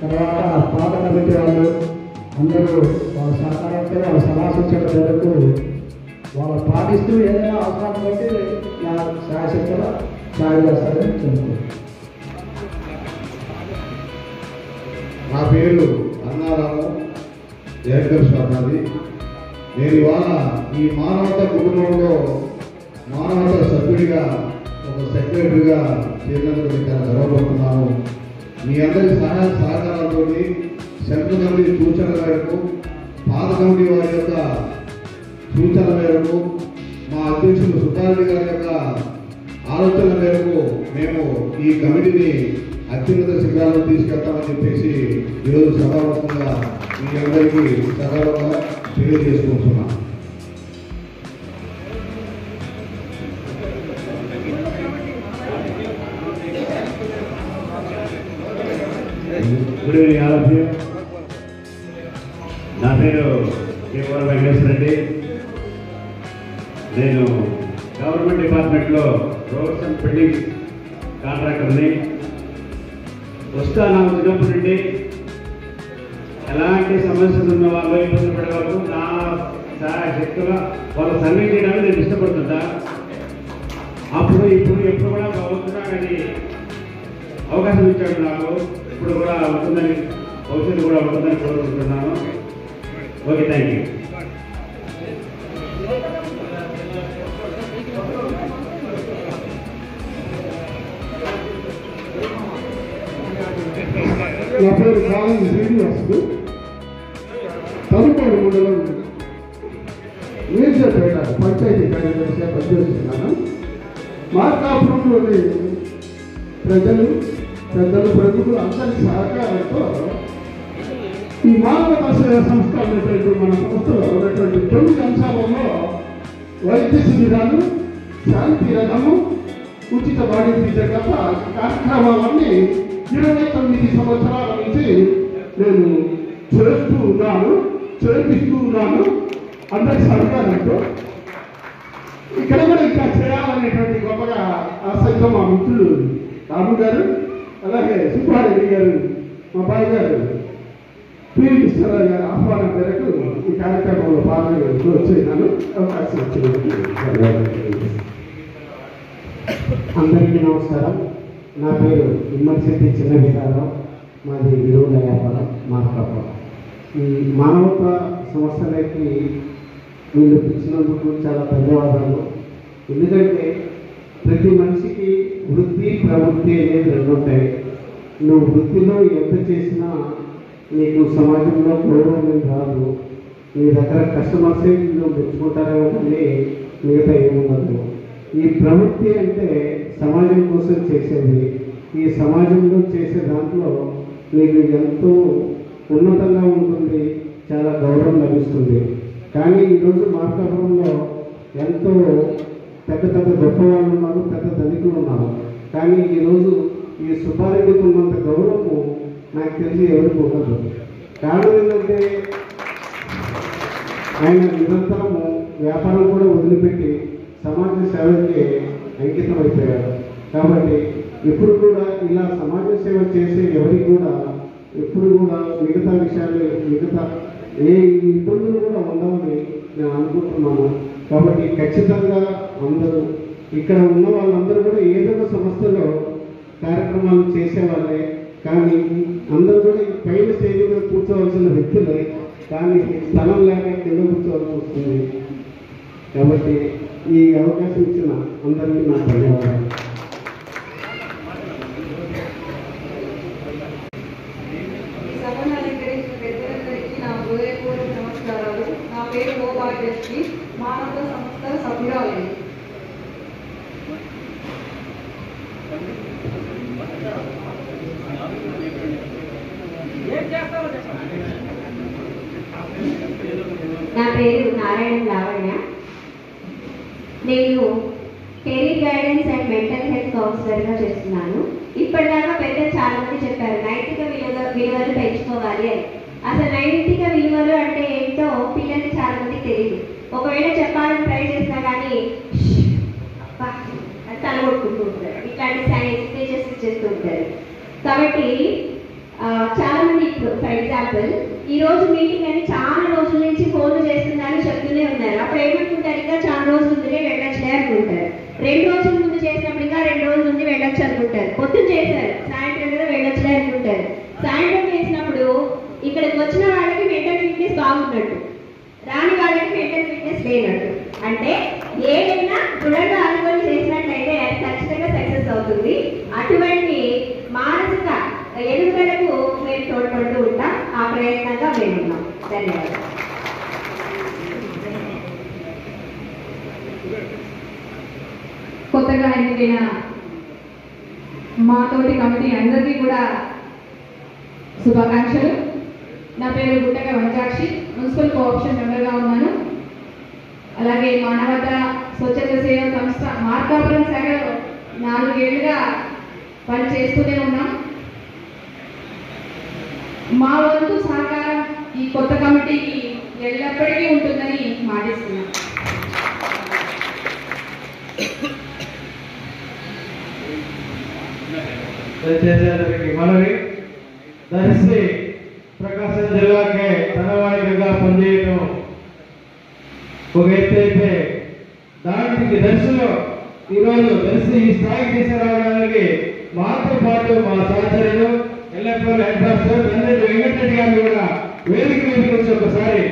తర్వాత పాత కమిటీ వాళ్ళు అందరూ వాళ్ళ సహకారంతో వాళ్ళ సమాసూచన మేరకు వాళ్ళు పాటిస్తూ ఏదైనా అవసరాన్ని బట్టి నా శాశ్వత సాయం చేస్తారని చెప్తున్నాను. నా పేరు అన్నారాము జయకర్ స్వామి. నేను ఇవాళ ఈ మానవత కుటుంబంలో మానవత సభ్యుడిగా ఒక సెక్రటరీగా చేరినందుకు చాలా గర్వపడుతున్నాను. మీ అందరి సహాయ సహకారాలతో సెంట్రల్ కమిటీ సూచన మేరకు, పాత కమిటీ వారి యొక్క సూచన మేరకు, మా అధ్యక్షులు సుబ్బారెడ్డి గారి యొక్క ఆలోచన మేరకు మేము ఈ కమిటీని అత్యున్నత శిఖరాలను తీసుకెళ్తామని చెప్పేసి ఈరోజు సభాముఖంగా మీ అందరికీ సగర్వంగా తెలియజేసుకుంటున్నాం. Good evening all of you. నా పేరు కేవలం వెంకటేశ్వర రెడ్డి. నేను గవర్నమెంట్ డిపార్ట్మెంట్లో రోడ్స్ అండ్ బిల్డింగ్ కాంట్రాక్టర్ని. వస్తాను వచ్చినప్పటి నుండి ఎలాంటి సమస్యలు ఉన్న వాళ్ళు, ఇబ్బంది పడే వాళ్ళు నా సహాయ శక్తుగా వాళ్ళు సర్వే చేయడానికి నేను ఇష్టపడుతుంటా. అప్పుడు ఇప్పుడు ఎప్పుడు కూడా అవుతున్నా కానీ అవకాశం ఇచ్చాడు నాకు. ఇప్పుడు కూడా ఉంటుందని, భవిష్యత్తు కూడా ఉంటుందని కోరుకుంటున్నాను. Okay, thank you. నా పేరు కాలేజీ శ్రీనివాసుడు. తదుపరి మండలం మీర్జాపేట పంచాయతీ కార్యదర్శిగా పనిచేస్తున్నాను. మార్కాపురంలోని ప్రజలు, పెద్దలు, ప్రముఖులు అందరి సహకారంతో ఈ మానవతా సేవా సంస్థ అనేటువంటి మన సంస్థలో ఉన్నటువంటి 9 అంశాలలో వైద్య శిబిరాలు, శాంతి రథము, ఉచిత వాణిజ్య జగత కార్యక్రమాలన్నీ 29 సంవత్సరాల నుంచి నేను చేపిస్తూ ఉన్నాను అందరి సహకారంతో. ఇక్కడ కూడా ఇంకా చేయాలనేటువంటి గొప్పగా ఆసక్తితో మా మిత్రులు రాము గారు, అలాగే సుబ్బారెడ్డి గారు, మా బాయ్ గారు, పివి కృష్ణరావు గారు ఆహ్వానం మేరకు ఈ కార్యక్రమంలో పాల్గొని వచ్చేదాను. అవకాశం వచ్చింది. అందరికీ నమస్కారం. నా పేరు విమర్శెట్టి చిన్న వీరారావు. మాది విలువల వ్యాపారం మార్కాపురం. ఈ మానవతా సంస్థలకి వీళ్ళు పిలిచినందుకు చాలా ధన్యవాదాలు. ఎందుకంటే ప్రతి మనిషికి వృత్తి, ప్రవృత్తి అనేది 2 ఉంటాయి. నువ్వు వృత్తిలో ఎంత చేసినా నీకు సమాజంలో గౌరవం రాదు. నీ దగ్గర కస్టమర్సే నువ్వు మెచ్చుకుంటారేమో కానీ మిగతా ఏముండదు. ఈ ప్రవృత్తి అంటే సమాజం కోసం చేసేది. ఈ సమాజంలో చేసే దాంట్లో నీకు ఎంతో ఉన్నతంగా ఉంటుంది, చాలా గౌరవం లభిస్తుంది. కానీ ఈరోజు మార్కాపురంలో ఎంతో పెద్ద పెద్ద గొప్ప వాళ్ళు ఉన్నారు, పెద్ద ధనికులు ఉన్నారు. కానీ ఈరోజు ఈ సుబ్బారెడ్డికి ఉన్నంత గౌరవము నాకు తెలిసి ఎవరికి ఉండదు. కారణం ఏంటంటే ఆయన నిరంతరము వ్యాపారం కూడా వదిలిపెట్టి సమాజ సేవకి అంకితం అయిపోయారు. కాబట్టి ఎప్పుడు కూడా ఇలా సమాజ సేవ చేసే ఎవరికి కూడా ఎప్పుడు కూడా మిగతా విషయాలు, మిగతా ఏ ఇబ్బందులు కూడా ఉండవని నేను అనుకుంటున్నాను. కాబట్టి ఖచ్చితంగా అందరూ ఇక్కడ ఉన్న వాళ్ళందరూ కూడా ఏదో ఒక సంస్థలో కార్యక్రమాలు చేసేవాళ్ళే. కానీ అందరూ కూడా పైన స్టేజ్ మీద కూర్చోవలసిన వ్యక్తులే, కానీ స్థలం లేక కింద కూర్చోవలసి వస్తుంది. కాబట్టి ఈ అవకాశం ఇచ్చిన అందరికీ నా ధన్యవాదాలు. సభను అలంకరించిన పెద్దలందరికీ నా హృదయపూర్వక నమస్కారాలు. నా పేరు ఓ భాగ్యశ్రీ, మానవతా సంస్థ సభ్యురాలిని. నా పేరు నారాయణ లావణ్య. నేను career guidance and mental health కౌన్సిలర్గా చేస్తున్నాను. ఇప్పటిదాకా పెద్దలు చాలా మంది చెప్పారు నైతిక విలువలు పెంచుకోవాలి అని. అసలు నైతిక విలువలు అంటే ఏంటో పిల్లలకి చాలా మందికి తెలియదు. ఒకవేళ చెప్పాలని ట్రై చేసినా కానీ తలగొట్టుకుంటూ ఉంటారు, ఇట్లాంటి స్పీచెస్ చేస్తూ ఉంటారు. కాబట్టి చాలా మంది ఇప్పుడు ఫర్ ఎగ్జాంపుల్ ఈ రోజు మీటింగ్ అని చాలా రోజుల నుంచి ఫోన్లు చేస్తున్నారు, చెప్తూనే ఉన్నారు. అప్పుడు ఏమనుకుంటారు, ఇంకా చాలా రోజుల ముందునే వెళ్ళొచ్చులే అనుకుంటారు. 2 రోజుల ముందు చేసినప్పుడు ఇంకా 2 రోజుల ముందు వెళ్ళొచ్చు అనుకుంటారు. పొద్దున్న చేశారు, సాయంత్రం కూడా వెళ్ళొచ్చులే అనుకుంటారు. సాయంత్రం చేసినప్పుడు ఇక్కడికి వచ్చిన వాళ్ళకి మెంటల్ ఫిట్నెస్ బాగున్నట్టు, రాని వాళ్ళకి మెంటల్ ఫిట్నెస్ లేనట్టు. అంటే ఏదైనా దృఢంగా అనుకొని చేసినట్లయితే అది ఖచ్చితంగా సక్సెస్ అవుతుంది. అటువంటి మానసిక ఎదుగుదలకు మేము తోడ్పడుతూ ఉంటాం. ఆ ప్రయత్నంగా మేము ఉన్నాం. ధన్యవాదాలు. కొత్తగా ఎన్నికైన మా తోటి కమిటీ అందరికీ కూడా శుభాకాంక్షలు. నా పేరు గుట్టక వంచాక్షి, మున్సిపల్ కోఆప్షన్ మెంబర్గా ఉన్నాను. అలాగే మానవత స్వచ్ఛత సేవ సంస్థ మార్కాపురం శాఖలో 4 ఏళ్లుగా పనిచేస్తూనే ఉన్నాం. మా వంతు సహకారం ఈ కొత్త కమిటీకి ఎల్లప్పటికీ ఉంటుందని మాటిస్తున్నాం. దయచేసి మనవి దర్శి ప్రకాశం జిల్లాకే తనవాడిగా పనిచేయడం ఒక ఎత్తు అయితే దానికి దర్శిలో ఈరోజు దర్శి ఈ స్థాయికి తీసుకురావడానికి మాతో పాటు మా సహచరులు ఎల్లప్పుడూ హెడ్ మాస్టర్ వెంకటరెడ్డి గారిని కూడా వేదిక నుంచి ఒకసారి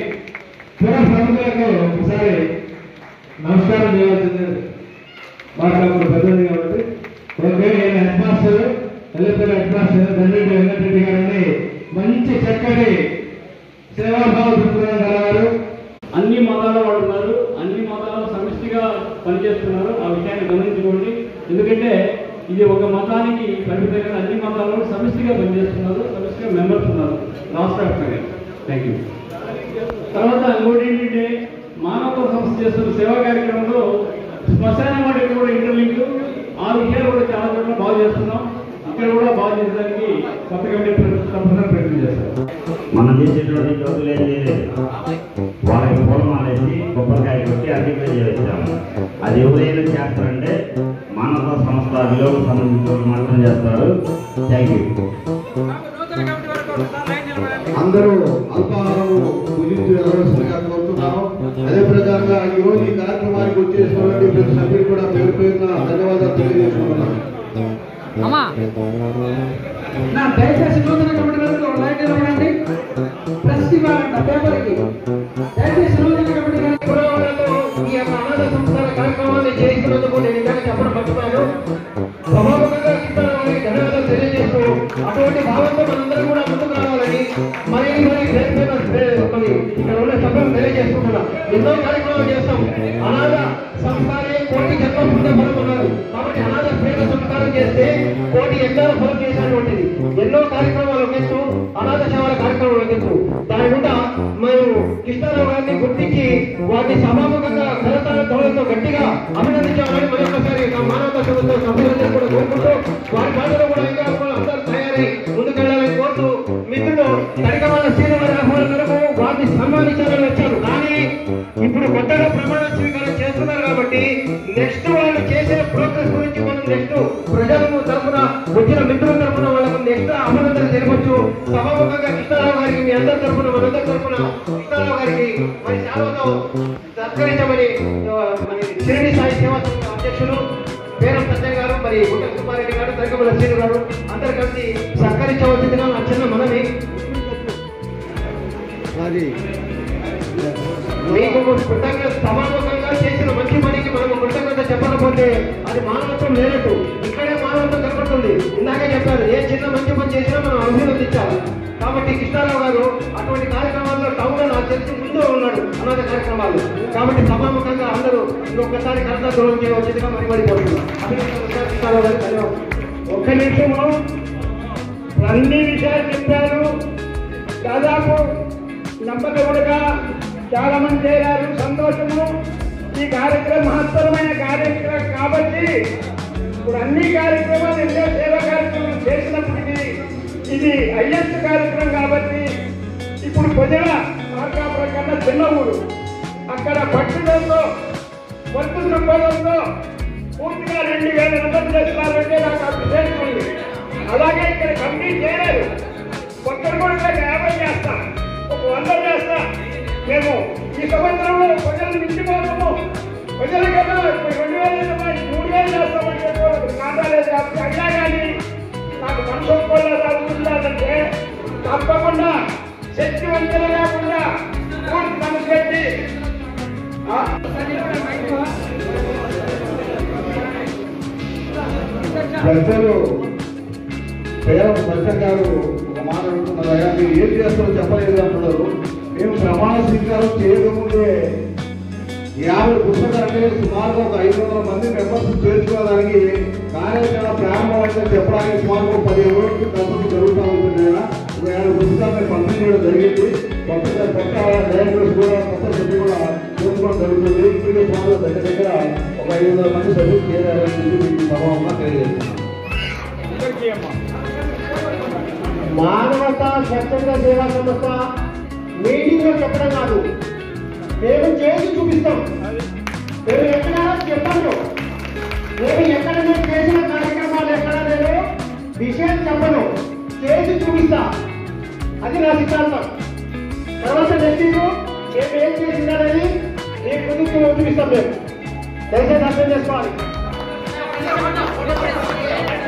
పుర ప్రముఖులకు ఒకసారి నమస్కారం చేయవలసింది. మాట్లాడుతూ పెద్దది కాబట్టి ఓకే, నేను హెడ్ మాస్టర్ ఎల్లప్పుడూ హెడ్ మాస్టర్ వెంకటరెడ్డి గారిని మంచి చక్కటి సేవాభావ దృక్పథం గలవారు. అన్ని మతాల వాళ్ళు ఉన్నారు, అన్ని మతాలు సమిష్టిగా పనిచేస్తున్నారు. ఆ విషయాన్ని గమనించుకోండి. ఎందుకంటే ఇది ఒక మతానికి పరిమితంగా అన్ని మతాలు సమిష్టిగా పనిచేస్తున్నారు, సమిష్టిగా మెంబర్స్ ఉన్నారు రాష్ట్ర వ్యాప్తంగా. Thank you. తర్వాత ఇంకోటి ఏంటంటే మానవ సంస్థ చేస్తున్న సేవా కార్యక్రమంలో శ్మశాన వాటికి కూడా ఇంటర్లింక్, ఆ విషయాలు కూడా చాలా చోట్ల బాగు చేస్తున్నాం. ఇక్కడ కూడా బాగు చేసడానికి కొత్త కమిటీ తప్పకుండా ప్రయత్నం చేస్తారు. మనం చేసేటువంటి జ్యోతులు ఏం చేయలేదు, వాళ్ళకి పూలమాల వేసి కొబ్బరికాయ కొట్టి అధిక చేస్తాము. అది ఎవరైనా చేస్తారంటే మానవ సంస్థ విలువకు సంబంధించిన మాత్రం చేస్తారు. Thank you. అందరూ అల్పాహారం భుజించి వెళ్ళవలసిందిగా కోరుతున్నాము. అదే ప్రకారంగా ఈ రోజు ఈ కార్యక్రమానికి వచ్చేసినటువంటి ప్రతి సభ్యులు కూడా పేరు పేరున ధన్యవాదాలు తెలియజేసుకుంటున్నాను. నా దయచేసి నూతన కమిటీలకు లైట్ ఇవ్వండి. ప్రెస్ ఇవ్వాలంట పేపర్కి. దయచేసి నూతన కమిటీ ఈ యొక్క అనాథ సంస్థల కార్యక్రమాన్ని చేస్తున్నందుకు నేను ఇంకా చెప్పడం మర్చిపోయాను. సమాపకంగా ధన్యవాదాలు తెలియజేస్తూ అటువంటి భావంతో మనందరం కూడా ముందుకు రావాలని మరి ఇక్కడ ఉన్న సభ్యులు తెలియజేసుకుంటున్నాం. ఎన్నో కార్యక్రమాలు చేస్తాం. అనాథ సంస్థలే కోటి జన్మ పుణ్యఫలం ఉన్నారు. కాబట్టి అనాథ ప్రేమ సంస్కారం చేస్తే కోటి ఎన్నో ఫలం చేసినటువంటిది. ఎన్నో కార్యక్రమాలు ఒకెత్తు, అనాథ సేవల కార్యక్రమాలు ఒకెత్తు. దాని మీద మేము కృష్ణారావు గారిని గుర్తించి వారిని సభాముఖంగా కలతో గట్టిగా అభినందించాలని మరొకసారి మానవతా సంస్థ సభ్యులందరూ కూడా కోరుకుంటూ వారి పాటలో కూడా ఇంకా అందరూ తయారై ముందుకెళ్లాలని కోరుతూ మిత్రులు తడికమాల శ్రీనివారి ఆహ్వానం మేరకు వారిని సన్మానించాలని వచ్చారు. కానీ ఇప్పుడు కొత్తగా ప్రమాణ స్వీకారం చేస్తున్నారు కాబట్టి నెక్స్ట్ వాళ్ళు చేసే ప్రోగ్రెస్ గురించి మనం నెక్స్ట్ ప్రజల తరఫున వచ్చిన మిత్రుల తరఫున వాళ్ళకు నెక్స్ట్ అభినందన జరగవచ్చు. సభాముఖంగా కృష్ణారావు గారికి మీ అందరి తరఫున మనందరి తరఫున కృష్ణారావు గారికి మరి సేవతో సత్కరించమని మరి షిరిడి సాయి సేవా సంఘ అధ్యక్షులు పేరం సత్య గారు, మరి గుట్ట సుబ్బారెడ్డి గారు, తరికమల శ్రీను గారు అందరు కలిసి సత్కరించవలసిందిగా నా చిన్న మనవి. మీకు కృతజ్ఞత సమావేశంగా చేసిన మంచి పనికి మనము కృతజ్ఞత చెప్పకపోతే అది మానవత్వం లేనట్టు. ఇక్కడే మానవత్వం కనపడుతుంది. ఇందాకే చెప్పారు, ఏ చిన్న మంచి పని చేసినా మనం అభినందించాలి. కాబట్టి కృష్ణారావు గారు అటువంటి కార్యక్రమాల్లో టౌన్ లో నాకు తెలిసి ముందు ఉన్నాడు అనాథ కార్యక్రమాలు. కాబట్టి సభాముఖంగా అందరూ ఇంకొకసారి కర్త దూరం చేయవలసిందిగా మరి కోరుతున్నాం. కృష్ణారావు గారు ధన్యవాదాలు. ఒక్క నిమిషము, అన్ని విషయాలు చెప్పారు. దాదాపు దంపతులుగా చాలా మంది చేరారు. సంతోషము. ఈ కార్యక్రమం మహత్తరమైన కార్యక్రమం కాబట్టి ఇప్పుడు అన్ని కార్యక్రమాలు ఎన్నో సేవా కార్యక్రమాలు ఇది హైయెస్ట్ కార్యక్రమం కాబట్టి ఇప్పుడు ప్రజల మార్కాపురం కన్నా చిన్న ఊరు, అక్కడ పట్టుదలతో వర్క్ దృక్పథంతో పూర్తిగా 2000 రూపాయలు చేస్తున్నారంటే నాకు ఆ విశేషం ఉంది. అలాగే ఇక్కడ కంప్లీట్ చేయలేదు, ఒక్కరు కూడా 50 చేస్తా, ఒక 100 చేస్తా. మేము ఈ సంవత్సరంలో ప్రజలు మించిపోతాము, ప్రజల కదా 2000 3000 చేస్తామని చెప్పి కాదాలేదు కాబట్టి అయినా కానీ నాకు మనసు ఒప్పుకోలేదు అవుతుందంటే తప్పకుండా శక్తివంతులు లేకుండా పూర్తి మనసు పెట్టి పెద్దలు పేరం సత్యం గారు ఒక మాట అంటున్నారు, అయ్యా మీరు ఏం చేస్తారో చెప్పలేదు అంటున్నారు. మేము ప్రమాణ స్వీకారం చేయకముందే 50 పుస్తకాలంటే సుమారుగా ఒక 500 మంది మెంబర్స్ చేర్చుకోవడానికి కార్యాచరణ ప్రారంభం అయితే చెప్పడానికి సుమారు 15 రోజులు కసరత్తు జరుగుతూ ఉంటుంది. ఒక 50 పుస్తకాలు పంపిణీ చేయడం జరిగింది. కొత్త డైరెక్టర్స్ కూడా కొత్త సభ్యులు కూడా చేసుకోవడం జరుగుతుంది. ఇప్పటికే సుమారు దగ్గర ఒక 500 మంది సభ్యులు చేరారని చెప్పి మీకు సభావంగా తెలియజేస్తున్నాను. మానవత స్వచ్ఛంద సేవా సంస్థ మీటింగ్ లో చెప్పడం కాదు, మేము చేసి చూపిస్తాం. మేము ఎక్కడ చెప్పను, మేము ఎక్కడ నేను చేసిన కార్యక్రమాలు ఎక్కడ నేను విషయం చెప్పను, చేసి చూపిస్తా. అది నా సిద్ధాంతం. తర్వాత నెక్స్ట్ మేము ఏం చేసిందనేది మీకు ముందుకు చూపిస్తాం. మేము దయచేసి అర్థం చేసుకోవాలి.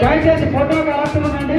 దయచేసి ఫోటోకి ఆడుతున్నానండి.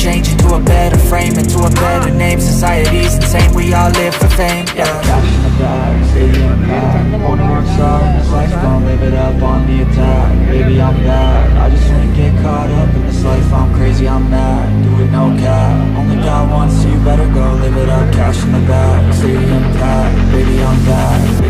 change into a better frame, into a better name. Society's insane, we all live for fame. Yeah. Cash in the bag, stadium packed, on the north side. This life's gonna live it up on the attack. Baby, I'm back. I just wanna get caught up in this life. I'm crazy, I'm mad. Do it no cap. Only got one, so you better go live it up. Cash in the bag, stadium packed. Baby, I'm back.